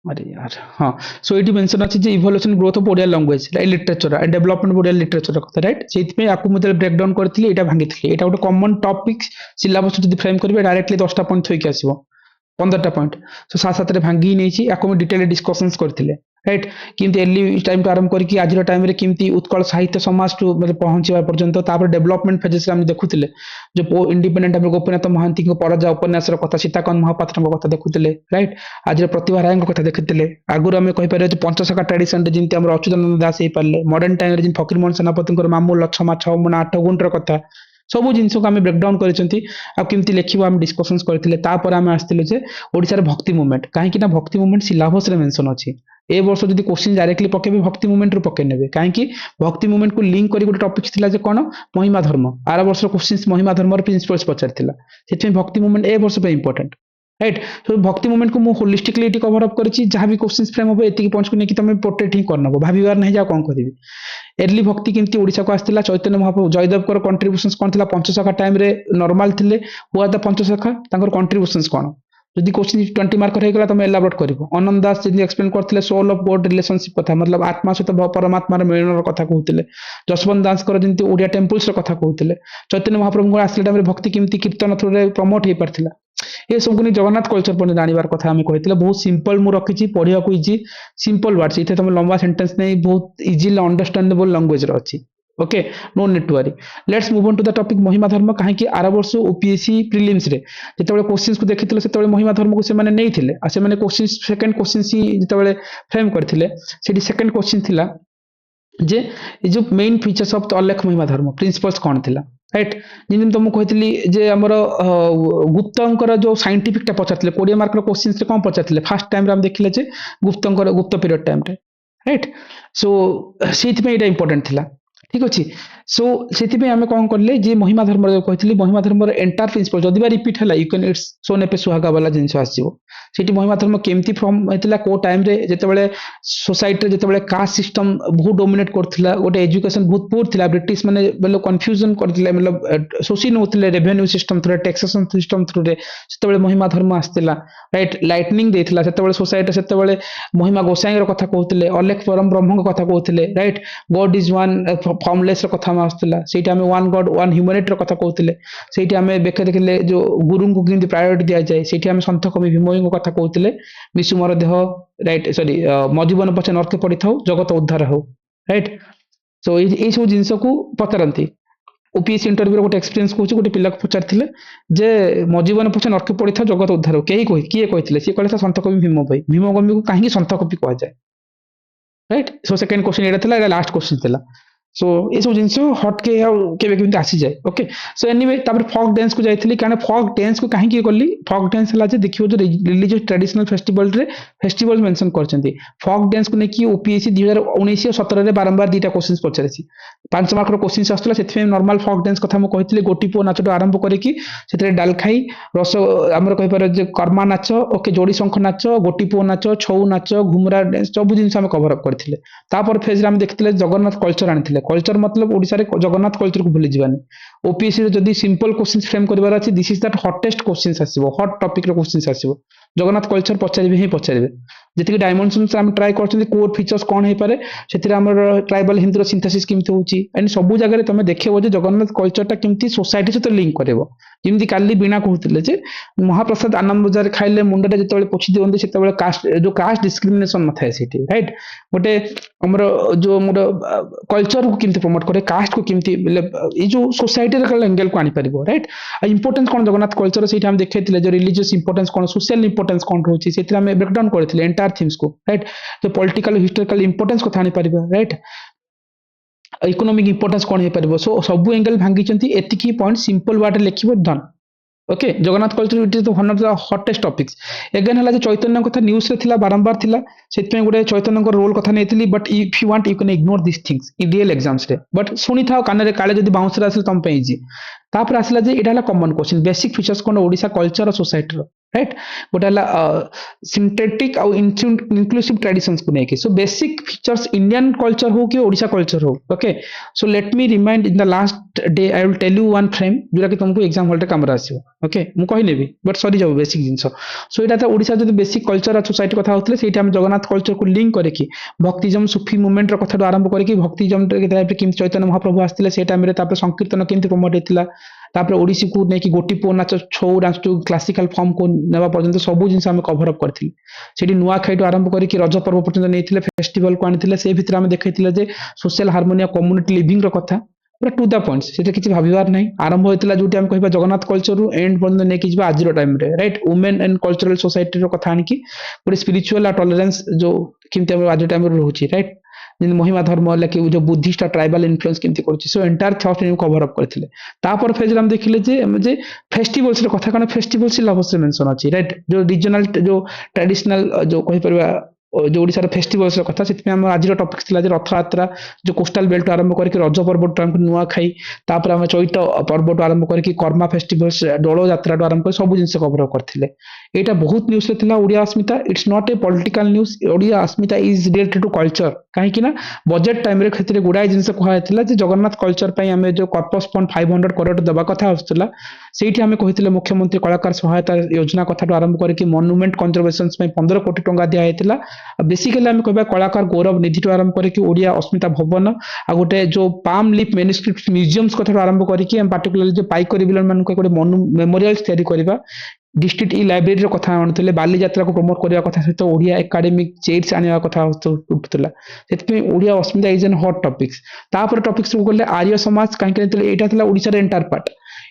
अरे यार हाँ सो ये मेंशन अच्छी जे evolution growth of Odia language literature and development of Odia literature कथा राइट से आपको मुझे ब्रेक डाउन करथि एटा भांगी थी एटा गोटे कॉमन टॉपिक सिलेबस जदी फ्रेम करबे डायरेक्टली 10टा पॉइंट थोइके आसीबो 15टा पॉइंट सो सात सात रे भांगी नेछि याको डिटेल डिस्कशंस करथिले राइट किंतु अर्ली टाइम टू आरंभ करके आज टाइम रे किंतु उत्कल साहित्य समाज टू मतलब पहुंचवा पर्यंत तापर डेवलपमेंट फेजेस हम देखुथिले जो इंडिपेंडेंट हम गोपीनाथ महांती को परजा उपन्यास रो कथा सीताकांत महापात्र को कथा देखुथिले राइट आज प्रतिभा राय को कथा देखुथिले आगुर हम कहि पारे पंचसखा ट्रेडिशन रे जिंति हमर अच्युतानंद दास हे पारले मॉडर्न टाइम रे जिन फकीर मोहन सेनापति को मामू लक्ष्मा छ मन 8 गुंटर कथा सब जिनस को आम ब्रेकडाउन करमती लिखा आम डिस्कसन्स करते आम आसलु जे ओडिशा रे भक्ति मुवमेंट कहीं भक्ति मुवमेंट सिलेबस रे मेंशन अछि ए वर्ष जदि क्वेश्चन डायरेक्टली पकेबे भक्ति मुवमेंट रो पके नेबे कहीं भक्ति मुवमेंट को लिंक करी गोटे टॉपिक थिला जे कोन महिमा धर्म आर वर्ष क्वेश्चन महिमा धर्म रो प्रिंसिपल्स पचारथिला सेति भक्ति मुवमेंट ए वर्ष पे इंपोर्टेंट राइट तो भक्ति मुवमेंट को मु होलिस्टिकली एटी कवर अप करछि जहां भी क्वेश्चंस फ्रेम हो एति पॉइंट्स को नेकी तमे पोर्ट्रेट ही करनबो भाबिवार नहीं जा कोन करबी एर्ली भक्ति केमती ओडिशा को आस्थिला चैतन्य महाप्रभु जयदेव कर कंट्रीब्यूशंस कोन थिला पंचसखा टाइम रे नॉर्मल थिले हुआ द पंचसखा तांकर कंट्रीब्यूशंस कोन जदि क्वेश्चन 20 मार्क रही गला तमे एलाबोरेट करिवो अनंत दास जदि एक्सप्लेन करथिले सोल ऑफ गॉड रिलेशनशिप कथा मतलब आत्मा सहित परमात्मा रे मिलनर कथा कहउथिले जसवंत दास कर जंती ओडिया टेम्पल्स रो कथा कहउथिले चैतन्य महाप्रभु को आस्थिला टाइम रे भक्ति केमती कीर्तन थ्रू रे प्रमोट हे परथिला ये सब को जगन्नाथ कल्चर पर जानिबार कथा हमें कहथिले बहुत सिंपल मु रखिछि पढिया को इजी सिंपल वर्ड्स इथे तमे लंबा सेंटेंस नहीं बहुत इजीली अंडरस्टैंडेबल लैंग्वेज रो अछि okay no need to worry let's move on to the topic Mahima Dharma कहीं कि आर वर्ष ओपीएससी प्रिलिम्स रे जेतेबेले क्वेश्चंस को देखिथिले सेतेबेले महिमा धर्म को से माने नैथिले आ से माने क्वेश्चन सेकंड क्वेश्चन सी जेतेबेले फ्रेम करथिले सेठी सेकंड क्वेश्चन थिला जे ए जो main features of the Alekh महिमा धर्म प्रिंसिपल्स कोन थिला राइट जिन तुम कहती जे हमर गुप्तंकर जो साइंटिफिक टा पचारथिले 20 मार्क रो क्वेश्चंस रे कोन पचारथिले फर्स्ट टाइम रे हम देखिले जे गुप्तंकर गुप्त पीरियड टाइम रे राइट सो सेति में एटा इंपोर्टेंट थिला ठीक अछि सो सेति में हमें कोन करले जे महिमा धर्म रे कहथिली महिमा धर्म रे एंटायर प्रिंसिपल जदि बा रिपीट हला यू कैन इट्स सो नेपे सुहागा वाला जिंस आसीबो सेति महिमा धर्म केमती फ्रॉम हेतला को टाइम रे जेतेबेले सोसाइटी रे जेतेबेले कास्ट सिस्टम बहुत डोमिनेट करथिला गोटे एजुकेशन बहुत पुअर थिला ब्रिटिश माने बेलो कंफ्यूजन करथिले मतलब सोसिन होथिले revenue system through taxation system through रे सेतेबेले महिमा धर्म आस्थिला राइट लाइटनिंग देथिला सेतेबेले सोसाइटी सेतेबेले महिमा गोसाई रो कथा कहथिले अलेख परम ब्रह्म को कथा कहथिले right God is one formless रो कथा आस्थिला सेटा हमें वन गॉड वन ह्यूमैनिटी रो कथा कहथिले सेटा हमें बेके देखले जो गुरु को किंति प्रायोरिटी दिया जाए सेटा हमें संत कवि भीमई को कथा कहथिले विश्व मोर देह राइट सॉरी मजीवन पछे नरके पड़ी थाउ जगत उद्धार हो राइट सो ए सब जिंस को पचरंती ओपीएससी इंटरव्यू गोटे एक्सपीरियंस कहूँ गोटे पिला पचार जे मजीवन पछे नरके पड़ी था जगत उद्धार हो किए कहते सी कहले संत कवि भीम भाई भीम कवि को कहीं संत कवि कह जाए राइट सो सेकंड क्वेश्चन एटा थिला लास्ट क्वेश्चन थिला सो ये सब जिनस हटके केबे केबे आसी जाए ओके सो एनीवे तापर फॉक डांस को जाइथिली कारण फॉक डांस को काहे की करली फॉक डांस हला जे देखियो जो रिलीजियस ट्रेडिशनल फेस्टिवल रे फेस्टिवल मेंशन करचंती फॉक डांस को नेकी ओपीएससी 2019 और 17 रे बारंबार दीटा क्वेश्चंस पचारछि 5 मार्क रो क्वेश्चंस आस्तला सेथि नॉर्मल फॉक डांस कथा म कहितले गोटीपो नाचटो आरंभ करे कि सेतरे डालखाई रस हमर कहि पारे जे कर्मा नाच ओके जोड़ी शंख नाच गोटीपो नाच छौ नाच घुमरा डांस सब जिंस हम कवर अप करथिले तापर फेज रे हम देखथिले जगन्नाथ कल्चर आनिथिले कल्चर मतलब ओडिसा रे जगन्नाथ कल्चर को भूली जीवानी ओपीएससी रे जदी सिंपल क्वेश्चंस फ्रेम करबार अछि this is that hottest questions आसीबो हॉट टॉपिक रो क्वेश्चंस आसीबो जगन्नाथ कल्चर पचारे ही पचारे जी डायमेंशन्स आम ट्राए कर कोर फीचर्स कौन हो पारे से ट्राइबल हिंदूर सिंथेसिस केमती होची एंड सब जगह तुम देखो जे जगन्नाथ कल्चरटा केमती सोसाइटी सहित लिंक करबो जेमती काली बीणा कहते जे महाप्रसाद आनंद बजार खाइले मुंडा जो पोछि दिवंती से कास्ट जो कास्ट डिस्क्रिमिनेशन न थाए सेठी राइट गोटे हमर जो मोर कल्चर को केमती प्रमोट करे कास्ट को केमती ये जो सोसाइटी एंगल को आनी पारिबो राइट इंपोर्टेंस कौन जगन्नाथ कल्चर से हम देखैतिले जो रिलीजियस इंपोर्टेंस कौन सोशल इंपोर्टेंस कौन रहउची सेतिर हम ब्रेकडाउन करथिले एंटायर थीम्स को राइट जो पॉलिटिकल हिस्टोरिकल इंपोर्टेंस को आनी पारिबो राइट इकोनॉमिक इंपोर्टेंस कौन हो पारिबो सो सब एंगल भांगी एतिकी पॉइंट सिंपल वर्ड लिखिबो done okay Jagannath culture it is one of the hottest topics again हला चैतन्य कथा न्यूज रे थिला बारंबार थिला सेति गोटे चैतन्य रोल कथा नेतिली but if you want you can ignore this things in real exams रे बट सुनी थाओ कान रे काले जदी बाउंस रे आसे तम पे इजी तापर आसला जे एटा हला कॉमन क्वेश्चन बेसिक फीचर्स कोन ओडिसा कल्चर और सोसाइटी रो राइट गोटे हला सिंथेटिक और इंक्लूसिव ट्रेडिशंस को नेकी so basic features Indian culture हो कि ओडिसा कल्चर हो okay so let me remind in the last day I will tell you one frame जोरा कि तुमको एग्जाम हॉल रे काम आसीबो ओके मु कहि नेबी बट सॉरी जाबो बेसिक जिंस सो एटा त ओडिसा जदी बेसिक कल्चर और सोसाइटी कथा होतले सेटा हम जगन्नाथ कल्चर को लिंक करे कि भक्तिजम सुफी मूवमेंट रो कथा आरंभ करे कि भक्तिजम रे कि चैतन्य महाप्रभु आस्तिले से टाइम रे तापर संकीर्तन केमती प्रमोट हेतिला तापर ओडिसी को नेकी गोटी पो नाच छौ डांस टू क्लासिकल फॉर्म को नेबा पर्यंत सब जिंस हम कवर अप करथिल सेठी नुआ खाइटो आरंभ करी कि रज पर्व पर्यंत नेथिले फेस्टिवल को आनिथिले से भितर हम देखैथिले जे सोशल हार्मोनी कम्युनिटी लिविंग रो कथा पूरा टू द पॉइंट्स सेटा किछि भाबिबार नै आरंभ होइतिला जोटी हम कहबा जगन्नाथ कल्चर रु एंड पर्यंत नेकी जिबा आजिरो टाइम रे right women and cultural society रो कथा आनिकी पूरे स्पिरिचुअल टॉलरेंस जो किमते हम आज टाइम रे रहउची राइट जिन महिमा धर्म लाइक जो बुद्धिस्ट ट्राइबल इन्फ्लुएंस केमती करछि so entire thought in cover up करथिले तापर फेज रे हम देखिले जे फेस्टिवल्स रे कथा कोन फेस्टिवल्स लवस रे मेंशन अछि राइट जो रीजनल जो ट्रेडिशनल जो कहि परबा जो ओडिसा रे फेस्टिवल्स रो कथा सेति हम आज रो टॉपिक्स थिला जे रथ यात्रा जो कोस्टल बेल्ट आरंभ करके रज पर्व टाइम नुआ खाई तापर हम चैत पर्व आरंभ करके कर्मा फेस्टिवल्स डोलो यात्रा आरंभ कर सब जिंस कवर अप करथिले एटा बहुत न्यूज रे थिला ओडिया अस्मिता it's not a political news Odia अस्मिता इज रिलेटेड टू कल्चर काहे कि ना बजट टाइम रे क्षेत्र गुडाय जिंस कहै थिला जे जगन्नाथ कल्चर पई हमें जो कॉर्पस फंड 500 करोड़ दबा कथा होस्तला सेठी हमें कहिथिले मुख्यमंत्री कलाकार सहायता योजना कथा आरंभ करके मॉन्यूमेंट कंजर्वेशंस पई 15 कोटी टंका दिया हेतिला बेसिकली हमें कहबा कलाकार गौरव निधि टू आरंभ करके ओडिया अस्मिता भवन आ गोटे जो पाम लीफ मैन्युस्क्रिप्ट म्यूजियम्स कथा आरंभ करके हम पर्टिकुलरली जो पाइकरी विलन मान को गोटे मेमोरियल्स तयारी करबा डिस्ट्रिक्ट ई लाइब्रेरी रो कथा आनुतले बाली यात्रा को प्रमोट करबा कथा सहित ओडिया एकेडमिक चेयर्स आनिया कथा उठतला सेति ओडिया अस्मिता इज एन हॉट टॉपिक्स तापर टॉपिक्स को गले आर्य समाज काहे के एटा थिला ओडिसा रे एंटायर पार्ट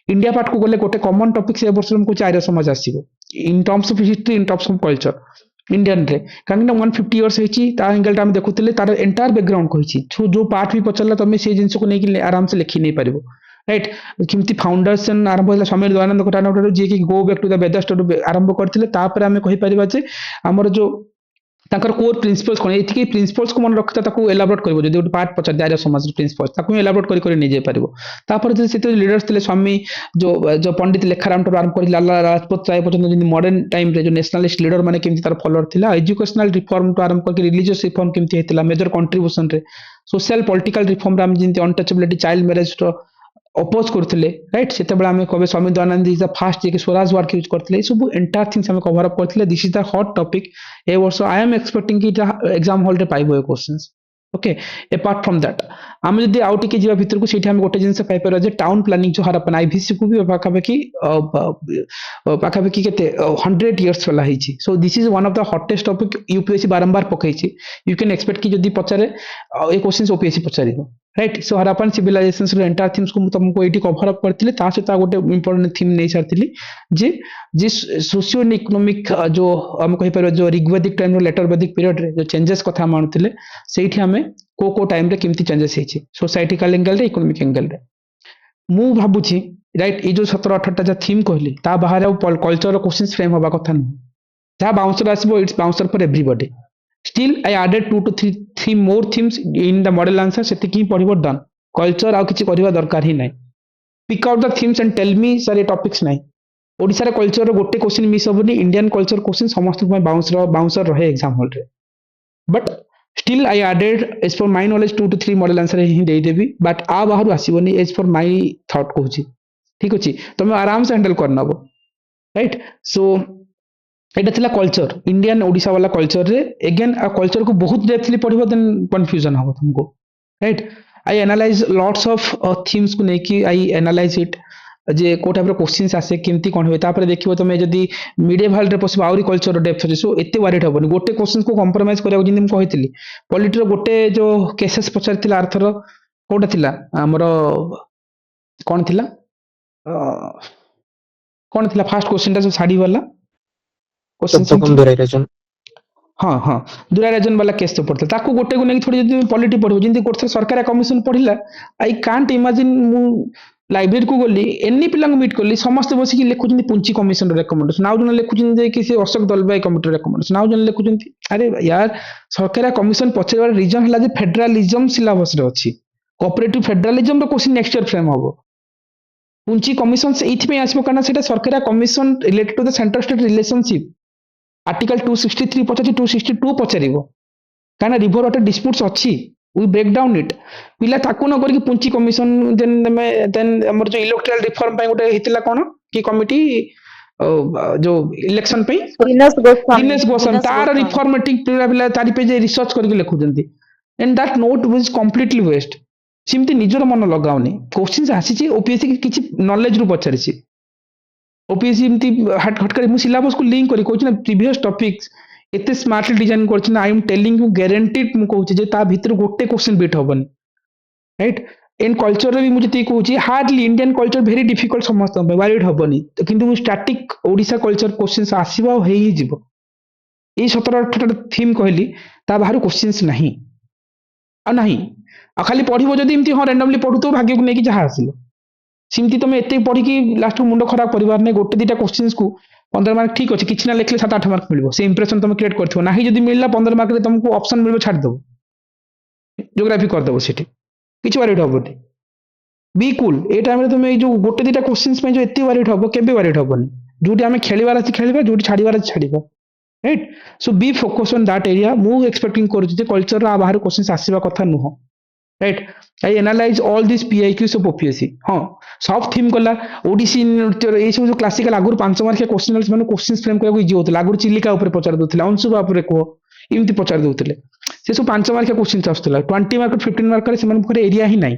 इंडिया पार्ट को गले गोटे कॉमन टॉपिक्स ए वर्ष हमको आर्य समाज आसीबो in terms of history in terms of culture Indian रे काहे ना 150 इयर्स हेची ता एंगल हम देखुतले तार एंटायर बैकग्राउंड कहिची जो पार्ट भी पचला तमे से जिंस को नेकी आराम से लिखि नै परिबो राइट किमती फाउंडेशन आरंभ होला स्वामी दयानंद कटानोटर जे कि गो बैक टू द वेदर स्टडी आरंभ करथिले तापर हमें कहि परिबा जे हमर जो ताकर कोर प्रिंसिपल्स कोन एथिके प्रिंसिपल्स को मन रखता ताको एलाबोरेट करबो जदि गोटे पार्ट पचार दायरा समाज प्रिंसिपल्स ताको एलाबोरेट करि करि नै जे परिबो तापर जे सेते लीडर्स थिले स्वामी जो पंडित लेखाराम टो आरंभ करि लाला राजपत राय पर्यंत जदि मॉडर्न टाइम रे जो नेशनलिस्ट लीडर माने केमती तार फॉलोअर थिला एजुकेशनल रिफॉर्म टो आरंभ करके रिलीजियस रिफॉर्म केमती हेतिला मेजर कंट्रीब्यूशन रे सोशल पॉलिटिकल रिफॉर्म रे हम जिंती अनटचेबिलिटी चाइल्ड मैरिज तो अपोज करथिले राइट सेते बेला हमें कबे Swami Dayanand is the first जे कि स्वराज वर्क यूज करथिले सब एंटायर थिंग्स हमें कवर अप करथिले this is the hot topic ए वर्ष आई एम एक्सपेक्टिंग कि एग्जाम हॉल रे पाइबो ए questions okay apart from that हम जदी आउट के जीवा भीतर को सेठी हम गोटे जिंस पाइ पर जे टाउन प्लानिंग जो हरपन आईवीसी को भी पाखापाखि केते 100 इयर्स वाला हिची so this is one of the hottest topic UPSC बारंबार पकैछि यू कैन एक्सपेक्ट कि जदी पचारे ए क्वेश्चंस ओपीएससी पचारिबो राइट सो हरपन सिविलाइजेशंस रो एंटायर थीम्स को तुमको एटी कवर अप करथिले ता सहित गोटे इंपोर्टेंट थीम नै सारथिली जे सोशियो इकोनॉमिक जो हम कहि पर जो ऋग्वेदिक टाइम रो लेटर वैदिक पीरियड रे जो चेंजेस कथा मानुथिले सेठी हमें को टाइम रे केमती चेंजेस हेछि सोसाइटिकल एंगल रे इकोनॉमिक एंगल रे मु भाबुछि राइट ए जो 17 18 टा थीम कहली ता बाहर कल्चर क्वेश्चंस फ्रेम होबा कथा न ता बाउंसर आसीबो it's bouncer for everybody still I added 2 to 3 more themes in the model answer सेतिकी पढिबो डन कल्चर आ किछि करिवा दरकार ही नै pick out the themes and tell me sir ए टॉपिक्स नै ओडिसा रे कल्चर रो गोटे क्वेश्चन मिस होबनी इंडियन कल्चर क्वेश्चन समस्त में बाउंसर रहे एग्जाम हॉल रे but still I added as for my knowledge 2 to 3 model answer ही दे देबी बट आ बाहर आसीबनी एज फॉर माय थॉट कहूची ठीक अछि तमे आराम से हैंडल करनबो राइट सो एटा थिला कल्चर इंडियन ओडिसा वाला कल्चर रे अगेन आ कल्चर को बहुत डेप्थली पढ़िबो देन कंफ्यूजन हबो तुमको right I analyse lots of themes को नेकी आई एनालाइज इट जे को टाइप रो क्वेश्चंस आसे केमती कोन होय तापर देखिबो तमे जदी मिडिएवल रे पसिबो आउरी कल्चर डेप्थ अछि सो एते वारिट हबोनी गोटे क्वेश्चन को कंप्रोमाइज करिया जिंदे म कहितली पॉलिटी रो गोटे जो केसेस पचारथिला आर्थर कोटा थिला हमरो कोन थिला कोन थिला फर्स्ट क्वेश्चन ता जो साडी वाला क्वेश्चन शब्द दोहराई रचन हाँ हाँ दुराराजन वाला केस तो पड़ता ताको गोटे को नहीं थोड़ी जदी पॉलिटी पढ़ो जिंदी कोर्स सरकार कमिशन पढ़िला आई कांट इमेजिन मु लाइब्रेरी को गली एनी पिला मीट करली समस्त बसी कि लेखु जंदी पुंची कमिशन रिकमेंडेशन नाउ जन लेखु जंदी कि से अशोक दलबाई कमिटी रिकमेंडेशन नाउ जन लेखु जंदी अरे यार सरकार कमिशन पछे रीजन हला जे फेडरलिज्म सिलेबस रे अछि कोऑपरेटिव फेडरलिज्म रो क्वेश्चन नेक्स्ट ईयर फ्रेम हबो पुंची कमिशन से एथि में आसबो कारण सेटा सरकार commission related to the centre state relationship article 263 पचारि 262 पचारिबो काना रिवर वाटर डिस्प्यूट्स अछि वी ब्रेक डाउन इट पिला ताकू न करके पुंची कमिशन देन हमर जो इलेक्टोरल रिफॉर्म पय गोटे हितला कोन की कमिटी जो इलेक्शन पय दिनेश दिनेश गोस्वामी दिनेश तार गोस्वामी। रिफॉर्मेटिंग पिला पिला तारि पे जे रिसर्च करके लिखुजंती and that note was completely waste सिमती निजर मन लगाउनी क्वेश्चंस आसीची ओपीएससी की किछि नॉलेज रु पचारिछि ओपीएससी एमती हटकर मु सिलेबस को लिंक करी कहछि ना प्रीवियस टॉपिक्स एते स्मार्टली डिजाइन करछि ना I am telling you guaranteed मु कहछि जे ता भीतर गोटे क्वेश्चन बीट हबन राइट इन कल्चर रे भी मुझे ती कहछि hardly Indian culture very difficult समस्त पे वैलिड हबनी तो किंतु स्टैटिक ओडिसा कल्चर क्वेश्चंस आसीबा हे ही जीवो ए 17 18 थीम कहली ता बाहर क्वेश्चंस नहीं आ नहीं आ खाली पढ़िबो जदी इमती हां रैंडमली पढुतो भाग्य को नेकी जहा आसिलो सिमती तुम एते पढ़ी कि लास्ट को मुंड खराब परिवार ने गोटे दीटा क्वेश्चंस को 15 मार्क ठीक अछि किछि ना लिखले 7 8 मार्क मिलबो से इंप्रेशन तुम क्रिएट करथिबो नाही जदी मिलला 15 मार्क रे तुमको ऑप्शन मिलबो छाड़ दबो ज्योग्राफी कर दबो सेठी किछि वैलिड हबोनी बी कूल ए टाइम रे तुम ए जो गोटे दीटा क्वेश्चंस में जो एते वैलिड हबो केबे वैलिड हबोनी जोटी हमें खेलिबार अछि खेलिबा जोटी छाड़ीबार अछि छाड़ीबा right so be focus on that area मु एक्सपेक्टिंग करू जे कल्चर आ बाहर क्वेश्चंस आसीबा कथा नुह right I analyse all this PYQs of OPSC हां सब थीम कला ओडीसी नृत्य ए सब जो क्लासिकल आगुर 5 मार्क क्वेश्चन माने क्वेश्चंस फ्रेम करको इजी होतला आगुर चिलिका ऊपर पचार दोथिला अंशुबा ऊपर को इमती पचार दोथिले से सब 5 मार्क क्वेश्चन आस्तला 20 मार्क 15 मार्क रे सेमन पर एरिया ही नाही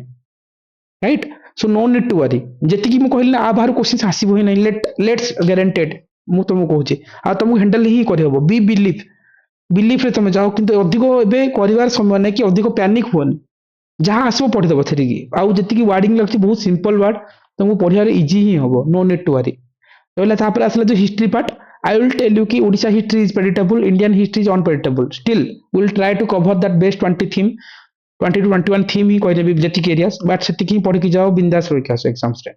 right so no need to worry जेति कि मु कहली ना आ बाहर क्वेश्चन आसीबो ही नाही लेट्स गारंटेड मु तुमको कहूची आ तुमको हैंडल ही करहबो बी बिलीफ रे तुम जाओ किंतु अधिक एबे करिवार समय नै कि अधिक पैनिक होनी जहां आसबो पढ़ी दबो थेरिकी आउ जति कि वर्डिंग लगछि बहुत सिंपल वर्ड तुमको पढ़ियारे इजी ही हबो नो नीड टू वरी तोला तापर आसला जो history part I will tell you कि Odisha history is predictable Indian history is unpredictable still we will try to cover that best 20 theme 20 to 21 theme ही कहले भी जति कि एरियास बट सेति कि पढ़ी कि जाओ बिंदास होई कासो एग्जाम्स रे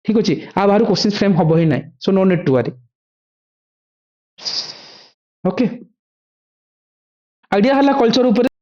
ठीक अछि आ बाहर क्वेश्चन फ्रेम हबो ही नै so no need to worry okay idea हला कल्चर ऊपर